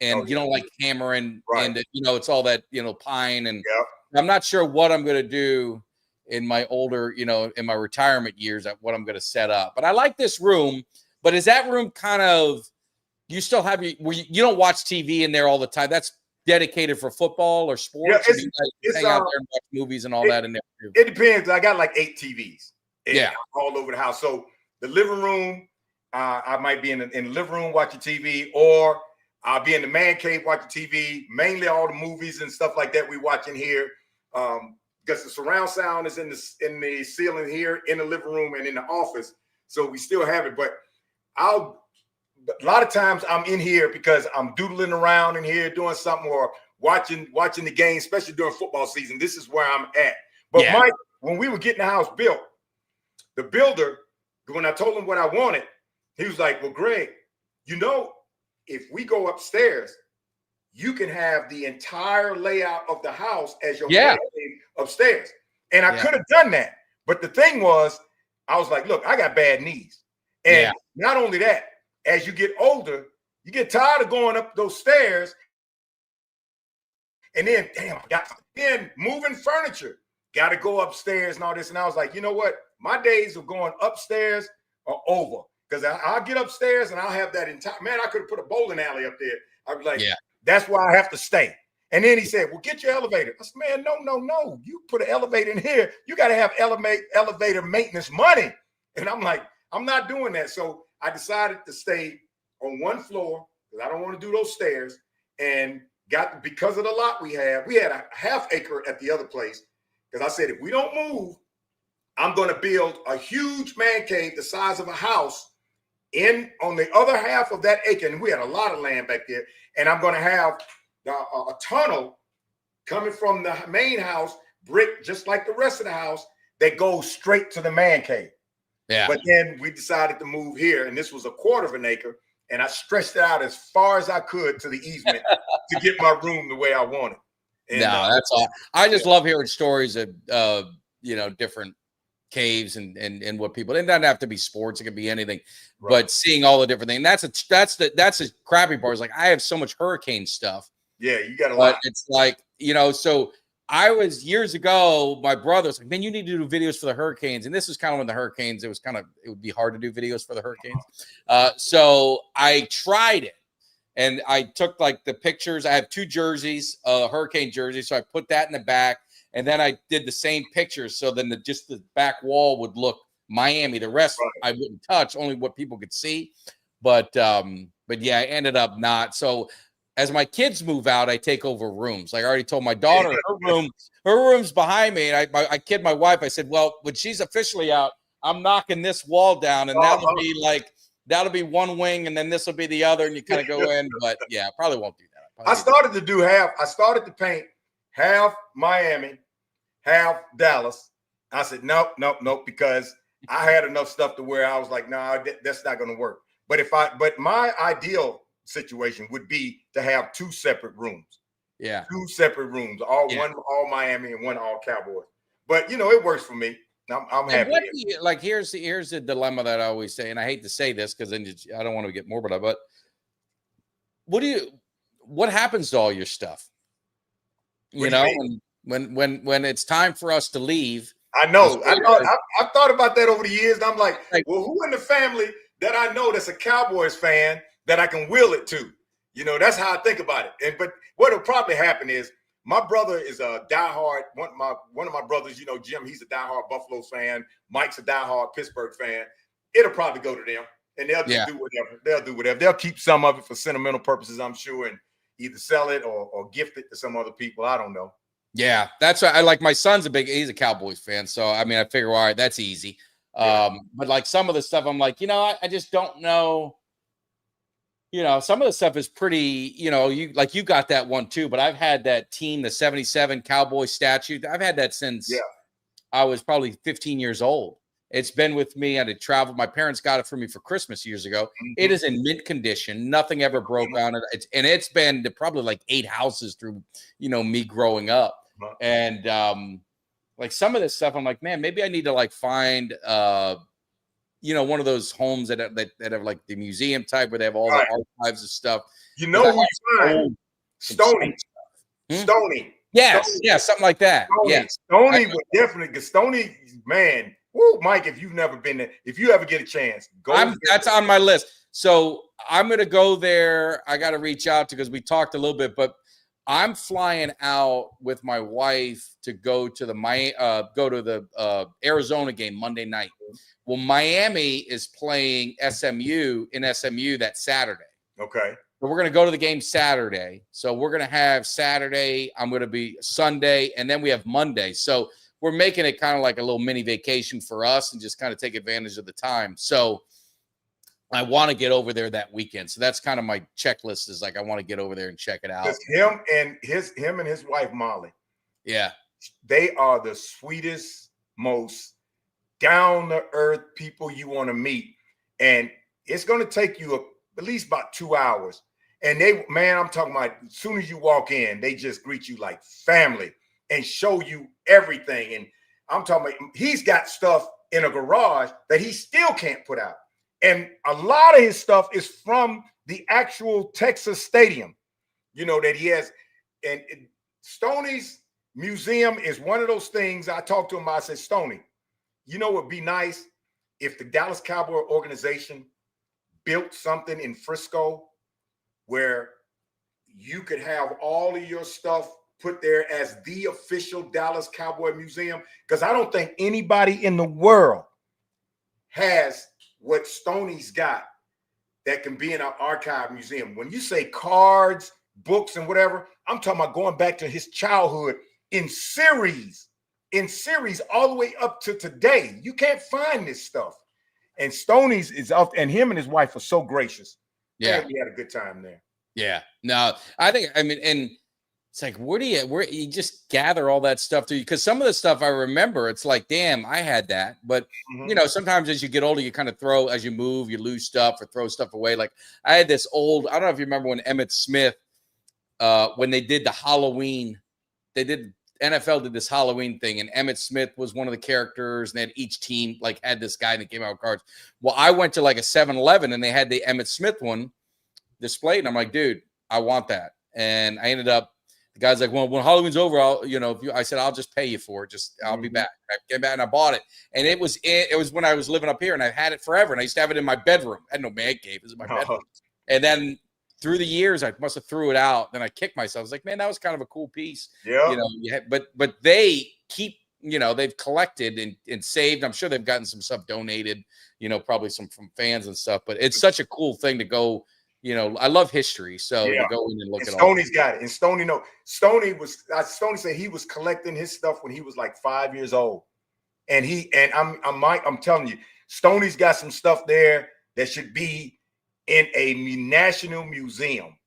and you don't like hammering, and it's all that pine and. Yep. I'm not sure what I'm going to do in my older, in my retirement years, at what I'm going to set up. But I like this room. But is that room kind of, you still have you don't watch TV in there all the time? That's dedicated for football or sports? Yeah, or do you guys hang out there and watch movies and all that in there too? It depends. I got like 8 TVs. Yeah, all over the house. So the living room, I might be in the living room watching TV, or I'll be in the man cave watching TV. Mainly all the movies and stuff like that we watch in here, because the surround sound is in the ceiling here, in the living room, and in the office. So we still have it. But a lot of times I'm in here because I'm doodling around in here doing something, or watching the game, especially during football season. This is where I'm at. But Mike, when we were getting the house built, the builder, when I told him what I wanted, he was like, well, Greg, if we go upstairs, you can have the entire layout of the house as your man cave upstairs. And I could have done that. But the thing was, I was like, look, I got bad knees. And not only that, as you get older, you get tired of going up those stairs. And then, then moving furniture, got to go upstairs and all this. And I was like, you know what? My days of going upstairs are over, because I'll get upstairs and I'll have that entire, man, I could have put a bowling alley up there. I'd be like, that's why I have to stay. And then he said, well, get your elevator. I said, man, no. You put an elevator in here, you got to have elevator maintenance money. And I'm like, I'm not doing that. So I decided to stay on one floor because I don't want to do those stairs. And because of the lot we had a half acre at the other place. Because I said, if we don't move, I'm going to build a huge man cave the size of a house on the other half of that acre. And we had a lot of land back there. And I'm going to have a tunnel coming from the main house, brick, just like the rest of the house, that goes straight to the man cave. Yeah. But then we decided to move here, and this was 1/4 of an acre. And I stretched it out as far as I could to the easement to get my room the way I wanted. And, that's all. I just love hearing stories of, different caves and what people, it doesn't have to be sports. It could be anything, but seeing all the different things. That's the crappy part. Is like, I have so much hurricane stuff. Yeah. You got a lot. It's like, so I was years ago, my brother was like, man, you need to do videos for the hurricanes. And this was kind of when the hurricanes, it would be hard to do videos for the hurricanes. So I tried it. And I took like the pictures. I have 2 jerseys, hurricane jerseys. So I put that in the back, and then I did the same pictures. So then just the back wall would look Miami. The rest I wouldn't touch, only what people could see. But yeah, I ended up not. So as my kids move out, I take over rooms. Like I already told my daughter, her room's behind me. And I kid my wife. I said, well, when she's officially out, I'm knocking this wall down, and that'll be one wing, and then this will be the other, and you kind of go in. But yeah, I probably won't do that. I started to paint half Miami, half Dallas. I said, nope, because I had enough stuff to where I was like, nah, that's not going to work. But my ideal situation would be to have 2 separate rooms. Yeah. 2 separate rooms, one all Miami and one all Cowboys. But it works for me. I'm happy. Here's the dilemma that I always say, and I hate to say this because then I don't want to get morbid, but what happens to all your stuff? When it's time for us to leave. I know. I've thought about that over the years, and I'm like, well, who in the family that I know that's a Cowboys fan that I can will it to? That's how I think about it. But what'll probably happen is, my brother is a diehard, one of my brothers, Jim, he's a diehard Buffalo fan. Mike's a diehard Pittsburgh fan. It'll probably go to them, and they'll just do whatever. They'll do whatever. They'll keep some of it for sentimental purposes, I'm sure, and either sell it or gift it to some other people. I don't know. Yeah, that's what I like. My son's he's a Cowboys fan. So, I mean, I figure, all right, that's easy. But like some of the stuff, I'm like, I just don't know. Some of the stuff is pretty, you got that one too, but I've had that team, the 77 Cowboy statue. I've had that since I was probably 15 years old. It's been with me. I had traveled. My parents got it for me for Christmas years ago. Mm-hmm. It is in mint condition. Nothing ever broke on it. It's been to probably like 8 houses through, me growing up. Uh-huh. And like some of this stuff, I'm like, man, maybe I need to find, one of those homes that have like the museum type where they have all the archives of stuff. Stony. Yes, something like that. Stony would definitely. Stony, man. Woo, Mike, if you've never been there, if you ever get a chance, go. That's on my list. So I'm gonna go there. I got to reach out because we talked a little bit, but I'm flying out with my wife to go to the Arizona game Monday night. Well, Miami is playing SMU in SMU that Saturday. Okay. So we're going to go to the game Saturday. So we're going to have Saturday. I'm going to be Sunday, and then we have Monday. So we're making it kind of like a little mini vacation for us and just kind of take advantage of the time. So I want to get over there that weekend. So that's kind of my checklist is like I want to get over there and check it out. Just him and his wife Molly. Yeah. They are the sweetest, most down-to-earth people you want to meet. And it's going to take you at least about 2 hours. And I'm talking about as soon as you walk in, they just greet you like family and show you everything. And I'm talking about he's got stuff in a garage that he still can't put out. And a lot of his stuff is from the actual Texas stadium, that he has. And Stoney's museum is one of those things I talked to him about. I said, Stoney, it would be nice if the Dallas Cowboy organization built something in Frisco where you could have all of your stuff put there as the official Dallas Cowboy Museum. Because I don't think anybody in the world has what Stoney's got that can be in our archive museum. When you say cards, books, and whatever, I'm talking about going back to his childhood in series all the way up to today. You can't find this stuff. And Stoney's is up, and him and his wife are so gracious. Yeah. Man, we had a good time there. Yeah. No, and it's like, where you just gather all that stuff to you? Because some of the stuff I remember, it's like, damn, I had that. But, sometimes as you get older, you kind of as you move, you lose stuff or throw stuff away. Like I had this old, I don't know if you remember when Emmitt Smith, when they did the Halloween, NFL did this Halloween thing, and Emmitt Smith was one of the characters, and then each team had this guy that came out with cards. Well, I went to like a 7-Eleven, and they had the Emmitt Smith one displayed, and I'm like, dude, I want that. And I ended up, the guy's like, well, when Halloween's over, I said, I'll just pay you for it. I'll be back. I came back and I bought it. And it was when I was living up here, and I've had it forever. And I used to have it in my bedroom. I had no man cave. It was in my bedroom. And then through the years, I must have threw it out. Then I kicked myself. I was like, man, that was kind of a cool piece. Yeah. But they keep, they've collected and saved. I'm sure they've gotten some stuff donated, probably some from fans and stuff. But it's such a cool thing to go. I love history, so to go in and look at all. Stoney's got it, and Stoney Stoney said he was collecting his stuff when he was like 5 years old, and I'm telling you, Stoney's got some stuff there that should be in a national museum,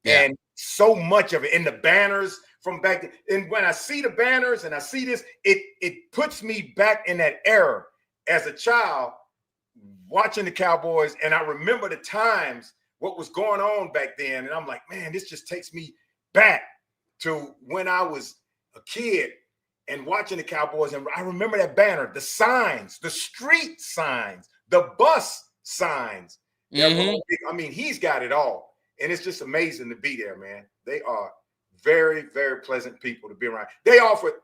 and so much of it in the banners from back then. And when I see the banners and I see this, it puts me back in that era as a child watching the Cowboys, and I remember the times. What was going on back then. And I'm like, man, this just takes me back to when I was a kid and watching the Cowboys. And I remember that banner, the signs, the street signs, the bus signs. I mean, he's got it all. And it's just amazing to be there, man. They are very, very pleasant people to be around. They offered,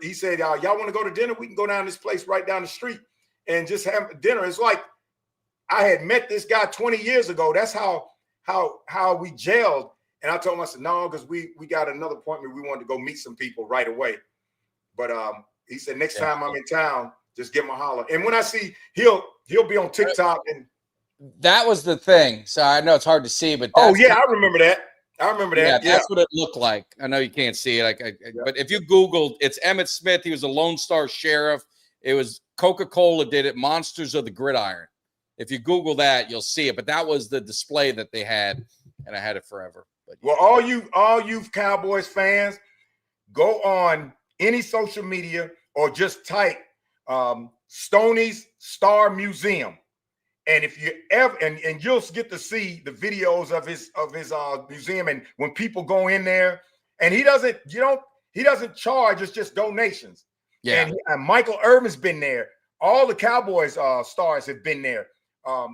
he said, y'all want to go to dinner? We can go down this place right down the street and just have dinner. It's like, I had met this guy 20 years ago. That's how we gelled. And I told him, I said, no, because we got another appointment. We wanted to go meet some people right away. But he said, next time I'm in town, just give him a holler. And when I see, he'll be on TikTok. And that was the thing. So I know it's hard to see, but I remember that. Yeah, that's what it looked like. I know you can't see it. But if you Googled, it's Emmitt Smith. He was a Lone Star Sheriff. It was Coca-Cola did it. Monsters of the Gridiron. If you Google that, you'll see it. But that was the display that they had, and I had it forever. But well, all you Cowboys fans, go on any social media or just type Stoney's Star Museum, and if you ever and you'll get to see the videos of his museum. And when people go in there, and he doesn't charge. It's just donations. Yeah. And Michael Irvin's been there. All the Cowboys stars have been there. I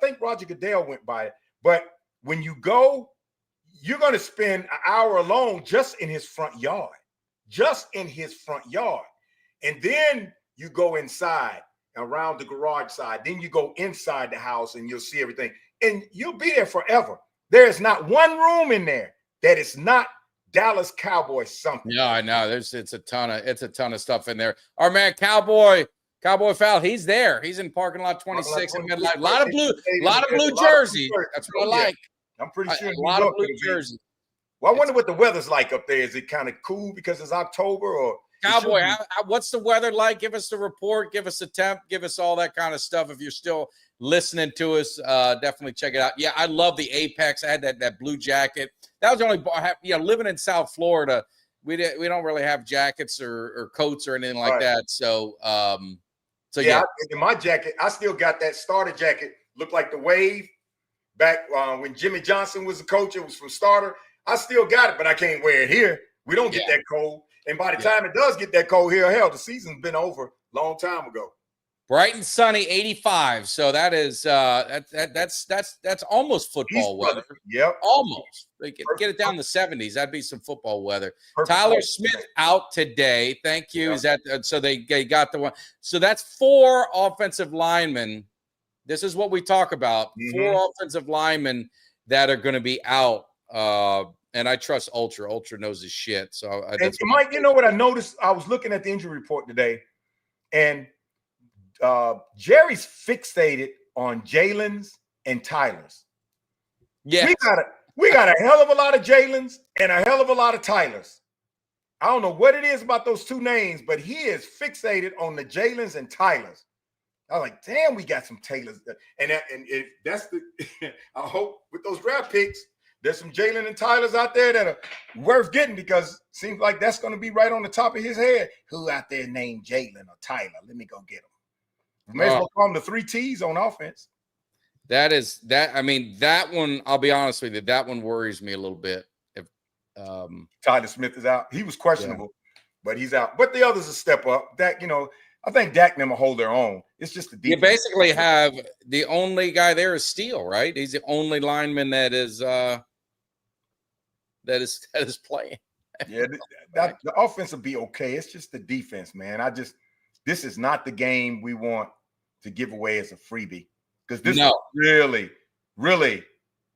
think Roger Goodell went by it, but when you go, you're going to spend an hour alone just in his front yard, and then you go inside around the garage side, then you go inside the house and you'll see everything, and you'll be there forever. There is not one room in there that it's not Dallas Cowboys something. Yeah, I know. It's a ton of stuff in there. Our man Cowboy Fowl, he's there. He's in parking lot 26 in Midnight. A lot of blue jerseys. That's what I like. I'm pretty sure a lot of blue jerseys. Well, I wonder what the weather's like up there. Is it kind of cool because it's October, or Cowboy? What's the weather like? Give us the report. Give us a temp. Give us all that kind of stuff. If you're still listening to us, definitely check it out. Yeah, I love the Apex. I had that blue jacket. That was the only. Living in South Florida, we don't really have jackets or coats or anything like that. So, yeah. In my jacket, I still got that starter jacket. Looked like the Wave back when Jimmy Johnson was the coach. It was from starter. I still got it, but I can't wear it here. We don't get that cold. And by the time it does get that cold here, hell, the season's been over a long time ago. Bright and sunny, 85. So that is that's almost football weather. Yep, almost. They get it down to the 70s. That'd be some football weather. Tyler Smith out today. Thank you. Is that so? They got the one. So that's 4 offensive linemen. This is what we talk about. 4 offensive linemen that are going to be out. And I trust Ultra. Ultra knows his shit. So, Mike, you know what I noticed? I was looking at the injury report today, and Jerry's fixated on Jalen's and Tyler's. Yeah, we got a hell of a lot of Jalen's and a hell of a lot of Tyler's. I don't know what it is about those 2 names, but he is fixated on the Jalen's and Tyler's. I was like, damn, we got some Taylors. And that's the I hope with those draft picks, there's some Jalen and Tyler's out there that are worth getting, because it seems like that's going to be right on the top of his head. Who out there named Jalen or Tyler? Let me go get them. May as well call them the 3 T's on offense. I mean, that one, I'll be honest with you, that one worries me a little bit. If Tyler Smith is out. He was questionable, but he's out. But the others will step up. Dak, I think Dak and them will hold their own. It's just the defense. You basically have the only guy there is Steele, right? He's the only lineman that is playing. Yeah, the offense will be okay. It's just the defense, man. This is not the game we want to give away as a freebie, because this really, really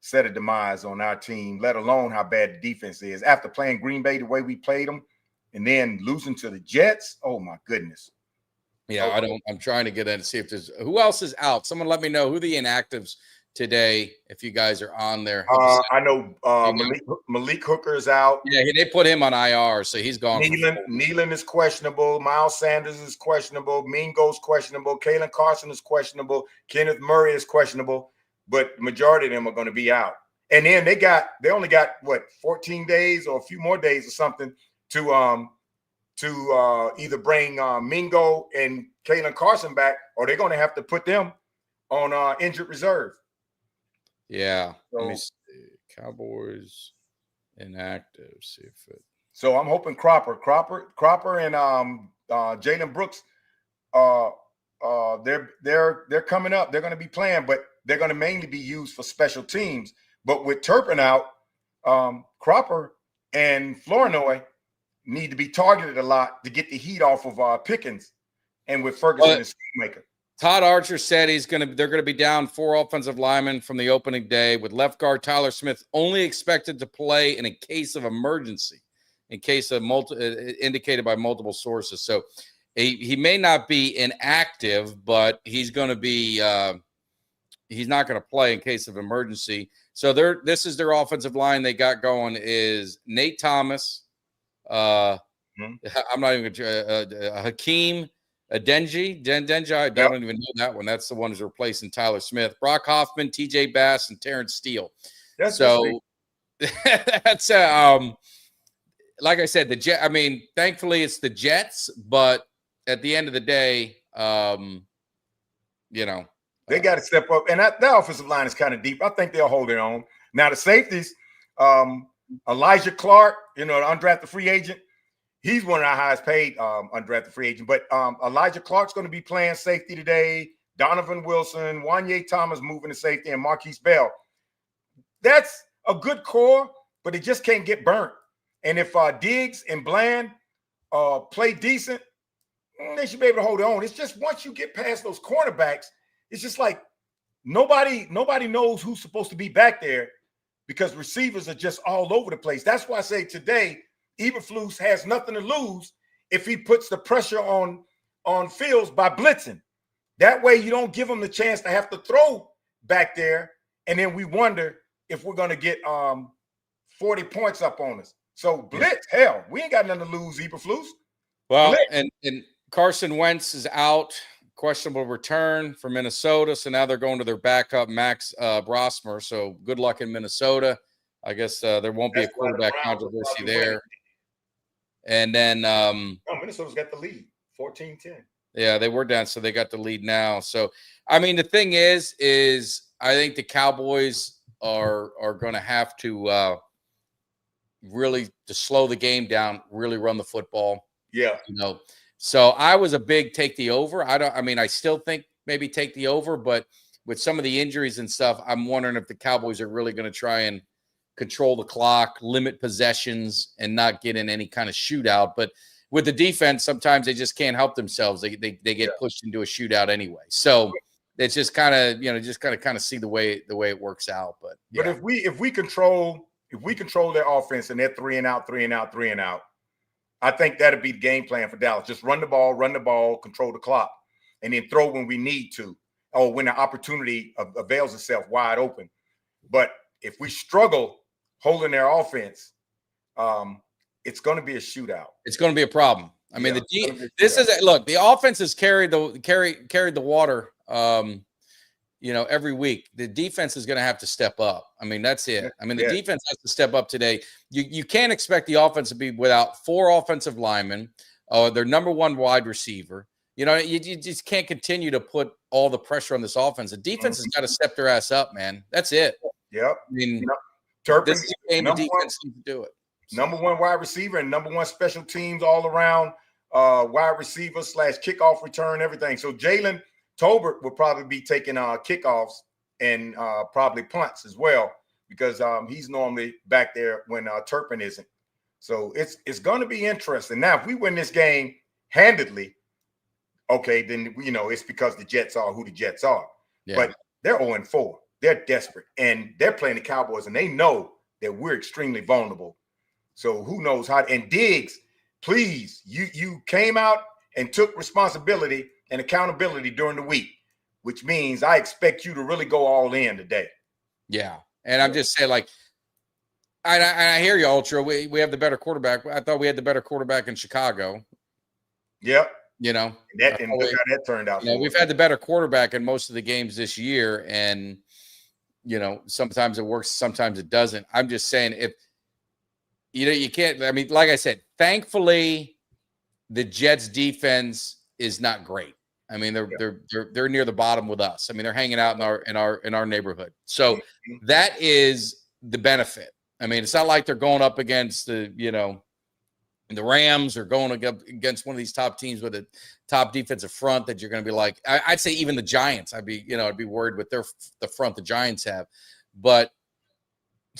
set a demise on our team, let alone how bad the defense is. After playing Green Bay the way we played them and then losing to the Jets, oh my goodness. Yeah, I'm trying to get in to see if there's who else is out. Someone let me know who the inactives today, if you guys are on there. I know Malik Hooker is out. Yeah, they put him on IR, so he's gone. Nealon is questionable. Miles Sanders is questionable. Mingo's questionable. Kalen Carson is questionable. Kenneth Murray is questionable. But the majority of them are going to be out. And then they only got 14 days or a few more days or something to either bring Mingo and Kalen Carson back, or they're going to have to put them on injured reserve. Yeah. Let me see. Cowboys inactive. See if it. So I'm hoping Cropper and Jalen Brooks, they're coming up. They're going to be playing, but they're going to mainly be used for special teams. But with Turpin out, Cropper and Flournoy need to be targeted a lot to get the heat off of Pickens, and with Ferguson and Schoonmaker. Todd Archer said they're going to be down 4 offensive linemen from the opening day, with left guard Tyler Smith only expected to play in a case of emergency, in case of indicated by multiple sources. So he may not be inactive, but he's going to be he's not going to play in case of emergency. So this is their offensive line they got going is Nate Thomas. I'm not even Hakeem Denji. I don't even know that one. That's the one who's replacing Tyler Smith. Brock Hoffman, TJ Bass, and Terrence Steele. That's like I said, thankfully it's the Jets, but at the end of the day, they got to step up, and that offensive line is kind of deep. I think they'll hold their own. Now the safeties, Elijah Clark, the undrafted free agent. He's one of our highest paid undrafted free agent. But Elijah Clark's going to be playing safety today. Donovan Wilson, Wanye Thomas moving to safety, and Marquise Bell. That's a good core, but it just can't get burnt. And if Diggs and Bland play decent, they should be able to hold on. It's just once you get past those cornerbacks, it's just like nobody knows who's supposed to be back there. because receivers are just all over the place. That's why I say today, Eberflus has nothing to lose if he puts the pressure on Fields by blitzing. That way you don't give him the chance to have to throw back there, and then we wonder if we're going to get 40 points up on us. So blitz, hell, we ain't got nothing to lose, Eberflus. Well, and Carson Wentz is out, questionable return for Minnesota. So now they're going to their backup, Max Brosmer. So good luck in Minnesota. I guess there won't be a quarterback controversy there. And then Minnesota's got the lead, 14-10. Yeah, they were down, so they got the lead now. So, I mean, the thing is I think the Cowboys are going to have to really to slow the game down, really run the football. Yeah. So I was a big take the over. I still think maybe take the over, but with some of the injuries and stuff, I'm wondering if the Cowboys are really going to try and control the clock, limit possessions, and not get in any kind of shootout. But with the defense, sometimes they just can't help themselves. They get pushed into a shootout anyway. So it's just kind of see the way it works out. But if we control their offense and they're 3 and out, I think that'd be the game plan for Dallas. Just run the ball, control the clock, and then throw when we need to, or when the opportunity avails itself wide open. But if we struggle holding their offense, it's going to be a shootout. It's going to be a problem. I mean, the offense has carried the water, every week. The defense is going to have to step up. I mean, that's it. I mean, the defense has to step up today. You can't expect the offense to be without 4 offensive linemen, their number 1 wide receiver. You just can't continue to put all the pressure on this offense. The defense has got to step their ass up, man. That's it. Yep. I mean, Turpin, this is a game the defense needs to do it. Number 1 wide receiver and number 1 special teams all around, wide receiver / kickoff return, everything. So Jalen Tolbert will probably be taking kickoffs and probably punts as well, because he's normally back there when Turpin isn't. So it's going to be interesting. Now, if we win this game handedly, okay, then it's because the Jets are who the Jets are. Yeah. But they're 0-4. They're desperate, and they're playing the Cowboys, and they know that we're extremely vulnerable. So who knows how? And Diggs, please, you came out and took responsibility and accountability during the week, which means I expect you to really go all in today. Yeah, and I'm just saying, I hear you, Ultra. We have the better quarterback. I thought we had the better quarterback in Chicago. Yep. And look how that turned out. We've had the better quarterback in most of the games this year, and sometimes it works, sometimes it doesn't. I'm just saying, if you can't. I mean, like I said, thankfully, the Jets' defense is not great. I mean, they're near the bottom with us. I mean, they're hanging out in our neighborhood. So that is the benefit. I mean, it's not like they're going up against the Rams or going against one of these top teams with a top defensive front that you're going to be like. I'd say even the Giants. I'd be worried with the front the Giants have, but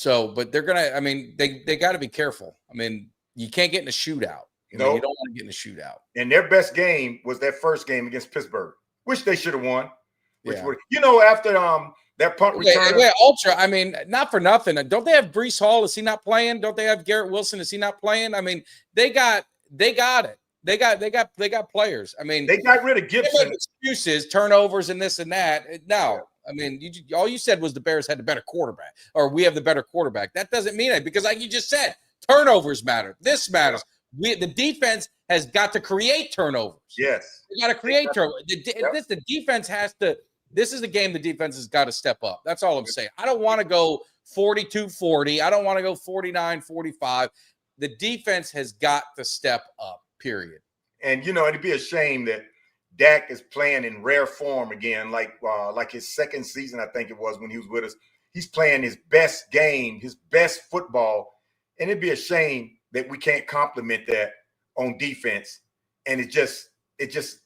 they're gonna. I mean, they got to be careful. I mean, you can't get in a shootout. You don't want to get in a shootout. And their best game was that first game against Pittsburgh, which they should have won. After that punt return. Ultra. I mean, not for nothing. Don't they have Breece Hall? Is he not playing? Don't they have Garrett Wilson? Is he not playing? I mean, they got it. They got players. I mean, they got rid of Gibson. Excuses, turnovers, and this and that. No. I mean, all you said was the Bears had the better quarterback, or we have the better quarterback. That doesn't mean it, because, like you just said, turnovers matter. This matters. The defense has got to create turnovers. Yes, they got to create turnovers. The defense has to. This is the game the defense has got to step up. That's all I'm saying. I don't want to go 42-40. I don't want to go 49-45. The defense has got to step up. Period. And it'd be a shame that Dak is playing in rare form again, like his second season, I think it was, when he was with us. He's playing his best game, his best football, and it'd be a shame that we can't complement that on defense. And it's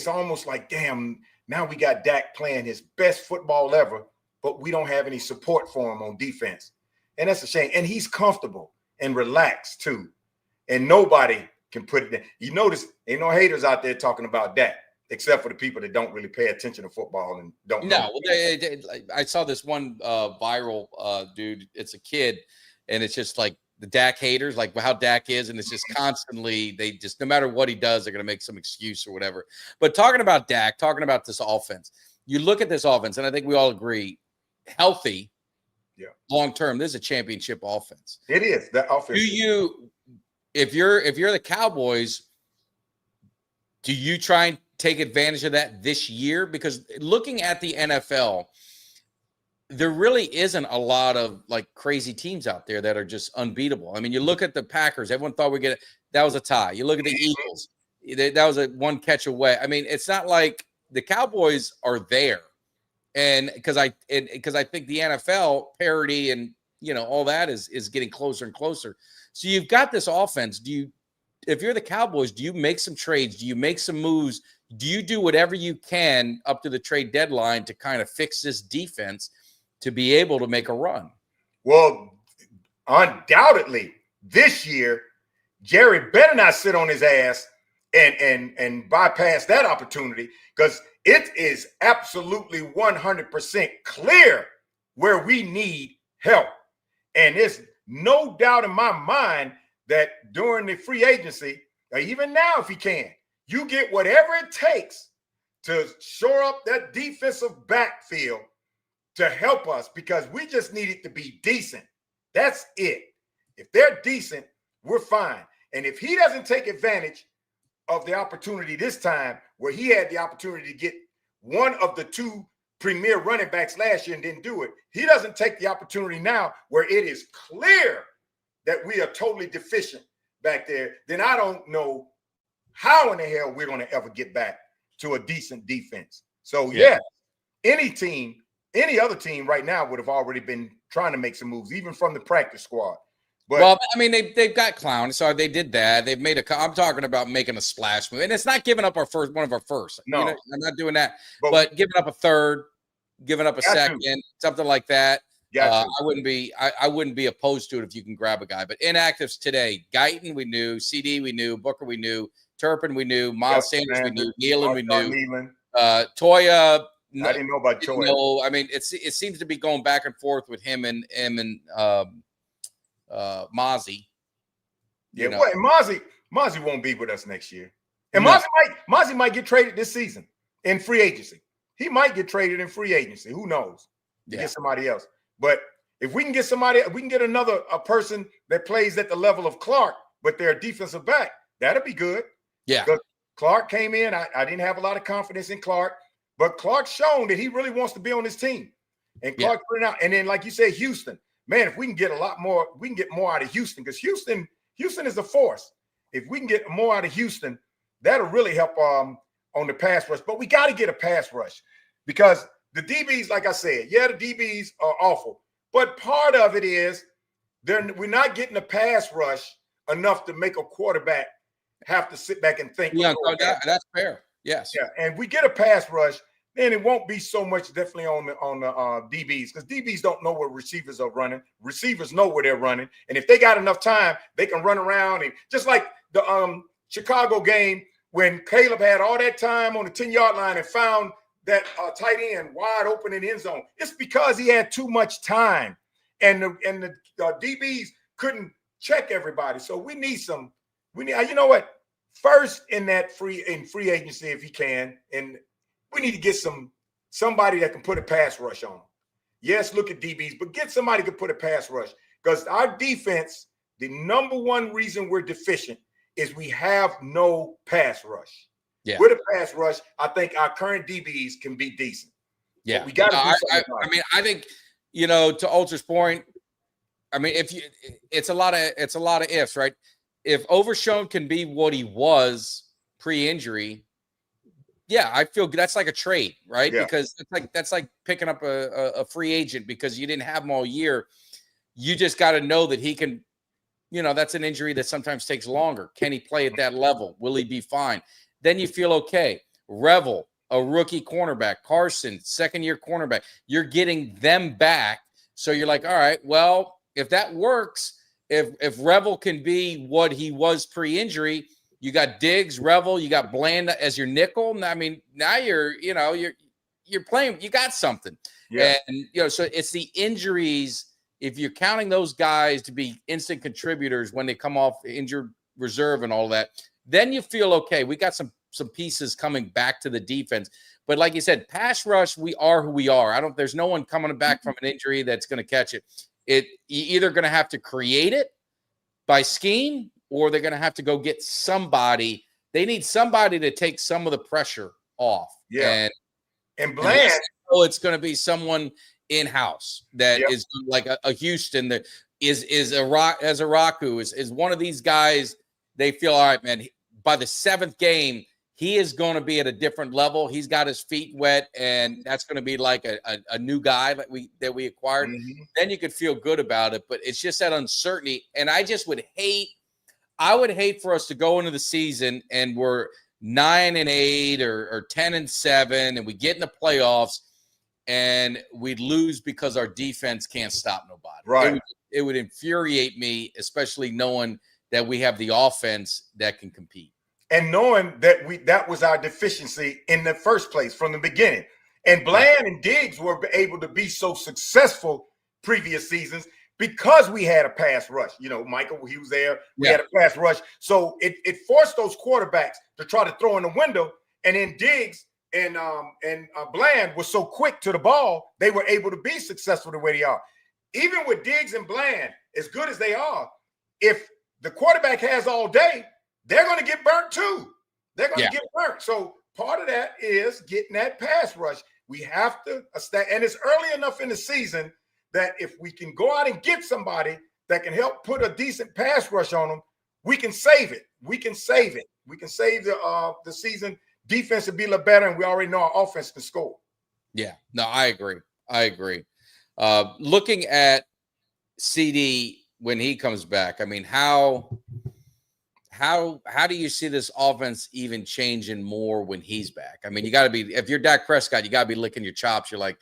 almost like, damn, now we got Dak playing his best football ever, but we don't have any support for him on defense. And that's a shame. And he's comfortable and relaxed too. And nobody can put it in. You notice ain't no haters out there talking about Dak. except for the people that don't really pay attention to football and don't know. No, I saw this one viral dude. It's a kid, and it's just like the Dak haters, like how Dak is, and it's just constantly they just no matter what he does, they're going to make some excuse or whatever. But talking about Dak, talking about this offense, you look at this offense, and I think we all agree, healthy, long term, this is a championship offense. It is that offense. If you're the Cowboys, do you try and take advantage of that this year? Because looking at the NFL, there really isn't a lot of like crazy teams out there that are just unbeatable. I mean, you look at the Packers, everyone thought that was a tie. You look at the Eagles, that was a one catch away. I mean, it's not like the Cowboys are there. And because I think the NFL parity and all that is getting closer and closer. So you've got this offense. If you're the Cowboys, do you make some trades? Do you make some moves? Do you do whatever you can up to the trade deadline to kind of fix this defense to be able to make a run? Well, undoubtedly, this year, Jerry better not sit on his ass and bypass that opportunity, because it is absolutely 100% clear where we need help. And there's no doubt in my mind that during the free agency, or even now if he can, you get whatever it takes to shore up that defensive backfield to help us, because we just need it to be decent. That's it. If they're decent, we're fine. And if he doesn't take advantage of the opportunity this time, where he had the opportunity to get one of the two premier running backs last year and didn't do it, he doesn't take the opportunity now where it is clear that we are totally deficient back there, then I don't know how in the hell we're going to ever get back to a decent defense. So, yeah, any other team right now would have already been trying to make some moves, even from the practice squad. But, well, I mean, they've got Clown, so they did that. They've made I'm talking about making a splash move, and it's not giving up one of our first. No, I'm not doing that. But giving up a third, giving up a second, something like that. I wouldn't be opposed to it if you can grab a guy. But inactives today: Guyton, we knew; CD, we knew; Booker, we knew; Turpin, we knew; Miles Sanders, we knew; Nealon, we knew; Toya. I didn't know about Toya. No, I mean, it seems to be going back and forth with him and Mozzie. Mozzie won't be with us next year. And Mozzie might get traded this season in free agency. He might get traded in free agency. Who knows? To get somebody else. But if we can get a person that plays at the level of Clark, but they're a defensive back, that'll be good. Yeah. Because Clark came in. I didn't have a lot of confidence in Clark, but Clark's shown that he really wants to be on this team. And Clark put it out. And then, like you said, Houston. Man, if we can get a lot more, we can get more out of Houston, because Houston is a force. If we can get more out of Houston, that'll really help on the pass rush. But we got to get a pass rush, because the DBs, like I said, the DBs are awful. But part of it is we're not getting a pass rush enough to make a quarterback have to sit back and think. Yeah, that's fair. Yes. Yeah, and we get a pass rush, then it won't be so much definitely on the DBs, because DBs don't know where receivers are running. Receivers know where they're running, and if they got enough time, they can run around. And just like the Chicago game when Caleb had all that time on the 10-yard line and found that tight end wide open in the end zone, it's because he had too much time, and the DBs couldn't check everybody. So we need you know what? First in free agency, if he can, and we need to get somebody that can put a pass rush on them. Yes, look at DBs, but get somebody who can put a pass rush, because our defense, the number one reason we're deficient is we have no pass rush. Yeah. With a pass rush, I think our current DBs can be decent. Yeah. But we got to do something. I mean, I think, to Ultra's point, I mean, it's a lot of ifs, right? If Overshown can be what he was pre-injury, I feel that's like a trade, right? Yeah. Because that's like picking up a free agent because you didn't have him all year. You just got to know that he can, that's an injury that sometimes takes longer. Can he play at that level? Will he be fine? Then you feel okay. Revel, a rookie cornerback. Carson, second-year cornerback. You're getting them back. So you're like, all right, well, if that works, if Revel can be what he was pre-injury, You got Diggs, Revel, you got Bland as your nickel. I mean, now you're playing, you got something. Yeah. And so it's the injuries. If you're counting those guys to be instant contributors when they come off injured reserve and all that, then you feel okay. We got some pieces coming back to the defense. But like you said, pass rush, we are who we are. There's no one coming back from an injury that's going to catch it. You're either going to have to create it by scheme, or they're going to have to go get somebody. They need somebody to take some of the pressure off. Yeah. And Bland, it's going to be someone in-house that is like a Houston that is Araku is one of these guys. They feel, all right, man, by the 7th game, he is going to be at a different level. He's got his feet wet, and that's going to be like a new guy that we acquired. Mm-hmm. Then you could feel good about it, but it's just that uncertainty. And I would hate for us to go into the season and we're 9-8 or 10-7, and we get in the playoffs and we lose because our defense can't stop nobody. Right. It would infuriate me, especially knowing that we have the offense that can compete. And knowing that was our deficiency in the first place from the beginning. And Bland and Diggs were able to be so successful previous seasons because we had a pass rush. Michael, he was there. We had a pass rush. So it forced those quarterbacks to try to throw in the window. And then Diggs and Bland was so quick to the ball, they were able to be successful the way they are. Even with Diggs and Bland, as good as they are, if the quarterback has all day, they're going to get burnt too. They're going to get burnt. So part of that is getting that pass rush. We have to and it's early enough in the season that if we can go out and get somebody that can help put a decent pass rush on them, we can save it. We can save the season. Defense will be a little better, and we already know our offense can score. Yeah, no, I agree. Looking at CD when he comes back, I mean, how do you see this offense even changing more when he's back? I mean, you got to be, if you're Dak Prescott, you got to be licking your chops. You're like,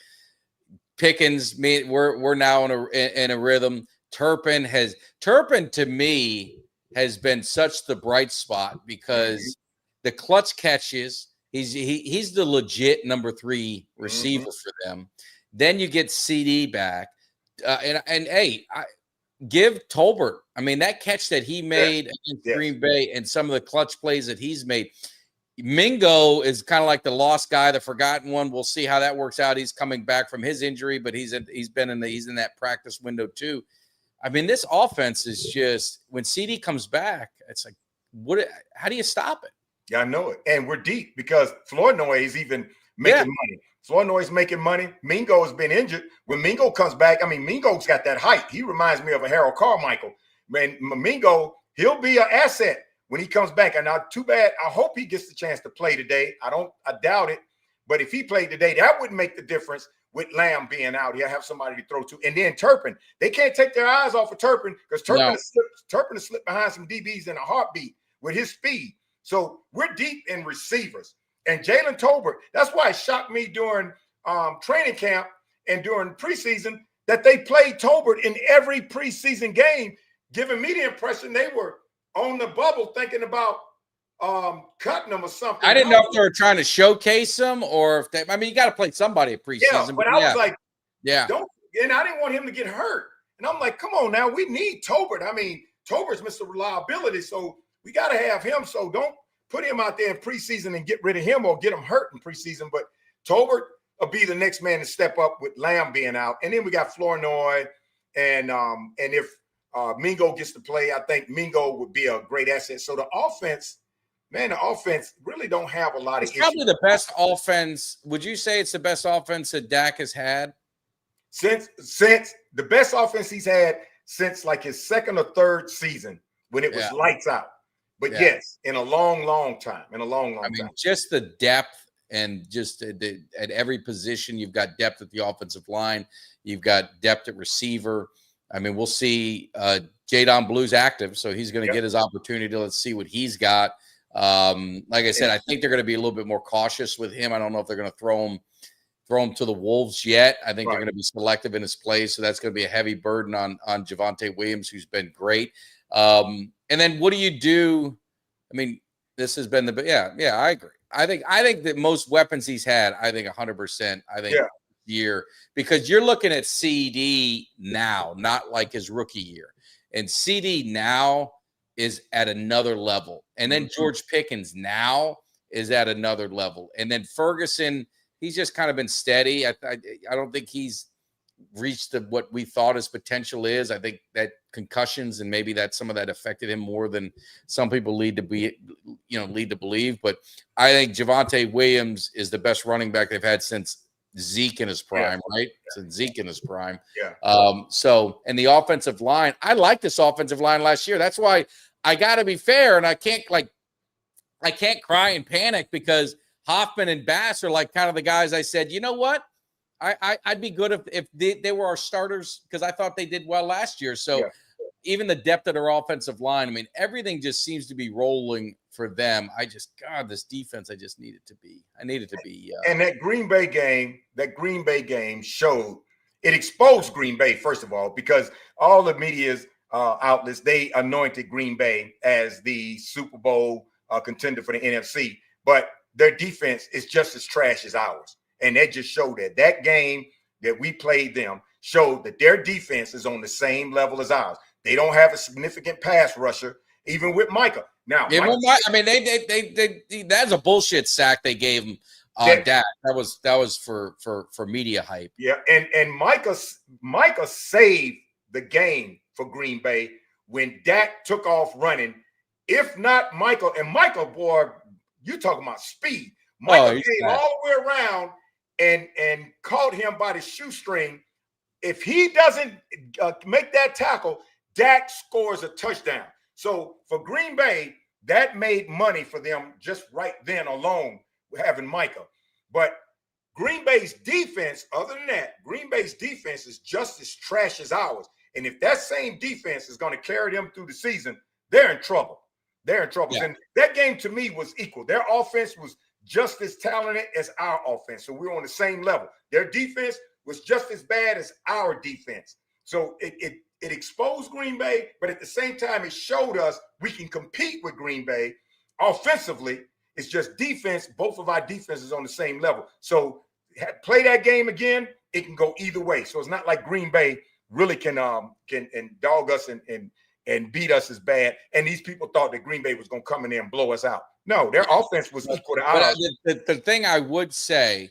Pickens, we're now in a rhythm. Turpin to me has been such the bright spot because the clutch catches. He's the legit number 3 receiver for them. Then you get CD back, and hey, give Tolbert. I mean, that catch that he made against Green Bay and some of the clutch plays that he's made. Mingo is kind of like the lost guy, the forgotten one. We'll see how that works out. He's coming back from his injury, but he's in that practice window too. I mean, this offense is just, when CD comes back, it's like, how do you stop it? Yeah, I know it. And we're deep because Flournoy is even making money. Flournoy's making money. Mingo has been injured. When Mingo comes back, I mean, Mingo's got that height. He reminds me of a Harold Carmichael. Man, Mingo, he'll be an asset when he comes back. And now, too bad. I hope he gets the chance to play today. I doubt it. But if he played today, that would make the difference with Lamb being out. He'll have somebody to throw to. And then Turpin. They can't take their eyes off of Turpin because Turpin has slipped behind some DBs in a heartbeat with his speed. So we're deep in receivers. And Jalen Tolbert, that's why it shocked me during training camp and during preseason that they played Tolbert in every preseason game, giving me the impression they were on the bubble thinking about cutting them or something. I didn't know if they were trying to showcase them or if they, I mean, you got to play somebody at preseason. Yeah, but I was like, and I didn't want him to get hurt. And I'm like, come on now, we need Tolbert. I mean, Tolbert's Mr. Reliability, so we got to have him. So don't put him out there in preseason and get rid of him or get him hurt in preseason. But Tolbert will be the next man to step up with Lamb being out. And then we got Flournoy. And if Mingo gets to play, I think Mingo would be a great asset. So the offense really don't have a lot of issues. Probably the best offense. Would you say it's the best offense that Dak has had? Since the best offense he's had since like his second or third season when it was lights out. But yes, in a long, long time. I mean, just the depth and just at every position, you've got depth at the offensive line. You've got depth at receiver. I mean, we'll see. Jadon Blue's active, so he's going to get his opportunity. Let's see what he's got. Like I said, I think they're going to be a little bit more cautious with him. I don't know if they're going to throw him to the wolves yet. I think they're going to be selective in his play, so that's going to be a heavy burden on Javonte Williams, who's been great. And then what do you do? I mean, This has been yeah, I agree. I think that most weapons he's had, I think 100%. I think year, because you're looking at CD now, not like his rookie year. And CD now is at another level. And then George Pickens now is at another level. And then Ferguson, he's just kind of been steady. I don't think he's reached what we thought his potential is. I think that concussions and maybe that some of that affected him more than some people lead to believe. But I think Javonte Williams is the best running back they've had since Zeke in his prime, right? Since Zeke in his prime. So, and the offensive line, I liked this offensive line last year. That's why I got to be fair, and I can't cry and panic, because Hoffman and Bass are like kind of the guys I said, you know what? I'd be good if they were our starters, because I thought they did well last year. So even the depth of their offensive line, I mean, everything just seems to be rolling for them. This defense, I needed to be. And that Green Bay game showed, it exposed Green Bay, first of all, because all the media's outlets, they anointed Green Bay as the Super Bowl contender for the NFC. But their defense is just as trash as ours. And that just showed that game that we played them showed that their defense is on the same level as ours. They don't have a significant pass rusher, even with Micah. Now, that's a bullshit sack they gave him. Dak. That was for media hype. Yeah, and Micah saved the game for Green Bay when Dak took off running. If not Michael, boy, you talking about speed. Michael came all the way around and caught him by the shoestring. If he doesn't make that tackle, Dak scores a touchdown. So for Green Bay, that made money for them just right then alone, having Micah. But Green Bay's defense, other than that, Green Bay's defense is just as trash as ours. And if that same defense is going to carry them through the season, they're in trouble. They're in trouble. Yeah. And that game to me was equal. Their offense was just as talented as our offense. So we're on the same level. Their defense was just as bad as our defense. So it exposed Green Bay, but at the same time, it showed us we can compete with Green Bay offensively. It's just defense. Both of our defenses on the same level. So play that game again, it can go either way. So it's not like Green Bay really can dog us and beat us as bad. And these people thought that Green Bay was going to come in there and blow us out. No, their offense was equal to ours. The thing I would say,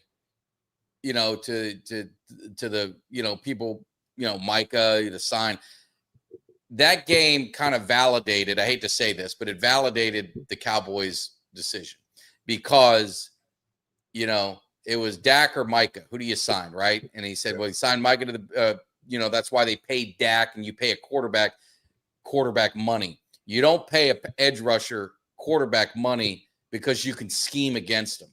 to the people, Micah, the sign, that game kind of validated. I hate to say this, but it validated the Cowboys' decision, because it was Dak or Micah. Who do you sign, right? And he said, well, he signed Micah to the that's why they paid Dak, and you pay a quarterback money. You don't pay a edge rusher quarterback money because you can scheme against them.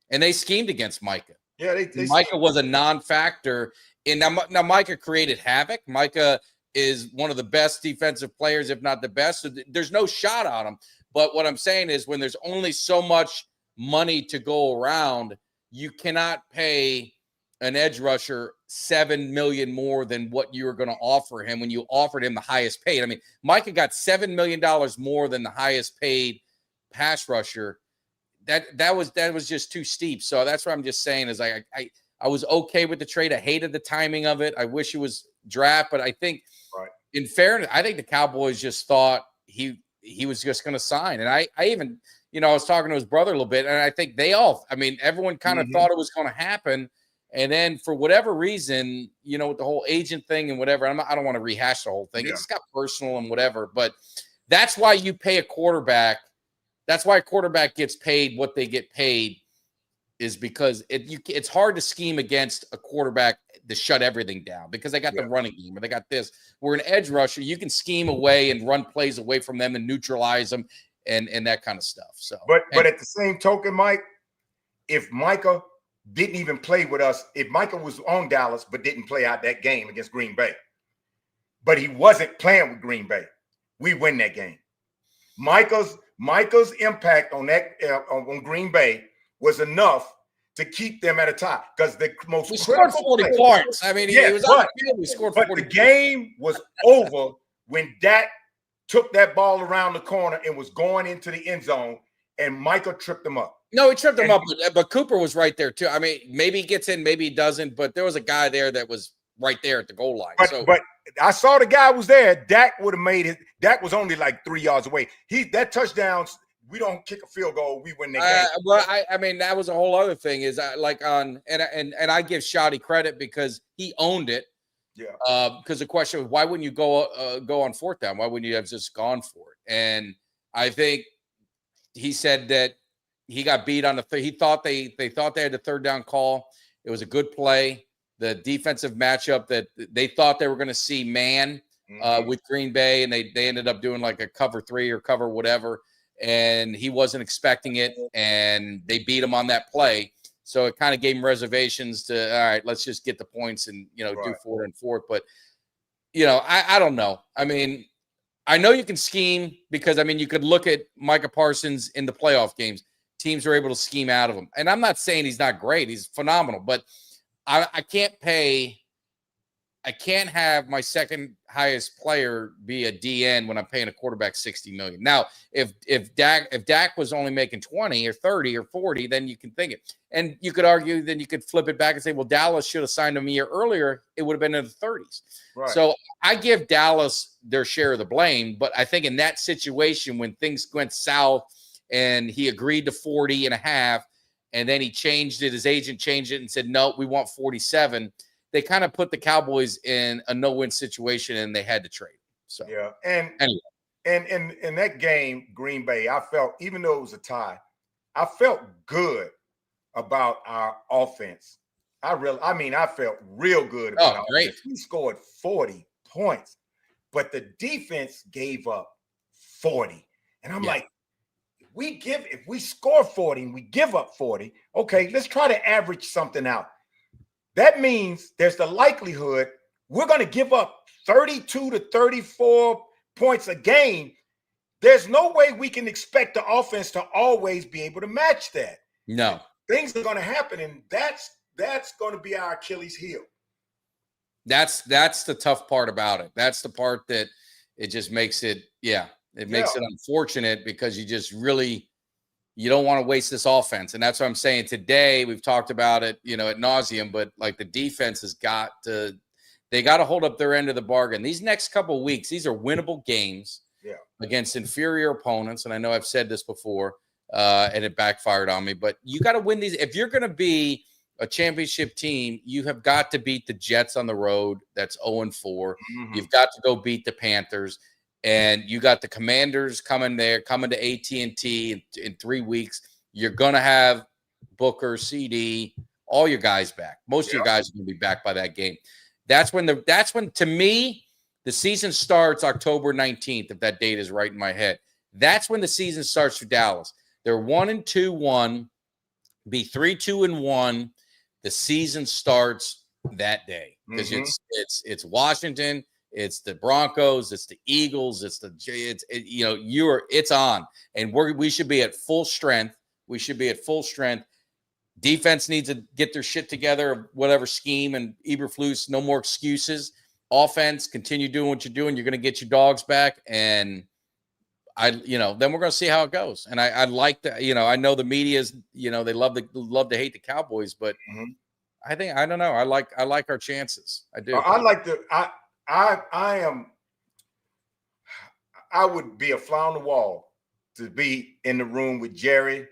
And they schemed against Micah. Yeah, Micah was a non-factor. And now Micah created havoc. Micah is one of the best defensive players, if not the best. So there's no shot on him. But what I'm saying is, when there's only so much money to go around, you cannot pay an edge rusher $7 million more than what you were going to offer him when you offered him the highest paid. I mean, Micah got $7 million more than the highest paid pass rusher. That was just too steep. So that's what I'm just saying is I was okay with the trade. I hated the timing of it. I wish it was draft, but I think in fairness, I think the Cowboys just thought he was just going to sign. And I even, I was talking to his brother a little bit, and I think everyone kind of thought it was going to happen. And then for whatever reason, with the whole agent thing and whatever, I don't want to rehash the whole thing. Yeah. It just got personal and whatever. But that's why you pay a quarterback. That's why a quarterback gets paid what they get paid, is because it's hard to scheme against a quarterback to shut everything down, because they got the running game, or they got this. Where an edge rusher, you can scheme away and run plays away from them and neutralize them and that kind of stuff. So, but at the same token, Mike, if Micah didn't even play with us, if Micah was on Dallas but didn't play out that game against Green Bay, but he wasn't playing with Green Bay, we win that game. Micah's impact on that on Green Bay was enough to keep them at a tie, because the most we scored 40 points. I mean, it was we scored 40 the game was over when Dak took that ball around the corner and was going into the end zone, and Michael tripped him up. No, he tripped him up, but Cooper was right there too. I mean, maybe he gets in, maybe he doesn't, but there was a guy there that was right there at the goal line. But I saw the guy was there. Dak would have made it. Dak was only like 3 yards away. That touchdowns, we don't kick a field goal, we win the game. Well, I mean, that was a whole other thing. Is like on and I give Shoddy credit because he owned it. Yeah. Because the question was, why wouldn't you go on fourth down? Why wouldn't you have just gone for it? And I think he said that he got beat on he thought they thought they had the third down call. It was a good play. The defensive matchup that they thought they were going to see man with Green Bay, and they ended up doing like a cover 3 or cover whatever, and he wasn't expecting it, and they beat him on that play. So it kind of gave him reservations to, all right, let's just get the points and, do 4 and 4. But, I don't know. I mean, I know you can scheme because, I mean, you could look at Micah Parsons in the playoff games. Teams are able to scheme out of him. And I'm not saying he's not great. He's phenomenal. But I can't have my second highest player be a DN when I'm paying a quarterback $60 million. Now, if Dak was only making 20 or 30 or 40, then you can think it. And you could argue, then you could flip it back and say, well, Dallas should have signed him a year earlier. It would have been in the 30s. Right. So I give Dallas their share of the blame. But I think in that situation, when things went south and he agreed to 40 and a half, and then he changed it, his agent changed it and said, no, we want 47. They kind of put the Cowboys in a no-win situation, and they had to trade. So yeah, and anyway. And in that game, Green Bay, I felt, even though it was a tie, I felt good about our offense. I felt real good about our offense. We scored 40 points, but the defense gave up 40. And I'm like, if we score 40 and we give up 40, okay, let's try to average something out. That means there's the likelihood we're going to give up 32 to 34 points a game. There's no way we can expect the offense to always be able to match that. No. Things are going to happen, and that's going to be our Achilles heel. That's the tough part about it. That's the part that it just makes it, it makes it unfortunate because you just really – you don't want to waste this offense. And that's what I'm saying today. We've talked about it, ad nauseum, but like the defense has they got to hold up their end of the bargain. These next couple of weeks, these are winnable games against inferior opponents. And I know I've said this before and it backfired on me, but you got to win these. If you're going to be a championship team, you have got to beat the Jets on the road. That's 0-4. Mm-hmm. You've got to go beat the Panthers. And you got the Commanders coming to AT&T in 3 weeks. You're going to have Booker, CD, all your guys back. Most of your guys are going to be back by that game. That's when to me, the season starts October 19th, if that date is right in my head. That's when the season starts for Dallas. They're 1-2-1, be 3-2-1. The season starts that day because it's Washington. It's the Broncos, it's the Eagles, it's on, and we should be at full strength. Defense needs to get their shit together, whatever scheme, and Eberflus, no more excuses. Offense, continue doing what you're doing. You're going to get your dogs back, and then we're going to see how it goes. And I like that. I know the media is, they love to hate the Cowboys, but I don't know. I like our chances. I do. I would be a fly on the wall to be in the room with Jerry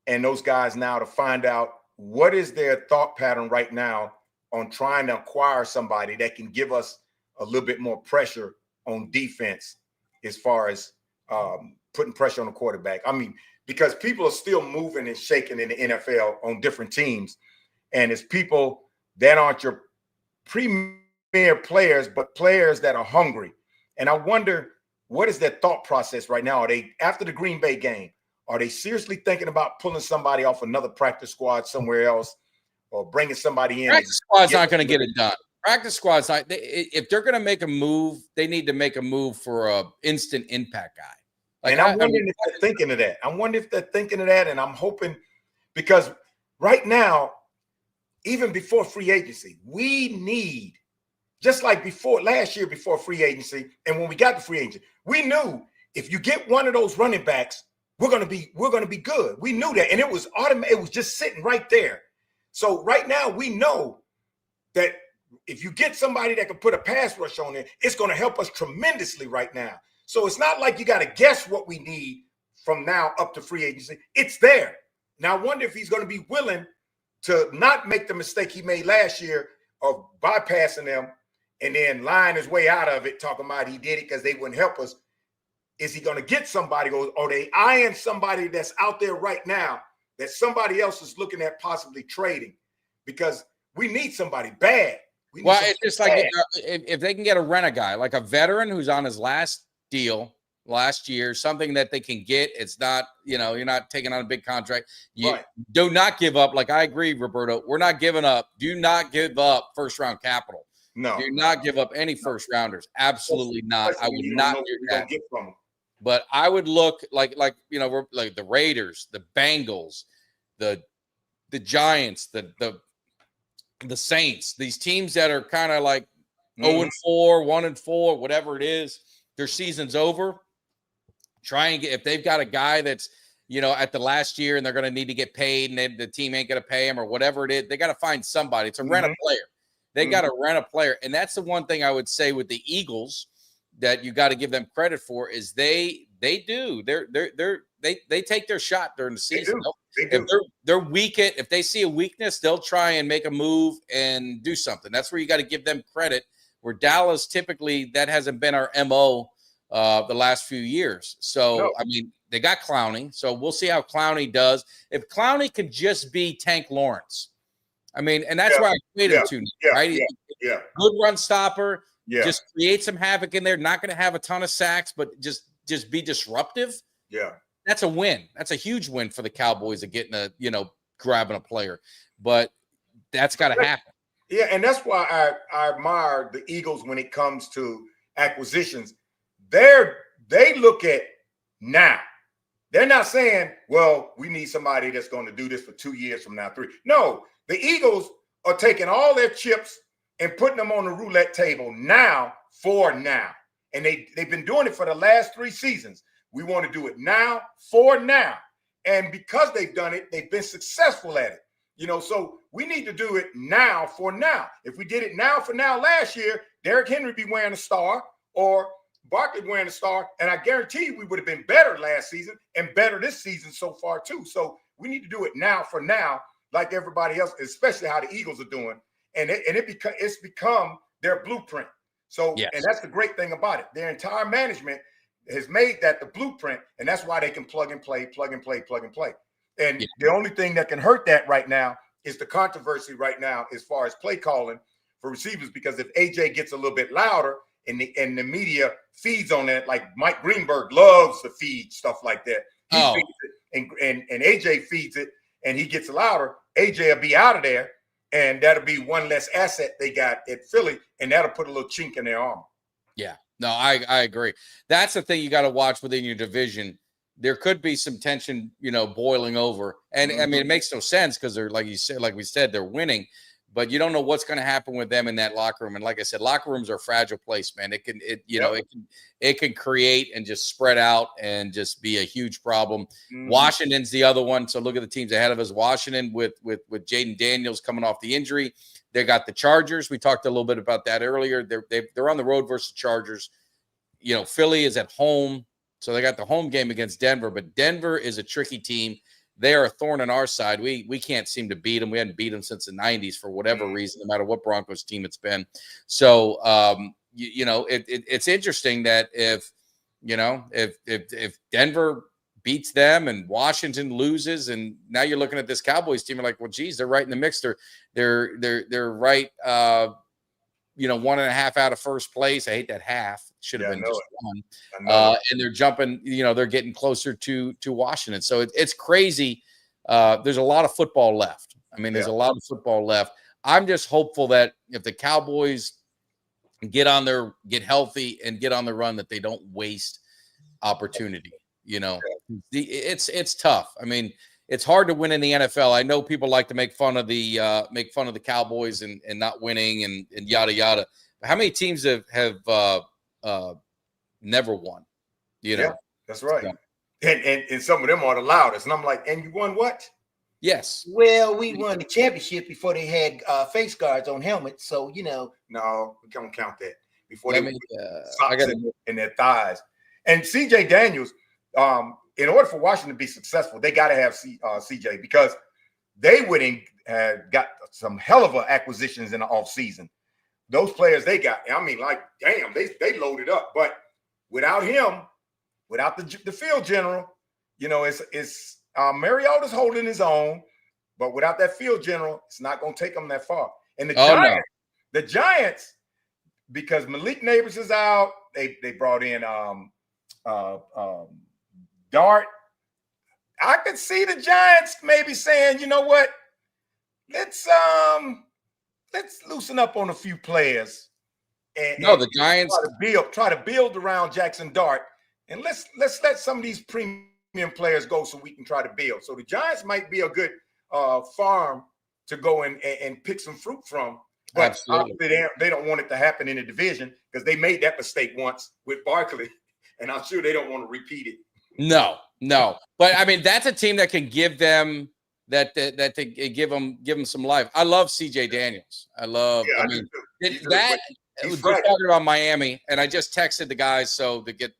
and those guys now to find out what is their thought pattern right now on trying to acquire somebody that can give us a little bit more pressure on defense as far as putting pressure on the quarterback. I mean, because people are still moving and shaking in the NFL on different teams. And it's people that aren't your premier players, but players that are hungry. And I wonder, what is their thought process right now? Are they, after the Green Bay game, are they seriously thinking about pulling somebody off another practice squad somewhere else or bringing somebody in? Practice squad's not going to get it done. Practice squad's not. If they're going to make a move, they need to make a move for a instant impact guy. Like, and I'm wondering if they're thinking of that. I wonder if they're thinking of that, and I'm hoping, because right now, even before free agency, we need, just like before last year before free agency, and when we got the free agent, we knew if you get one of those running backs, we're gonna be good. We knew that, and it was automatic. It was just sitting right there. So right now we know that if you get somebody that can put a pass rush on it, it's going to help us tremendously right now. So it's not like you got to guess what we need from now up to free agency. It's there. Now I wonder if he's going to be willing to not make the mistake he made last year of bypassing them and then lying his way out of it, talking about he did it because they wouldn't help us. Is he going to get somebody, or are they eyeing somebody that's out there right now that somebody else is looking at possibly trading? Because we need somebody bad. Well, it's just like if they can get a guy, like a veteran who's on his last deal last year, something that they can get. It's not, you're not taking on a big contract. You do not give up. Like I agree, Roberto, we're not giving up. Do not give up first round capital. No. Do not give up any first rounders. Absolutely not. I would not do that. Get from them. But I would look like the Raiders, the Bengals, the Giants, the Saints, these teams that are kind of like 0-4, 1-4, whatever it is, their season's over. Try and get, if they've got a guy that's, at the last year and they're going to need to get paid and the team ain't going to pay him or whatever it is, they got to find somebody. It's a rent a player. They got to rent a player. And that's the one thing I would say with the Eagles that you got to give them credit for is they do. They take their shot during the season. If they're weak if they see a weakness, they'll try and make a move and do something. That's where you got to give them credit. Where Dallas, typically, that hasn't been our MO the last few years. So, I mean, they got Clowney. So we'll see how Clowney does. If Clowney can just be Tank Lawrence, I mean, and that's why I equate him to, right? Good run stopper. Just create some havoc in there. Not going to have a ton of sacks, but just be disruptive. Yeah. That's a win. That's a huge win for the Cowboys of getting grabbing a player. But that's got to happen. Yeah, and that's why I admire the Eagles when it comes to acquisitions. They look at now. They're not saying, well, we need somebody that's going to do this for 2 years from now, 3. No, the Eagles are taking all their chips and putting them on the roulette table now for now. And they've been doing it for the last 3 seasons. We want to do it now for now. And because they've done it, they've been successful at it. So we need to do it now for now. If we did it now for now last year, Derrick Henry be wearing a star or Barkley wearing a star. And I guarantee you we would have been better last season and better this season so far too. So we need to do it now for now, like everybody else, especially how the Eagles are doing. And it's become their blueprint. So, and that's the great thing about it. Their entire management has made that the blueprint, and that's why they can plug and play. And the only thing that can hurt that right now is the controversy right now as far as play calling for receivers, because if AJ gets a little bit louder and the media feeds on that, like Mike Greenberg loves to feed stuff like that. He feeds it and AJ feeds it and he gets louder, AJ will be out of there. And that'll be one less asset they got at Philly, and that'll put a little chink in their armor. Yeah. No, I agree. That's the thing you got to watch within your division. There could be some tension, boiling over. And I mean, it makes no sense because they're, like we said, they're winning, but you don't know what's going to happen with them in that locker room. And like I said, locker rooms are a fragile place, man. It can create and just spread out and just be a huge problem. Washington's the other one. So look at the teams ahead of us. Washington with Jaden Daniels coming off the injury. They got the Chargers. We talked a little bit about that earlier. They're on the road versus Chargers. Philly is at home. So they got the home game against Denver, but Denver is a tricky team. They are a thorn in our side. We can't seem to beat them. We hadn't beat them since the 90s for whatever reason, no matter what Broncos team it's been. So, it's interesting that if Denver beats them and Washington loses, and now you're looking at this Cowboys team, you're like, well, geez, they're right in the mix. They're right, 1.5 out of first place. I hate that half. Should have been just one. And they're jumping, they're getting closer to Washington. So it's crazy. There's a lot of football left. I mean, there's a lot of football left. I'm just hopeful that if the Cowboys get healthy and get on the run, that they don't waste opportunity. It's tough. I mean, it's hard to win in the NFL. I know people like to make fun of the Cowboys and not winning and yada yada. But how many teams have never won? Yeah, that's right. And some of them are the loudest. And I'm like, and you won what? Yes. Well, we won the championship before they had face guards on helmets. So, No, we don't count that. Before Let they me, socks in their thighs. And CJ Daniels, in order for Washington to be successful, they got to have CJ, because they wouldn't have got some hell of acquisitions in the offseason. Those players they got, I mean, like, damn, they loaded up. But without him, without the field general, it's Mariota's holding his own, but without that field general, it's not going to take them that far. And the Giants, because Malik Neighbors is out, they brought in Dart. I could see the Giants maybe saying, you know what, let's loosen up on a few players. And the Giants try to build around Jackson Dart, and let's let some of these premium players go so we can try to build. So the Giants might be a good farm to go and pick some fruit from. But they don't want it to happen in the division, because they made that mistake once with Barkley, and I'm sure they don't want to repeat it. No. But I mean, that's a team that can give them that they give them some life. I love CJ Daniels. We're talking about Miami, and I just texted the guys so to get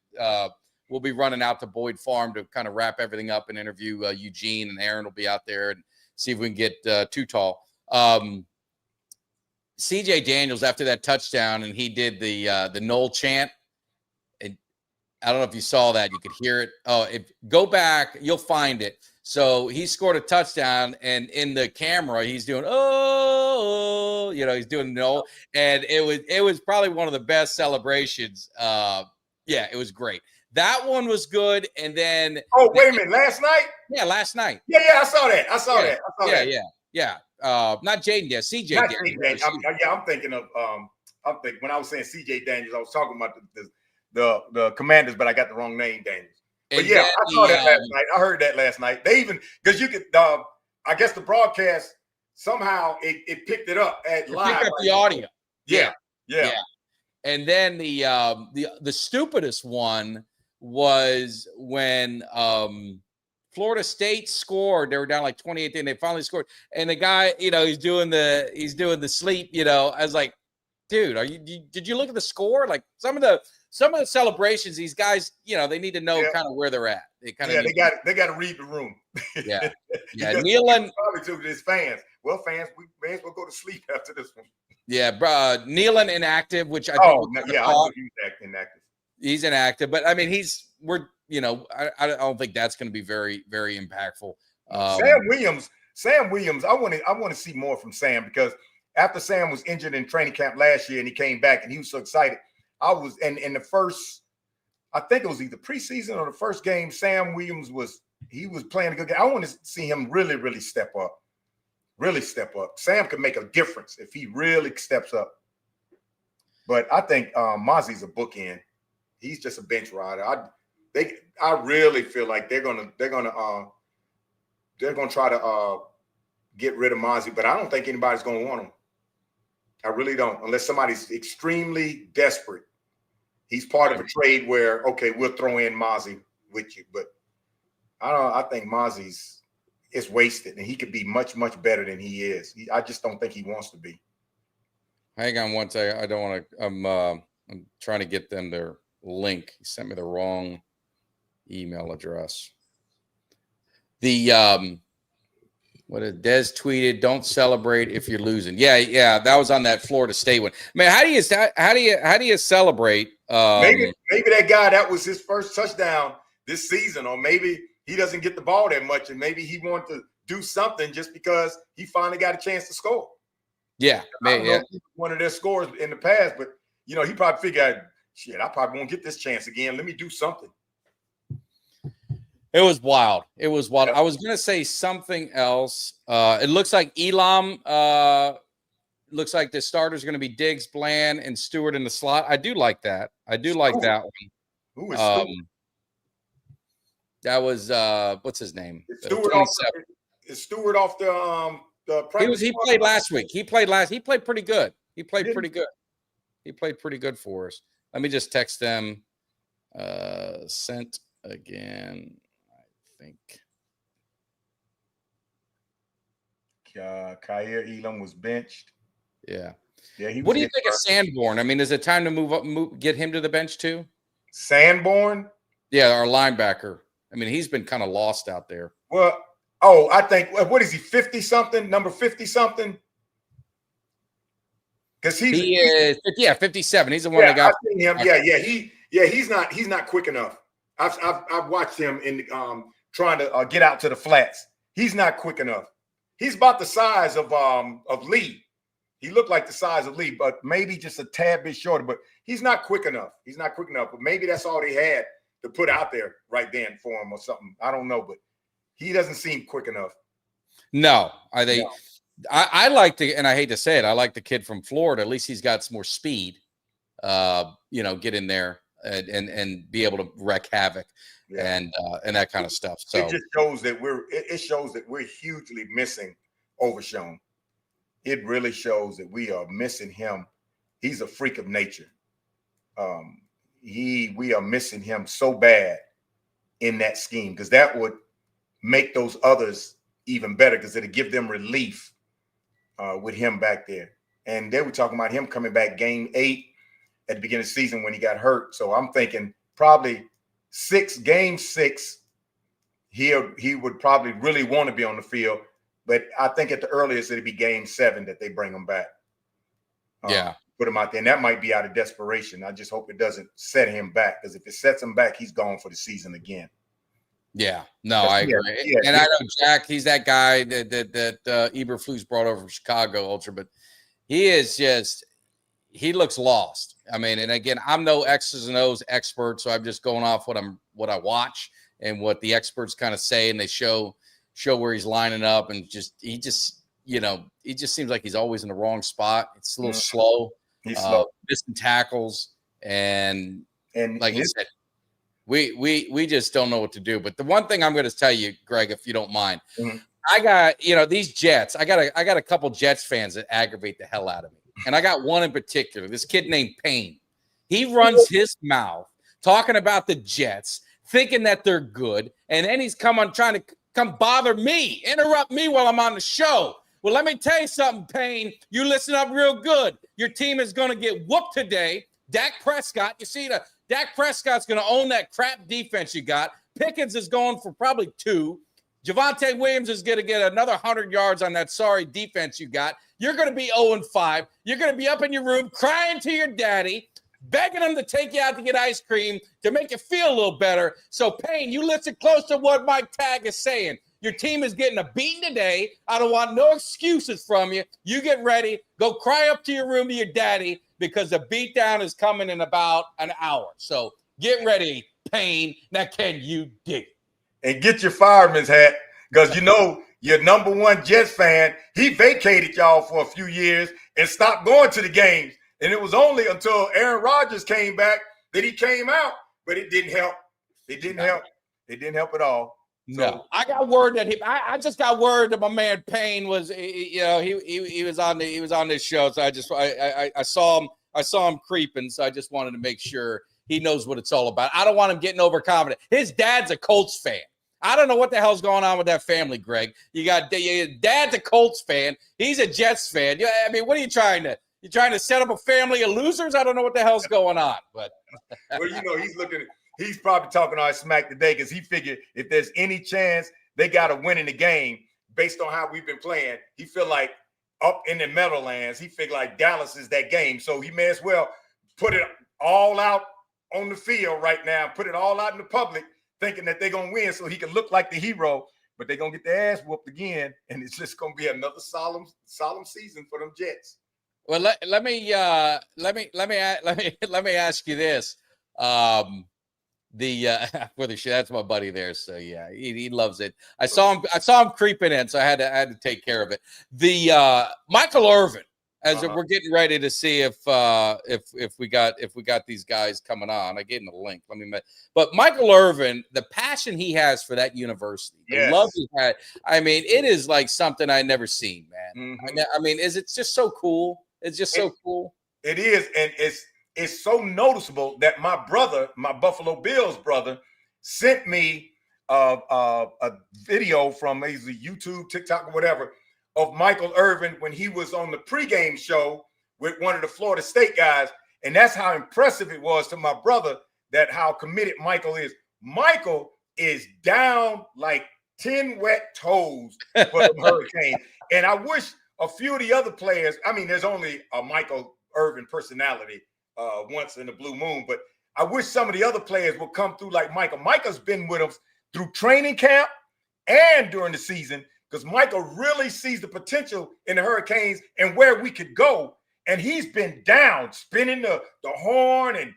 we'll be running out to Boyd Farm to kind of wrap everything up and interview Eugene, and Aaron will be out there and see if we can get Too Tall. CJ Daniels, after that touchdown, and he did the Noel chant. And I don't know if you saw that. You could hear it. Oh, go back, you'll find it. So he scored a touchdown, and in the camera, he's doing he's doing Noel, and it was probably one of the best celebrations. It was great. That one was good, and then wait a minute, last night? Yeah, last night. Yeah, I saw that. Yeah. Not Jaden, CJ. Not Daniels. I'm thinking of when I was saying CJ Daniels, I was talking about the Commanders, but I got the wrong name, Daniels. But I saw that last night. I heard that last night. They even, because you could, I guess the broadcast somehow it picked it up live. Picked up the audio. Yeah. And then the stupidest one was when Florida State scored. They were down like 28, and they finally scored. And the guy, he's doing the sleep. I was like, dude, did you look at the score? Like some of the celebrations, these guys, they need to know kind of where they're at. They got to read the room. Yeah. Kneeling probably to his fans. Well, fans, we may as well go to sleep after this one. Yeah, bro, Nealon inactive, which I think I he's inactive. He's inactive, but I mean, I don't think that's going to be very, very impactful. Sam Williams, I want to see more from Sam, because after Sam was injured in training camp last year and he came back and he was so excited. I was in the first, I think it was either preseason or the first game, Sam Williams was playing a good game. I want to see him really, really step up. Really step up. Sam could make a difference if he really steps up. But I think Mozzie's a bookend. He's just a bench rider. I really feel like they're gonna try to get rid of Mozzie, but I don't think anybody's gonna want him. I really don't, unless somebody's extremely desperate. He's part of a trade where, okay, we'll throw in Mozzie with you, but I think Mozzie's is wasted, and he could be much, much better than he is. I just don't think he wants to be. Hang on one second. I don't want to. I'm trying to get them their link. He sent me the wrong email address. What did Des tweeted? Don't celebrate if you're losing. Yeah. That was on that Florida State one. Man, how do you celebrate? Maybe that guy, that was his first touchdown this season, or maybe he doesn't get the ball that much, and maybe he wanted to do something just because he finally got a chance to score. Yeah, man. One of their scores in the past, but he probably figured, shit, I probably won't get this chance again. Let me do something. It was wild. I was going to say something else. It looks like Elam. Looks like the starters are going to be Diggs, Bland, and Stewart in the slot. I do like that. That one. Who is Stewart? That was what's his name? Is Stewart off the practice? He played last week. He played pretty good. He played pretty good for us. Let me just text them. Sent again. think. Kyer Elam was benched. Yeah. Yeah. What do you think of Sanborn? I mean, is it time to move up, get him to the bench too? Sanborn? Yeah, our linebacker. I mean, he's been kind of lost out there. Well, I think, what is he, 50-something, number 50-something? Because he is 57. He's the one that got. I've seen him. He's not quick enough. I've watched him in trying to get out to the flats. He's not quick enough. He's about the size of Lee. He looked like the size of Lee, but maybe just a tad bit shorter. But he's not quick enough. He's not quick enough. But maybe that's all they had to put out there right then for him or something. I don't know, but he doesn't seem quick enough. No, I like the, and I hate to say it, I like the kid from Florida. At least he's got some more speed. Get in there and be able to wreak havoc and that kind of stuff. So it just shows that we're hugely missing Overshown. It really shows that we are missing him. He's a freak of nature. We are missing him so bad in that scheme, because that would make those others even better, because it'll give them relief with him back there. And they were talking about him coming back game 8 at the beginning of the season when he got hurt. So I'm thinking probably game 6, he would probably really want to be on the field. But I think at the earliest it'd be game 7 that they bring him back. Put him out there. And that might be out of desperation. I just hope it doesn't set him back, because if it sets him back, he's gone for the season again. Yeah, no, I agree. I know Jack, he's that guy that Eberflus brought over from Chicago Ultra, but he looks lost. I mean, and again, I'm no X's and O's expert, so I'm just going off what I watch and what the experts kind of say, and they show where he's lining up, and he just seems like he's always in the wrong spot. It's a little slow. He's slow, missing tackles, and like you said, we just don't know what to do. But the one thing I'm going to tell you, Greg, if you don't mind, I got these Jets. I got a couple Jets fans that aggravate the hell out of me. And I got one in particular, this kid named Payne. He runs his mouth talking about the Jets, thinking that they're good, and then he's trying to come bother me, interrupt me while I'm on the show. Well, let me tell you something, Payne. You listen up real good. Your team is going to get whooped today. Dak Prescott, Dak Prescott's going to own that crap defense you got. Pickens is going for probably 2. Javonte Williams is going to get another 100 yards on that sorry defense you got. You're going to be 0-5. You're going to be up in your room crying to your daddy, begging him to take you out to get ice cream to make you feel a little better. So, Payne, you listen close to what Mike Tag is saying. Your team is getting a beating today. I don't want no excuses from you. You get ready. Go cry up to your room to your daddy, because the beatdown is coming in about an hour. So get ready, Payne. Now, can you dig it? And get your fireman's hat, because your number one Jets fan, he vacated y'all for a few years and stopped going to the games. And it was only until Aaron Rodgers came back that he came out, but it didn't help. It didn't help. It didn't help at all. No, I got word that I just got word that my man Payne was, he was on this show. So I saw him creeping. So I just wanted to make sure he knows what it's all about. I don't want him getting overconfident. His dad's a Colts fan. I don't know what the hell's going on with that family, Greg. Your dad's a Colts fan. He's a Jets fan. I mean, what are you trying to? You trying to set up a family of losers? I don't know what the hell's going on. But well, he's probably talking all smack today, because he figured if there's any chance they got to win in the game based on how we've been playing, he feel like up in the Meadowlands, he figured like Dallas is that game. So he may as well put it all out on the field right now, put it all out in the public, thinking that they're going to win so he can look like the hero, but they're going to get their ass whooped again. And it's just going to be another solemn season for them Jets. Well, let me ask you this. That's my buddy there. So yeah, he loves it. I saw him creeping in, so I had to take care of it. The Michael Irvin, as we're getting ready to see if we got these guys coming on. I gave him the link. But Michael Irvin, the passion he has for that university, the love he had. I mean, it is like something I never seen, man. I mean, it's just so cool. It's just so cool. It is, and it's so noticeable that my brother, my Buffalo Bills brother, sent me a video from either YouTube, TikTok, or whatever of Michael Irvin when he was on the pregame show with one of the Florida State guys. And that's how impressive it was to my brother that how committed Michael is. Michael is down like 10 wet toes for the Hurricanes. And I wish a few of the other players, I mean, there's only a Michael Irvin personality once in the blue moon, but I wish some of the other players would come through like Michael. Michael's been with us through training camp and during the season because Michael really sees the potential in the Hurricanes and where we could go. And he's been down, spinning the horn and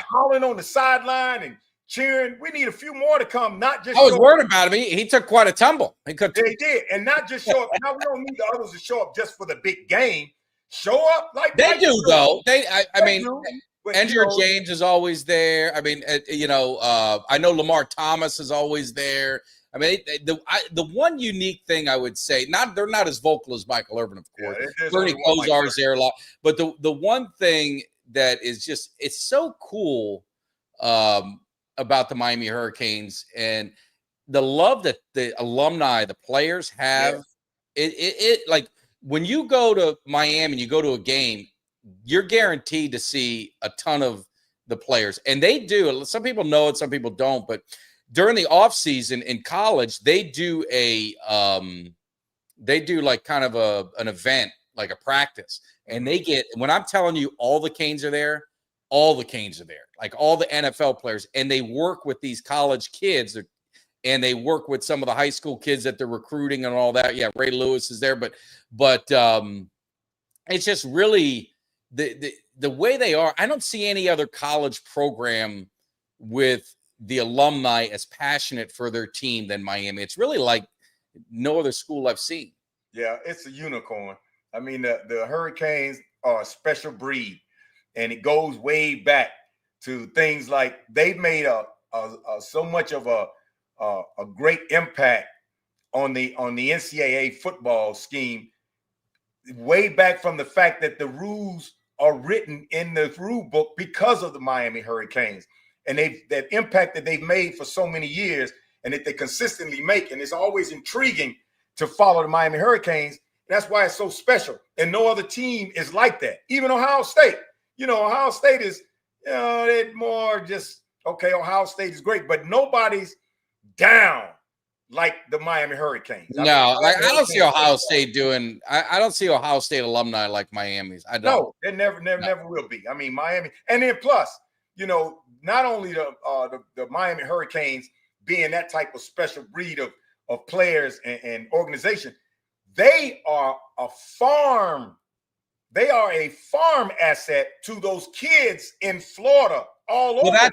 hollering on the sideline and cheering. We need a few more to come, not just. I was worried about him. He took quite a tumble. They did, and not just show up. Now we don't need the others to show up just for the big game. Show up like they do, though. I mean, but, Andrew James is always there. I mean, I know Lamar Thomas is always there. I mean, the one unique thing I would say, they're not as vocal as Michael Irvin, of course. Bernie Kosar is there a lot, but the one thing that is just it's so cool about the Miami Hurricanes and the love that the alumni, the players have. It like when you go to Miami and you go to a game, you're guaranteed to see a ton of the players, and they do. Some people know it, some people don't, but during the off season in college, they do like kind of an event, like a practice. And they get, when I'm telling you, all the Canes are there, like all the NFL players, and they work with these college kids and they work with some of the high school kids that they're recruiting and all that. Yeah. Ray Lewis is there, but it's just really the way they are. I don't see any other college program with the alumni as passionate for their team than Miami. It's really like no other school I've seen. Yeah, it's a unicorn. I mean, the Hurricanes are a special breed, and it goes way back to things like they've made so much of a great impact on the NCAA football scheme, way back from the fact that the rules are written in the rule book because of the Miami Hurricanes. And that impact that they've made for so many years and that they consistently make. And it's always intriguing to follow the Miami Hurricanes. That's why it's so special. And no other team is like that. Even Ohio State. Ohio State is, they're more just, okay, Ohio State is great, but nobody's down like the Miami Hurricanes. I don't see Ohio State doing, I don't see Ohio State alumni like Miami's. I don't. No, they never will be. I mean, Miami. And then plus, not only the Miami Hurricanes being that type of special breed of players and organization, they are a farm asset to those kids in Florida all over. Well,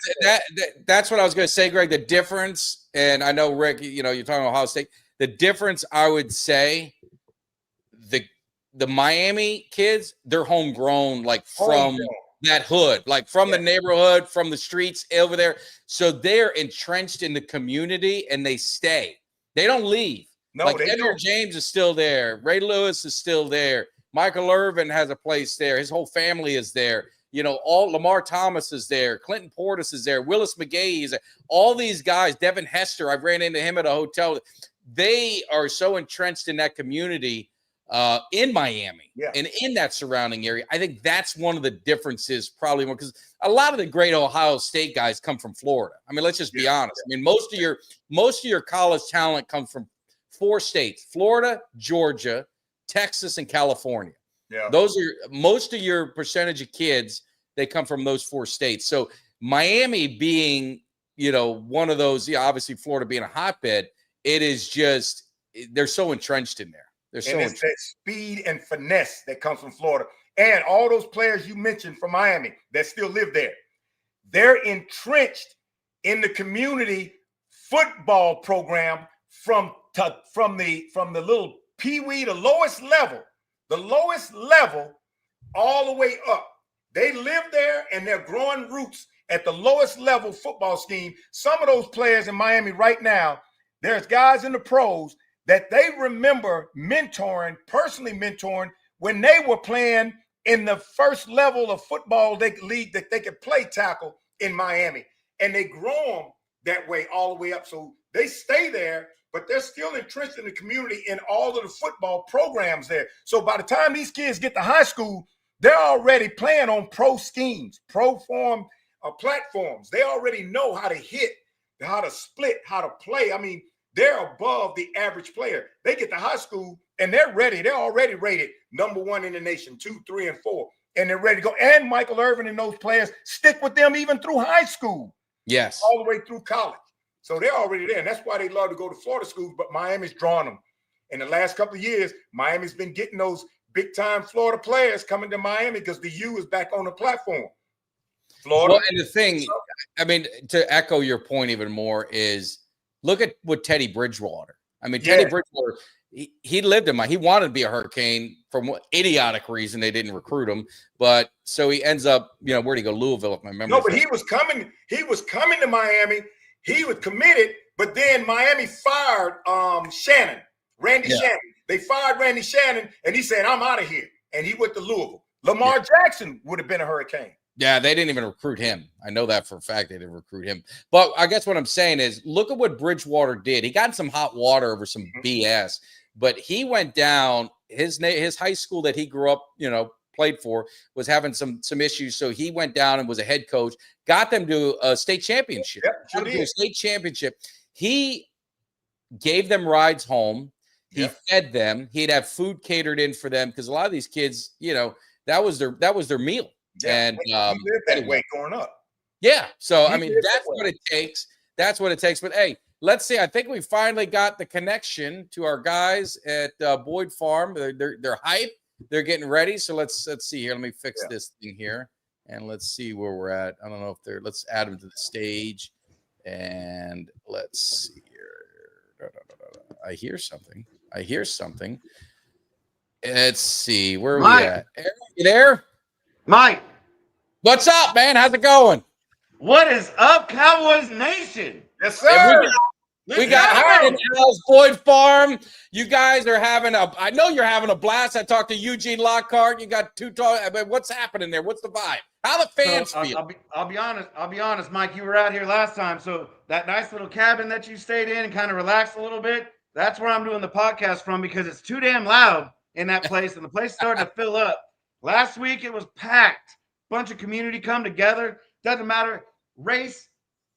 that's what I was going to say, Greg. The difference, and I know Rick, you're talking about Ohio State. The difference, I would say, the Miami kids, they're homegrown, like from that hood, like from the neighborhood, from the streets over there. So they're entrenched in the community and they stay. They don't leave. No, like Andrew James is still there. Ray Lewis is still there. Michael Irvin has a place there. His whole family is there. All Lamar Thomas is there. Clinton Portis is there. Willis McGahee is there. All these guys, Devin Hester, I've ran into him at a hotel. They are so entrenched in that community in Miami and in that surrounding area. I think that's one of the differences, probably more because a lot of the great Ohio State guys come from Florida. I mean, let's just be honest. I mean, most of your college talent comes from 4 states: Florida, Georgia, Texas, and California. Yeah, those are most of your percentage of kids. They come from those 4 states. So Miami being, one of those, obviously Florida being a hotbed, it is just they're so entrenched in there. It's that speed and finesse that comes from Florida. And all those players you mentioned from Miami that still live there, they're entrenched in the community football program from the little peewee, the lowest level, all the way up. They live there and they're growing roots at the lowest level football scheme. Some of those players in Miami right now, there's guys in the pros that they remember personally mentoring when they were playing in the first level of football league that they could play tackle in Miami. And they grow them that way all the way up. So they stay there, but they're still entrenched in the community in all of the football programs there. So by the time these kids get to high school, they're already playing on pro schemes, pro form platforms. They already know how to hit, how to split, how to play. I mean, they're above the average player. They get to high school and they're ready. They're already rated #1 in the nation, 2, 3, and 4. And they're ready to go. And Michael Irvin and those players stick with them even through high school. Yes. All the way through college. So they're already there. And that's why they love to go to Florida schools. But Miami's drawn them. In the last couple of years, Miami's been getting those big-time Florida players coming to Miami because the U is back on the platform. Florida. Well, and the thing, I mean, to echo your point even more is look at what Teddy Bridgewater. I mean, Teddy Bridgewater, he lived in he wanted to be a Hurricane for what idiotic reason they didn't recruit him. But so he ends up, where'd he go? Louisville, if my memory. No, but he was coming to Miami. He was committed, but then Miami fired Randy Shannon. They fired Randy Shannon, and he said, I'm out of here. And he went to Louisville. Lamar Jackson would have been a Hurricane. Yeah, they didn't even recruit him. I know that for a fact they didn't recruit him. But I guess what I'm saying is look at what Bridgewater did. He got in some hot water over some BS, but he went down. His high school that he grew up, played for was having some issues. So he went down and was a head coach, got them to a state championship. He gave them rides home. He fed them. He'd have food catered in for them because a lot of these kids, that was their meal. Yeah, and he lived that way growing up. Yeah. So I mean, that's what it takes. That's what it takes. But hey, let's see. I think we finally got the connection to our guys at Boyd Farm. They're hyped. They're getting ready. So let's see here. Let me fix this thing here, and let's see where we're at. I don't know if let's add them to the stage, and let's see here. I hear something. Let's see. Where are we at? Aaron, you there? Mike, what's up, man? How's it going? What is up, Cowboys Nation? Yes, sir. We got hired at Dallas Boyd Farm. You guys are I know you're having a blast. I talked to Eugene Lockhart. You got two tall. What's happening there? What's the vibe? How the fans feel? I'll be honest, Mike. You were out here last time, so that nice little cabin that you stayed in and kind of relaxed a little bit. That's where I'm doing the podcast from because it's too damn loud in that place, and the place started to fill up. Last week, it was packed. Bunch of community come together. Doesn't matter race,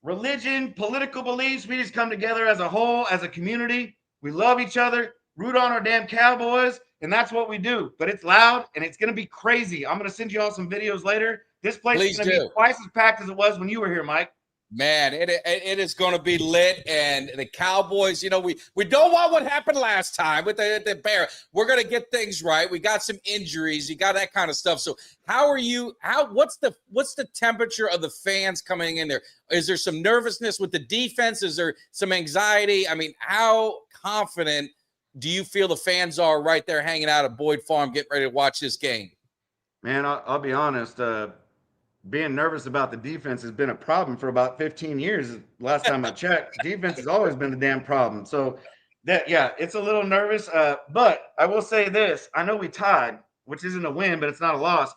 religion, political beliefs. We just come together as a whole, as a community. We love each other, root on our damn Cowboys, and that's what we do. But it's loud, and it's going to be crazy. I'm going to send you all some videos later. This place is going to be twice as packed as it was when you were here, Mike. Man, it is going to be lit, and the Cowboys, we don't want what happened last time with the Bear. We're going to get things right. We got some injuries. You got that kind of stuff. So what's the temperature of the fans coming in there? Is there some nervousness with the defense? Is there some anxiety? I mean, how confident do you feel the fans are right there hanging out at Boyd Farm, getting ready to watch this game? Man, I'll be honest. Being nervous about the defense has been a problem for about 15 years. Last time I checked, defense has always been a damn problem. So it's a little nervous. But I will say this. I know we tied, which isn't a win, but it's not a loss.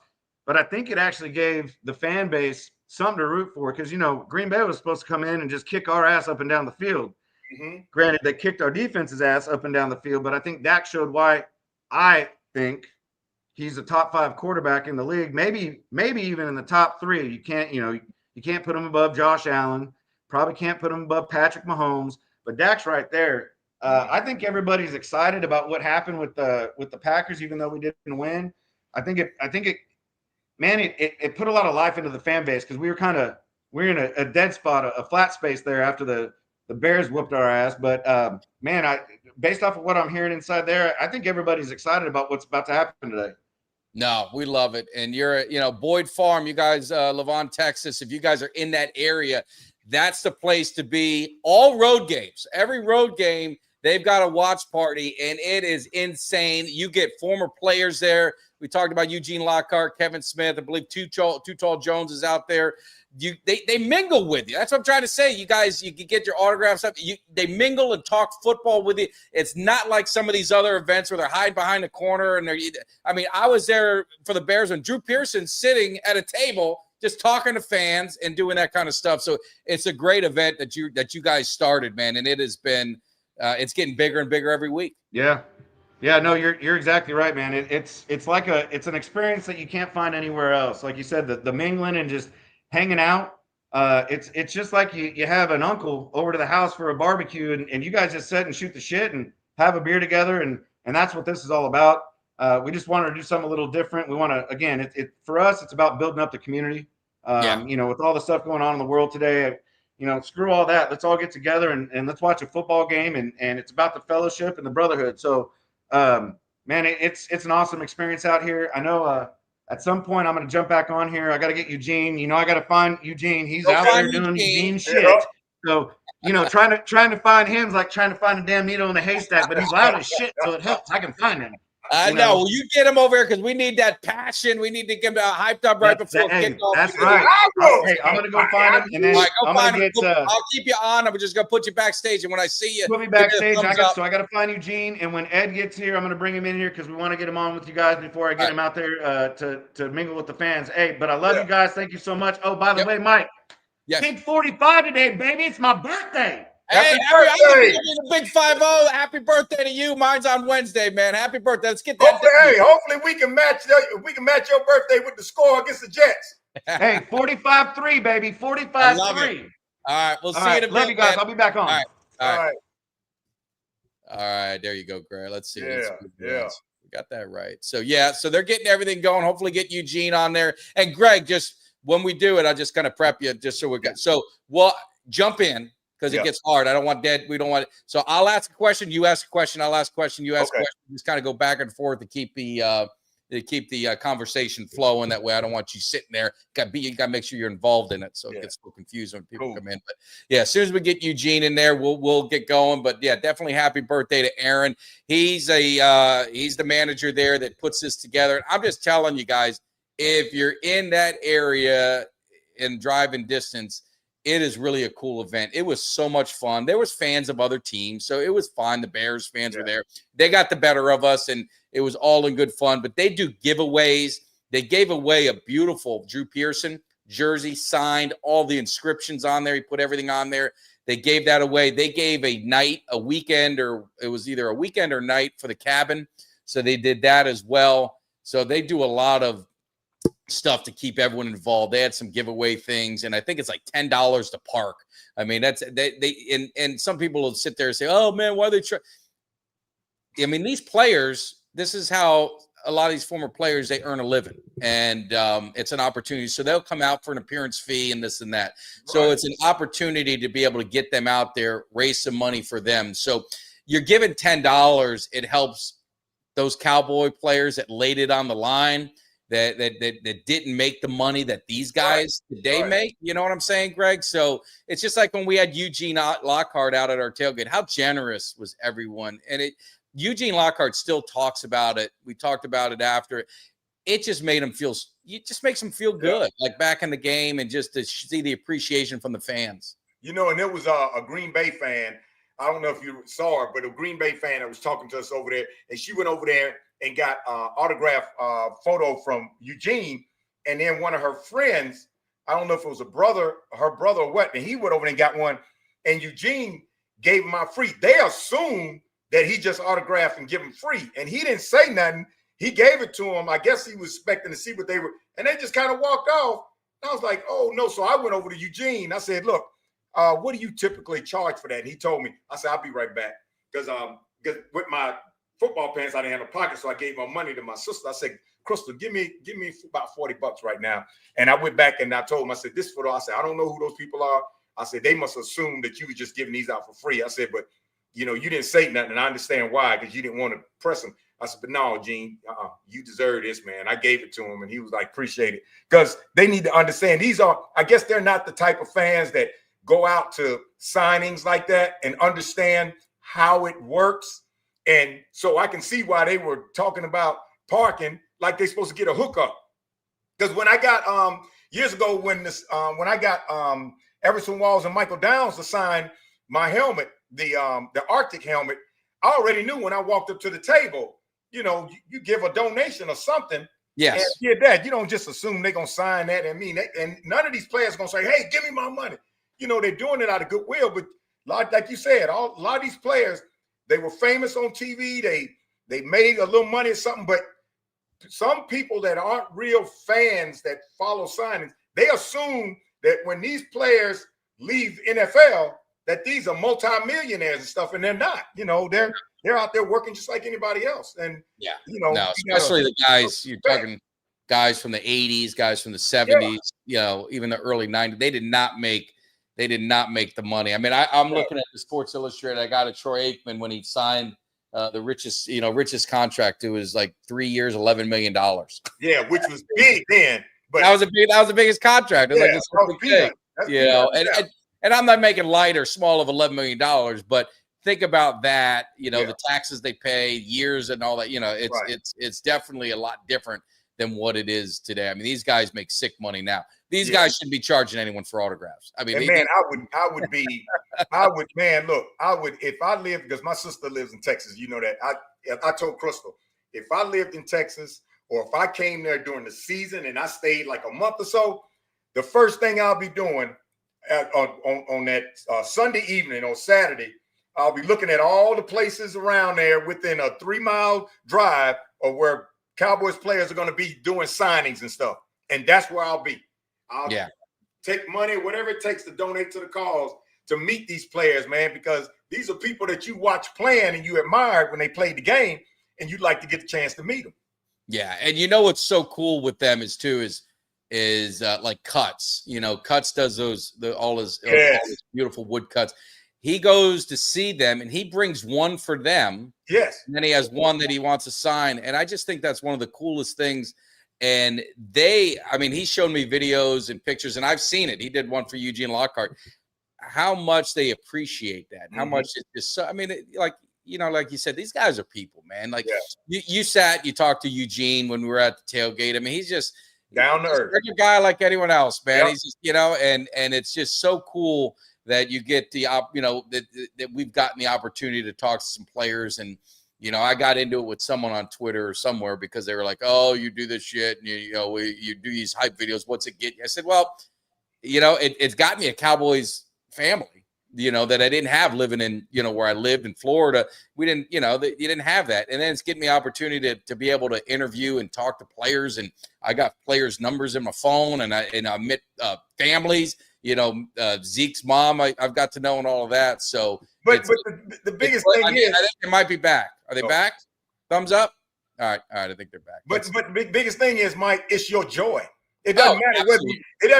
But I think it actually gave the fan base something to root for because, Green Bay was supposed to come in and just kick our ass up and down the field. Mm-hmm. Granted, they kicked our defense's ass up and down the field, but I think Dak showed why I think he's a top 5 quarterback in the league, maybe even in the top 3. You can't put him above Josh Allen. Probably can't put him above Patrick Mahomes. But Dak's right there. I think everybody's excited about what happened with the Packers, even though we didn't win. I think it put a lot of life into the fan base because we're in a dead spot, a flat space there after the Bears whooped our ass. But based off of what I'm hearing inside there, I think everybody's excited about what's about to happen today. No, we love it. And you're, Boyd Farm, you guys, Levon, Texas, if you guys are in that area, that's the place to be. All road games, every road game, they've got a watch party, and it is insane. You get former players there. We talked about Eugene Lockhart, Kevin Smith. I believe Too Tall Jones is out there. They mingle with you. That's what I'm trying to say. You guys, you can get your autographs up. They mingle and talk football with you. It's not like some of these other events where they're hiding behind the corner. I was there for the Bears when Drew Pearson's sitting at a table just talking to fans and doing that kind of stuff. So it's a great event that you guys started, man, and it has been it's getting bigger and bigger every week. Yeah. Yeah, no, you're exactly right, man. It's like it's an experience that you can't find anywhere else. Like you said, the mingling and just hanging out. It's just like you have an uncle over to the house for a barbecue, and you guys just sit and shoot the shit and have a beer together, and that's what this is all about. We just wanted to do something a little different. We want to, again, for us, it's about building up the community. You know, with all the stuff going on in the world today, you know, screw all that. Let's all get together and let's watch a football game, and it's about the fellowship and the brotherhood. So. Man, it's an awesome experience out here. I know at some point I'm going to jump back on here. I got to get Eugene. You know, I got to find Eugene. He's out there doing Eugene shit. Yeah. So, you know, trying to find him is like trying to find a damn needle in a haystack, but he's loud as shit, so it helps. I can find him. I know. Well, you get him over here because we need that passion. We need to get him hyped up right before kickoff. That's right. Hey, I'm going to go find him, and then I'm going to get. I'll keep you on. I'm just going to put you backstage, and when I see you, put me backstage. So I got to find Eugene, and when Ed gets here, I'm going to bring him in here because we want to get him on with you guys before I get him out there to mingle with the fans. Hey, but I love you guys. Thank you so much. Oh, by the way, Mike, big 45 today, baby. It's my birthday. Hey, Harry, a big 5-0. Happy birthday to you. Mine's on Wednesday, man. Happy birthday. Let's get that. Hopefully we can match your birthday with the score against the Jets. Hey, 45-3, baby. 45-3. All right. We'll see you in a bit. Love you guys. Man. I'll be back on. All right. There you go, Greg. Let's see. Yeah. We got that right. So, so they're getting everything going. Hopefully get Eugene on there. And Greg, just when we do it, I'll just kind of prep you just so we got. So we'll jump in. Because it gets hard. I don't want dead. We don't want it. So I'll ask a question. You ask a question. I'll ask a question. You ask a question. Just kind of go back and forth to keep the conversation flowing. That way, I don't want you sitting there. You got to make sure you're involved in it, so it gets a little confusing when people come in. But as soon as we get Eugene in there, we'll get going. But definitely happy birthday to Aaron. He's the manager there that puts this together. And I'm just telling you guys, if you're in that area in driving distance. It is really a cool event. It was so much fun. There was fans of other teams, so it was fun. The Bears fans were there. They got the better of us, and it was all in good fun. But they do giveaways. They gave away a beautiful Drew Pearson jersey, signed, all the inscriptions on there. He put everything on there. They gave that away. They gave a weekend, or it was either a weekend or night for the cabin. So they did that as well. So they do a lot of stuff to keep everyone involved. They had some giveaway things, and I think it's like $10 to park. I mean, that's and some people will sit there and say, "Oh man, why are they try?" I mean, these players. This is how a lot of these former players they earn a living, and it's an opportunity. So they'll come out for an appearance fee and this and that. So it's an opportunity to be able to get them out there, raise some money for them. So you're given $10. It helps those Cowboy players that laid it on the line. That didn't make the money that these guys today make. You know what I'm saying, Greg? So it's just like when we had Eugene Lockhart out at our tailgate. How generous was everyone? And Eugene Lockhart still talks about it. We talked about it after. It just made him feel – it just makes him feel good, like back in the game, and just to see the appreciation from the fans. You know, and there was a Green Bay fan. I don't know if you saw her, but a Green Bay fan that was talking to us over there, and she went over there and got autographed photo from Eugene. And then one of her friends, I don't know if it was her brother or what, and he went over and got one. And Eugene gave him out free. They assumed that he just autographed and give him free. And he didn't say nothing. He gave it to him. I guess he was expecting to see what they were. And they just kind of walked off. And I was like, oh, no. So I went over to Eugene. I said, look, what do you typically charge for that? And he told me. I said, I'll be right back. Because with my football pants, I didn't have a pocket, so I gave my money to my sister. I said, Crystal, give me about $40 right now. And I went back and I told him, I said, this photo, I said, I don't know who those people are. I said, they must assume that you were just giving these out for free. I said, but, you didn't say nothing, and I understand why, because you didn't want to press him. I said, but no, Gene, you deserve this, man. I gave it to him, and he was like, appreciate it. Because they need to understand I guess they're not the type of fans that go out to signings like that and understand how it works. And so I can see why they were talking about parking like they're supposed to get a hookup. Because when I got years ago when I got Everson Walls and Michael Downs to sign my helmet, the Arctic helmet, I already knew when I walked up to the table, you give a donation or something, Yes. And did that. You don't just assume they're gonna sign that. And none of these players are gonna say, "Hey, give me my money." You know, they're doing it out of goodwill. But like you said, a lot of these players, they were famous on TV. They made a little money or something. But some people that aren't real fans that follow signings, they assume that when these players leave NFL, that these are multimillionaires and stuff, and they're not. You know, they're out there working just like anybody else. And yeah, you know, no, especially the guys you're talking, guys from the 80s, guys from the 70s, you know, even the early 90s. They did not make the money. I mean, I'm looking at the Sports Illustrated. I got a Troy Aikman when he signed the richest contract. It was like 3 years, $11 million. Yeah, which was big then. But that was the biggest contract. Yeah, Like this thing, you know, and I'm not making light or small of $11 million, but think about that. You know, the taxes they pay, years, and all that. You know, it's definitely a lot different than what it is today. I mean, these guys make sick money now. These guys shouldn't be charging anyone for autographs. I mean, man, I would, if I lived, because my sister lives in Texas, you know that. I told Crystal, if I lived in Texas, or if I came there during the season and I stayed like a month or so, the first thing I'll be doing on that Sunday evening or Saturday, I'll be looking at all the places around there within a 3-mile drive of where Cowboys players are going to be doing signings and stuff. And that's where I'll be. I'll take money, whatever it takes to donate to the cause to meet these players, man, because these are people that you watch playing and you admired when they played the game, and you'd like to get the chance to meet them. Yeah, and you know what's so cool with them is like Cuts. You know, Cuts does all his beautiful wood cuts. He goes to see them and he brings one for them. Yes. And then he has one that he wants to sign. And I just think that's one of the coolest things. And he showed me videos and pictures, and I've seen it. He did one for Eugene Lockhart. How much they appreciate that. How much it's just so, I mean, like you said, these guys are people, man. Like you talked to Eugene when we were at the tailgate. I mean, he's just down to earth. He's a guy like anyone else, man. He's just, and it's just so cool that you get that we've gotten the opportunity to talk to some players. And, you know, I got into it with someone on Twitter or somewhere because they were like, "Oh, you do this shit and you do these hype videos. What's it get you?" I said, well, you know, it's got me a Cowboys family, you know, that I didn't have living in, you know, where I lived in Florida. We didn't, you know, you didn't have that. And then it's getting me opportunity to be able to interview and talk to players. And I got players' numbers in my phone, and I met families, you know, Zeke's mom, I've got to know, and all of that. So, but the biggest thing I think they might be back. Are they back? Thumbs up. All right. I think they're back. But the biggest thing is, Mike, it's your joy. It doesn't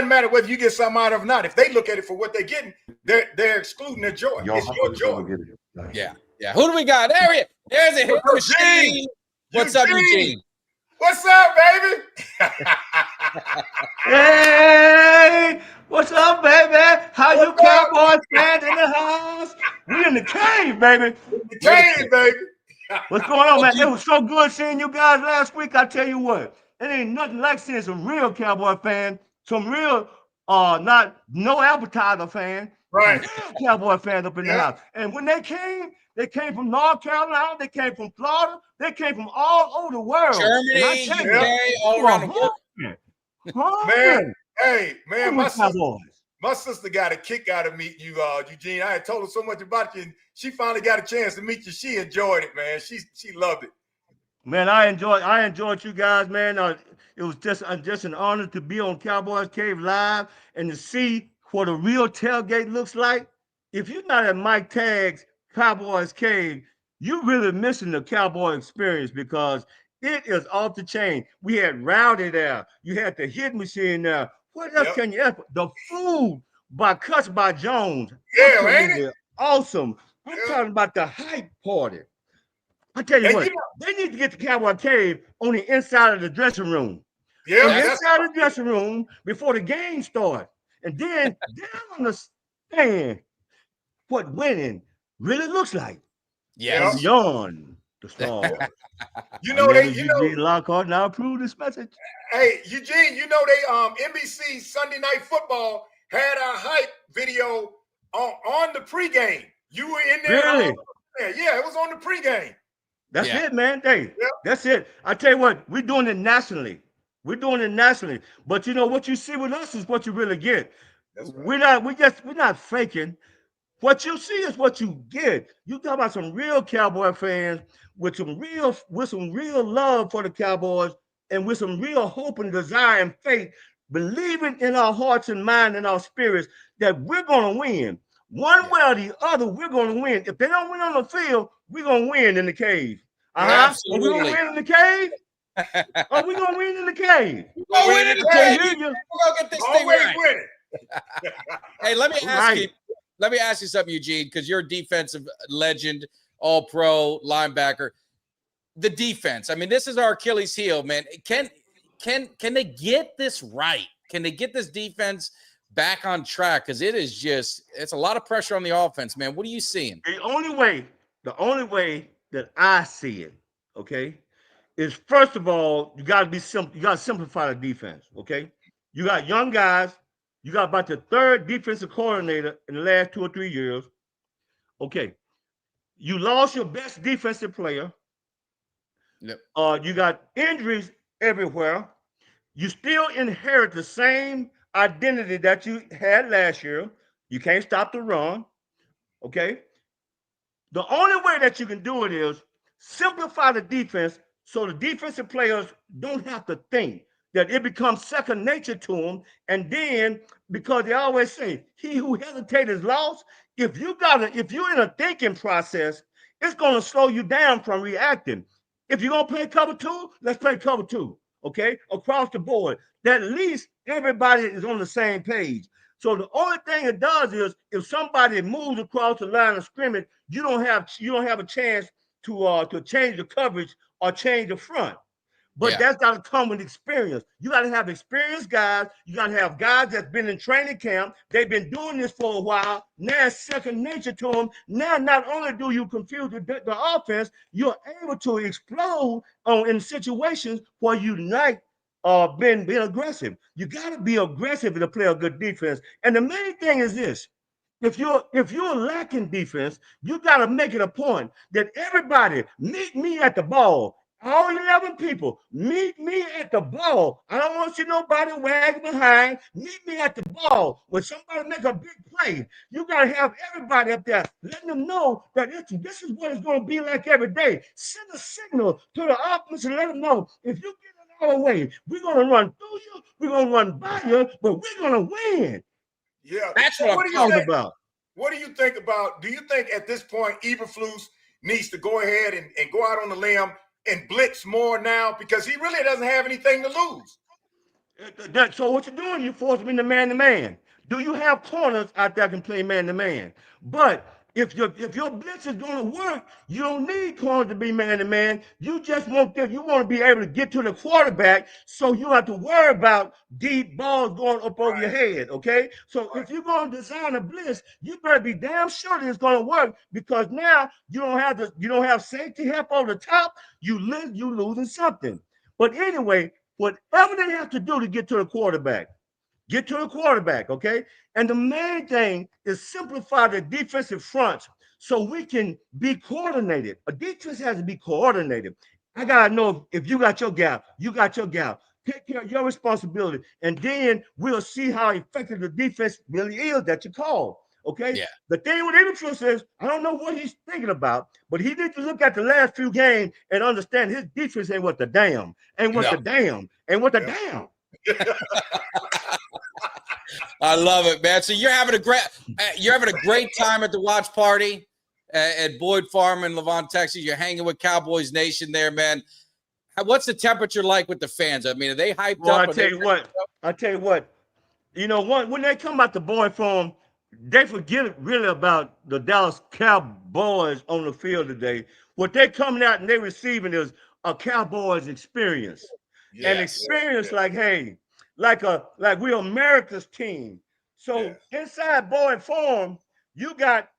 matter whether you get something out of it or not. If they look at it for what they're getting, they're excluding their joy. It's your joy. Yeah. Who do we got? There's a hit machine. What's up, Eugene? What's up, baby? Hey, what's up, baby? How you Cowboys fans in the house? We in the cave, baby. The cave, baby. What's going on, man? It was so good seeing you guys last week. I tell you what, it ain't nothing like seeing some real Cowboy fans, some real, no appetizer fan, right? Cowboy fans up in the house. And when they came from North Carolina, they came from Florida, they came from all over the world. Germany, UK, all around the world. Man, hey, man, my sister got a kick out of meeting you, Eugene. I had told her so much about you, and she finally got a chance to meet you. She enjoyed it, man. She loved it. Man, I enjoyed you guys, man. It was just an honor to be on Cowboys Cave Live and to see what a real tailgate looks like. If you're not at Mike Tag's Cowboys Cave, you're really missing the Cowboy experience, because it is off the chain. We had Rowdy there. You had the hit machine there. What else can you ask? The food by Cuts by Jones. Yeah, ain't it? Awesome. I'm talking about the hype party. I tell you what, they need to get the Cowboy Cave on the inside of the dressing room. Yeah, on the inside of the dressing room before the game starts. And then down on the stand, what winning really looks like. Yeah. Beyond the stars. Eugene Lockhart now approved this message. Hey, Eugene, they NBC Sunday Night Football had our hype video on the pregame. You were in there. Really? Yeah, it was on the pregame. That's it, man. Hey, that's it. I tell you what, we're doing it nationally. We're doing it nationally. But you know what you see with us is what you really get. That's right. We're not faking. What you see is what you get. You talk about some real Cowboy fans with some real love for the Cowboys and with some real hope and desire and faith, believing in our hearts and mind and our spirits that we're gonna win. One way or the other, we're gonna win. If they don't win on the field, we're gonna win in the cave. Yeah, Are we gonna Absolutely. win in the cave? Are we gonna win in the cave? Go Win win in in the the I cave. can't hear We're you. gonna get this thing always right. winning. Hey, let me ask Right. you. Let me ask you something, Eugene, because you're a defensive legend, all-pro linebacker. The defense. I mean, this is our Achilles heel, man. Can they get this right? Can they get this defense back on track? Because it's a lot of pressure on the offense, man. What are you seeing? The only way that I see it, okay, is first of all, you gotta be simple, you gotta simplify the defense, okay? You got young guys, you got about the third defensive coordinator in the last 2 or 3 years. Okay. You lost your best defensive player. Yep. You got injuries everywhere. You still inherit the same identity that you had last year. You can't stop the run. Okay. The only way that you can do it is simplify the defense so the defensive players don't have to think, that it becomes second nature to them. And then, because they always say, he who hesitates is lost. If you're in a thinking process, it's gonna slow you down from reacting. If you're gonna play cover two, let's play cover two. Okay, across the board. That at least everybody is on the same page. So the only thing it does is if somebody moves across the line of scrimmage, you don't have a chance to change the coverage or change the front. But Yeah. that's got to come with experience. You got to have experienced guys. You got to have guys that's been in training camp. They've been doing this for a while. Now it's second nature to them. Now not only do you confuse the offense, you're able to explode in situations where you like being aggressive. You got to be aggressive to play a good defense. And the main thing is this: if you're lacking defense, you got to make it a point that everybody meet me at the ball. All 11 people, meet me at the ball. I don't want to see nobody wagging behind. Meet me at the ball. When somebody make a big play, you got to have everybody up there, letting them know that this is what it's going to be like every day. Send a signal to the offense and let them know, if you get in our way, we're going to run through you, we're going to run by you, but we're going to win. Yeah. That's So what what I'm do you Talking think? about. What do you think about? Do you think at this point Eberflus needs to go ahead and go out on the limb and blitz more now, because he really doesn't have anything to lose? So what you're doing, you're forcing me to man-to-man. Do you have corners out there that can play man-to-man? But if your blitz is going to work, you don't need corners to be man-to-man. You just want to be able to get to the quarterback, so you don't have to worry about deep balls going up over your head. Okay, so if you're going to design a blitz, you better be damn sure that it's going to work, because now you don't have safety help over the top. You losing something. But anyway, whatever they have to do to get to the quarterback, okay? And the main thing is simplify the defensive fronts so we can be coordinated. A defense has to be coordinated. I got to know if you got your gap, you got your gap. Take care of your responsibility, and then we'll see how effective the defense really is that you call. Okay. Yeah. The thing with Eberflus is, I don't know what he's thinking about, but he needs to look at the last few games and understand his defense ain't what the damn, ain't what No. the damn, ain't what the damn. I love it, man. So you're having a great time at the watch party at Boyd Farm in Levant, Texas. You're hanging with Cowboys Nation there, man. What's the temperature like with the fans? I mean, are they hyped Well, up? I tell you what. You know, when they come out the Boyd Farm, they forget really about the Dallas Cowboys on the field today. What they coming out and they receiving is a Cowboys experience. An experience like, hey, like we're America's team. So inside Boyd Farm, you got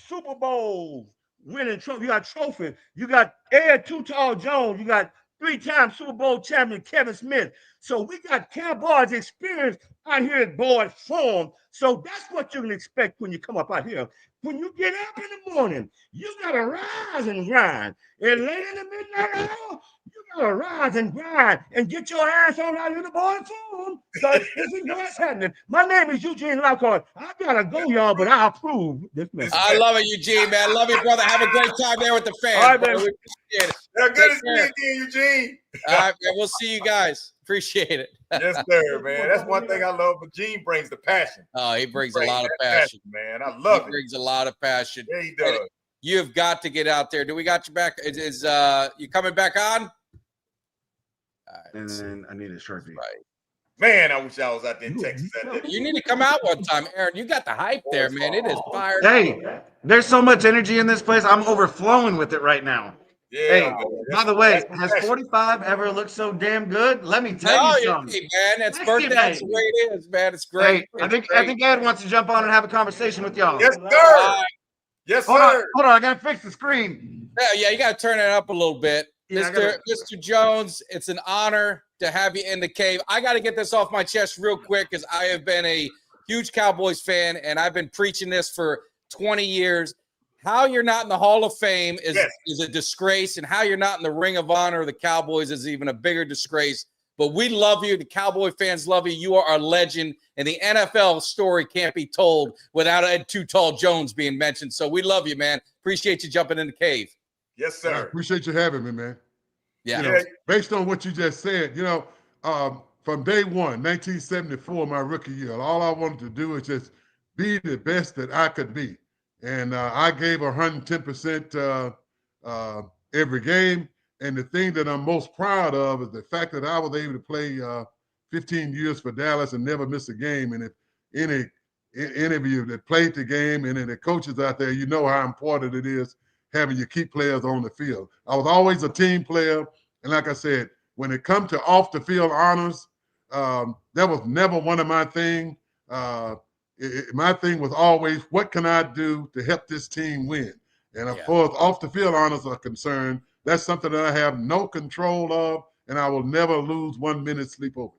Super Bowl winning trophy, you got trophy, you got Ed Too Tall Jones, you got 3-time Super Bowl champion Kevin Smith. So we got Cowboys experience out here at Boyd Farm. So that's what you can expect when you come up out here. When you get up in the morning, you gotta rise and grind. And late in the midnight hour, you gotta rise and grind and get your ass on out of the board phone. So this is what's happening. My name is Eugene Lockhart. I gotta go, y'all, but I approve this message. I love it, Eugene, man. Love you, brother. Have a great time there with the fans. All right, bro. man. We appreciate it. Yeah, good to see care. you again, Eugene. All right, man. We'll see you guys. Appreciate it. Yes, sir, man. That's one thing I love. But Gene brings the passion. Oh, he brings a lot of passion, man. I love it. He brings a lot of passion. Yeah, he does. You have got to get out there. Do we got you back? Is you coming back on? All right, And then I need a Sharpie. right. Man, I wish I was out there in Texas. You need to come out one time, Aaron. You got the hype there, man. It is fired. Hey, there's so much energy in this place. I'm overflowing with it right now. Yeah. Hey, by the way, has 45 ever looked so damn good? Let me tell you something. Hey, man, that's Listen, birthday. That's the way it is, man. It's great. Hey, I think Ed wants to jump on and have a conversation with y'all. Yes, sir. Yes, Hold sir. on, I gotta fix the screen. Yeah, you got to turn it up a little bit. Yeah, Mr. Jones, it's an honor to have you in the cave. I got to get this off my chest real quick because I have been a huge Cowboys fan, and I've been preaching this for 20 years. How you're not in the Hall of Fame is a disgrace, and how you're not in the Ring of Honor of the Cowboys is even a bigger disgrace. But we love you. The Cowboy fans love you. You are a legend, and the NFL story can't be told without Ed Too Tall Jones being mentioned. So we love you, man. Appreciate you jumping in the cave. Yes, I sir. appreciate you having me, man. Yeah. You know, based on what you just said, from day one, 1974, my rookie year, all I wanted to do is just be the best that I could be. And I gave 110% every game. And the thing that I'm most proud of is the fact that I was able to play 15 years for Dallas and never miss a game. And if any of you that played the game and the coaches out there, you know how important it is having your key players on the field. I was always a team player. And like I said, when it comes to off the field honors, that was never one of my things. My thing was always, what can I do to help this team win? And as far as off the field honors are concerned, that's something that I have no control of, and I will never lose 1 minute sleep over.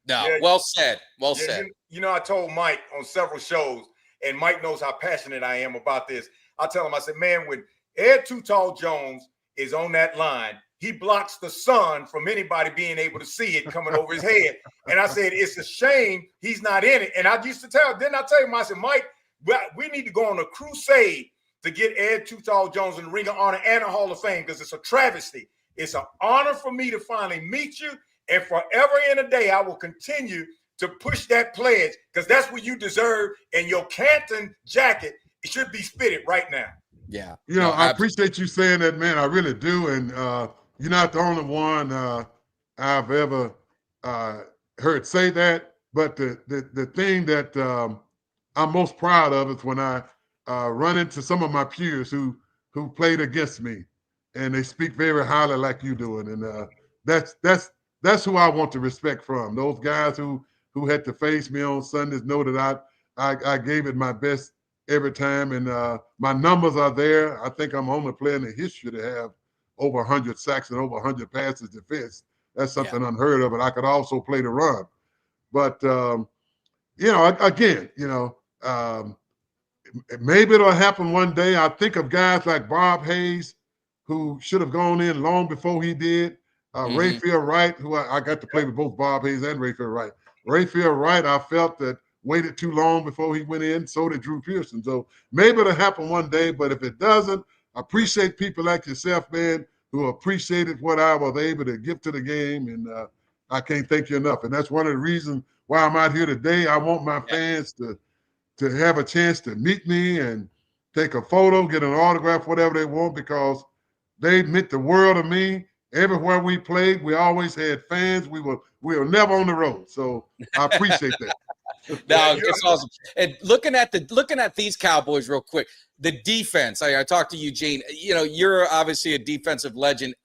No, well said. Well said. You know, I told Mike on several shows, and Mike knows how passionate I am about this. I tell him, I said, man, when Ed Too Tall Jones is on that line, he blocks the sun from anybody being able to see it coming over his head. And I said, it's a shame he's not in it. And I used to tell him, I said, Mike, we need to go on a crusade to get Ed Too Tall Jones in the Ring of Honor and a Hall of Fame, because it's a travesty. It's an honor for me to finally meet you. And forever and a day, I will continue to push that pledge, because that's what you deserve. And your Canton jacket, it should be fitted right now. Yeah. You know, I appreciate you saying that, man. I really do. And you're not the only one I've ever heard say that. But the thing that I'm most proud of is when I run into some of my peers who played against me, and they speak very highly like you doing. And that's who I want to respect from. Those guys who had to face me on Sundays know that I gave it my best every time. And my numbers are there. I think I'm the only player in the history to have over 100 sacks and over 100 passes defense. That's something unheard of. And I could also play the run. But, again, maybe it'll happen one day. I think of guys like Bob Hayes, who should have gone in long before he did. Rayfield Wright, who I got to play with both Bob Hayes and Rayfield Wright. Rayfield Wright, I felt that waited too long before he went in. So did Drew Pearson. So maybe it'll happen one day. But if it doesn't, I appreciate people like yourself, man, who appreciated what I was able to give to the game. And I can't thank you enough. And that's one of the reasons why I'm out here today. I want my fans to have a chance to meet me and take a photo, get an autograph, whatever they want, because they meant the world to me. Everywhere we played, we always had fans. We were never on the road. So I appreciate that. No, it's awesome. And looking at these Cowboys real quick, the defense. I talked to Eugene. You're obviously a defensive legend.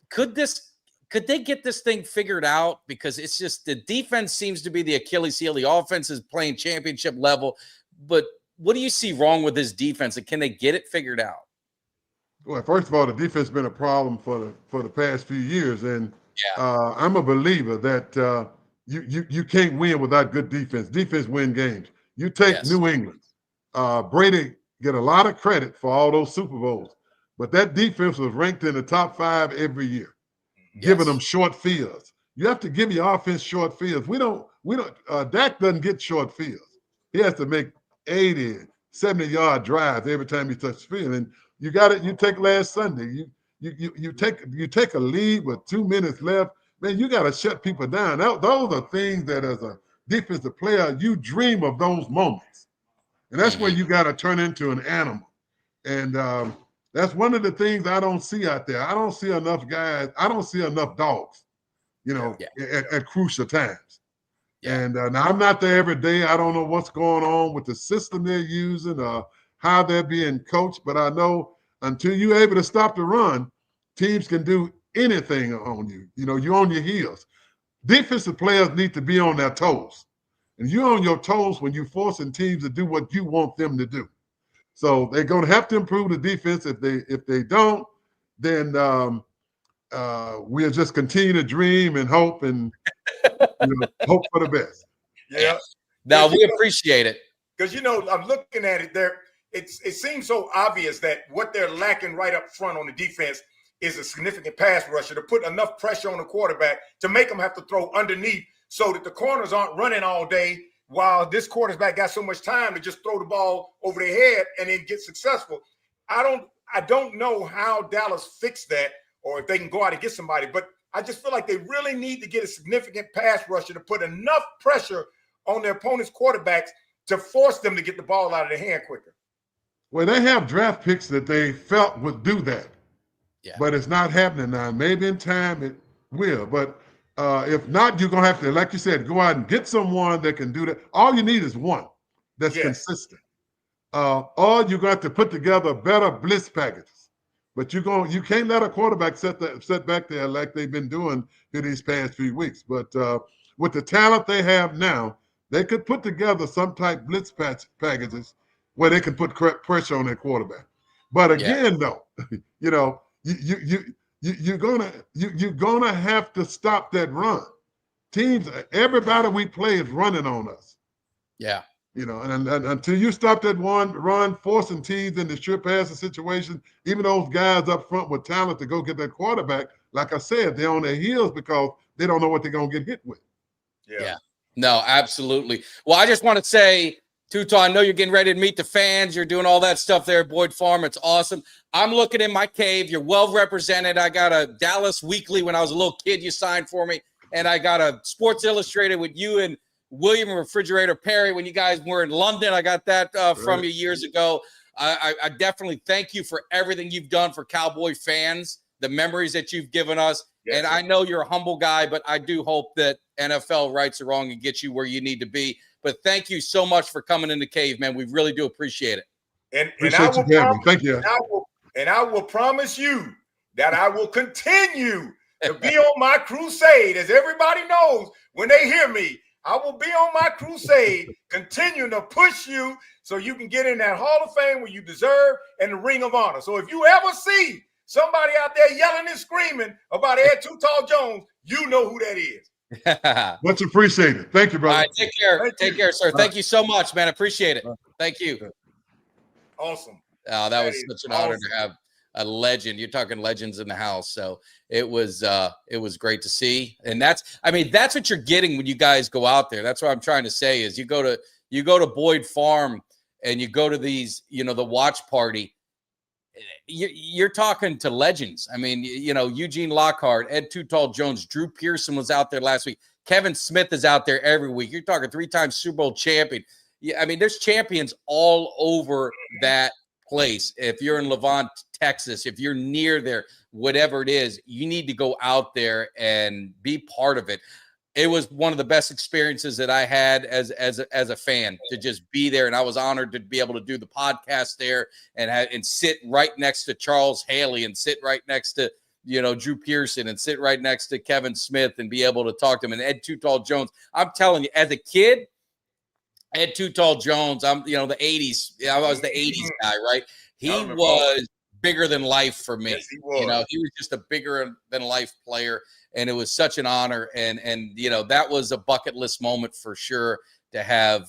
Could they get this thing figured out? Because it's just the defense seems to be the Achilles heel. The offense is playing championship level. But what do you see wrong with this defense? And can they get it figured out? Well, first of all, the defense has been a problem for the past few years. And I'm a believer that you can't win without good defense. Defense win games. You take New England. Brady get a lot of credit for all those Super Bowls, but that defense was ranked in the top 5 every year. giving them short fields. You have to give your offense short fields. Dak doesn't get short fields. He has to make 80, 70-yard drives every time he touches the field. And you got it. You take last Sunday. You take a lead with 2 minutes left. Man, you got to shut people down. Those are things that, as a defensive player, you dream of those moments, and that's when you got to turn into an animal. And that's one of the things I don't see out there. I don't see enough guys. I don't see enough dogs, at crucial times. Yeah. And now I'm not there every day. I don't know what's going on with the system they're using or how they're being coached, but I know until you're able to stop the run, teams can do anything on you. You're on your heels. Defensive players need to be on their toes. And you're on your toes when you're forcing teams to do what you want them to do. So they're going to have to improve the defense. If they don't, then we'll just continue to dream and hope and hope for the best. Yeah. Now we appreciate it. Because I'm looking at it there. It seems so obvious that what they're lacking right up front on the defense is a significant pass rusher to put enough pressure on the quarterback to make them have to throw underneath so that the corners aren't running all day while this quarterback got so much time to just throw the ball over their head and then get successful. I don't know how Dallas fixed that or if they can go out and get somebody, but I just feel like they really need to get a significant pass rusher to put enough pressure on their opponent's quarterbacks to force them to get the ball out of their hand quicker. Well, they have draft picks that they felt would do that. Yeah. But it's not happening now. Maybe in time it will. But if not, you're going to have to, like you said, go out and get someone that can do that. All you need is one that's consistent. Or you're going to have to put together better blitz packages. But you can't let a quarterback set back there like they've been doing in these past few weeks. But with the talent they have now, they could put together some type blitz packages where they can put pressure on their quarterback. But again, though, you're gonna have to stop that run. Teams, everybody we play is running on us. Yeah. And until you stop that run, forcing teams into sure passing situation, even those guys up front with talent to go get that quarterback, like I said, they're on their heels because they don't know what they're gonna get hit with. Yeah. No, absolutely. Well, I just want to say, Tutal, I know you're getting ready to meet the fans. You're doing all that stuff there at Boyd Farm. It's awesome. I'm looking in my cave. You're well represented. I got a Dallas Weekly when I was a little kid you signed for me. And I got a Sports Illustrated with you and William Refrigerator Perry when you guys were in London. I got that from you years ago. I definitely thank you for everything you've done for Cowboy fans, the memories that you've given us. Yes, and I know you're a humble guy, but I do hope that NFL rights are wrong and gets you where you need to be. But thank you so much for coming in the cave, man. We really do appreciate it. And I will promise you that I will continue to be on my crusade. As everybody knows, when they hear me, I will be on my crusade, continuing to push you so you can get in that Hall of Fame where you deserve and the Ring of Honor. So if you ever see somebody out there yelling and screaming about Ed Too Tall Jones, you know who that is. Much appreciated. Thank you, brother. All right, take care. Take care, sir. Thank you so much, man. Appreciate it. Thank you. Awesome. Oh, that was such an honor to have a legend. You're talking legends in the house. So it was great to see. And that's what you're getting when you guys go out there. That's what I'm trying to say is you go to Boyd Farm and you go to these, the watch party. You're talking to legends. I mean, Eugene Lockhart, Ed Too Tall Jones, Drew Pearson was out there last week. Kevin Smith is out there every week. You're talking 3-time Super Bowl champion. Yeah, I mean, there's champions all over that place. If you're in Levant, Texas, if you're near there, whatever it is, you need to go out there and be part of it. It was one of the best experiences that I had as a fan to just be there. And I was honored to be able to do the podcast there and sit right next to Charles Haley and sit right next to, Drew Pearson and sit right next to Kevin Smith and be able to talk to him and Ed Too Tall Jones. I'm telling you, as a kid, Ed Too Tall Jones, I'm, the 80s. I was the 80s guy, right? He was bigger than life for me. Yes, he was. He was just a bigger than life player. And it was such an honor. And that was a bucket list moment for sure to have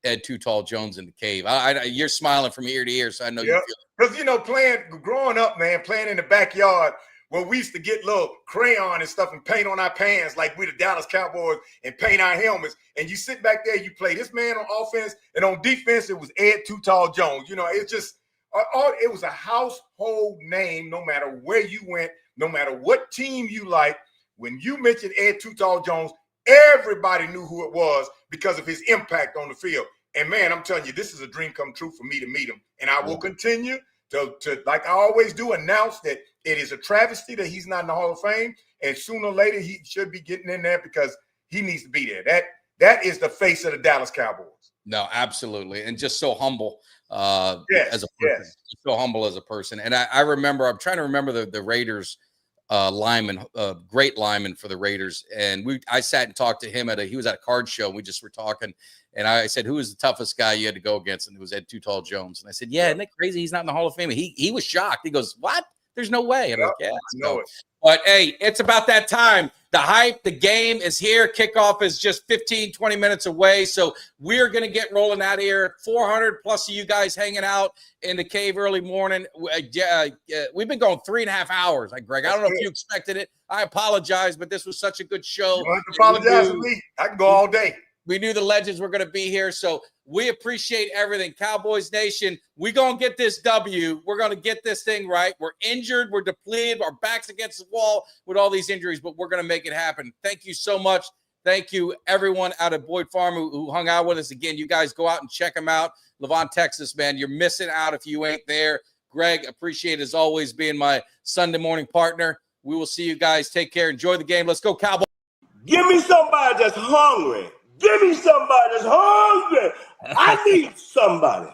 Ed Too Tall Jones in the cave. You're smiling from ear to ear, so I know you feel it. Because, growing up, man, playing in the backyard where we used to get little crayon and stuff and paint on our pants like we the Dallas Cowboys and paint our helmets. And you sit back there, you play this man on offense, and on defense, it was Ed Too Tall Jones. You know, it's just, it was a household name no matter where you went, no matter what team you like. When you mentioned Ed Too Tall Jones, everybody knew who it was because of his impact on the field. And man, I'm telling you, this is a dream come true for me to meet him. And I will continue to like I always do, announce that it is a travesty that he's not in the Hall of Fame. And sooner or later, he should be getting in there because he needs to be there. That is the face of the Dallas Cowboys. No, absolutely. And just so humble as a person. Yes. So humble as a person. And I remember, I'm trying to remember the Raiders lineman, great lineman for the Raiders. And I sat and talked to him he was at a card show. And we just were talking. And I said, who was the toughest guy you had to go against? And it was Ed Too Tall Jones. And I said, yeah, isn't that crazy? He's not in the Hall of Fame. He was shocked. He goes, what? There's no way. I'm like, yeah, I know it. But hey, it's about that time. The hype, the game is here. Kickoff is just 15, 20 minutes away. So we're going to get rolling out of here. 400 plus of you guys hanging out in the cave early morning. We've been going 3.5 hours. Like, Greg, I don't know if you expected it. I apologize, but this was such a good show. You don't have to apologize to me. I can go all day. We knew the legends were going to be here, so we appreciate everything. Cowboys Nation, we're going to get this W. We're going to get this thing right. We're injured. We're depleted. Our back's against the wall with all these injuries, but we're going to make it happen. Thank you so much. Thank you, everyone out at Boyd Farm who hung out with us. Again, you guys go out and check them out. Levon, Texas, man, you're missing out if you ain't there. Greg, appreciate as always being my Sunday morning partner. We will see you guys. Take care. Enjoy the game. Let's go, Cowboys. Give me somebody that's hungry. Give me somebody that's hungry. I need somebody.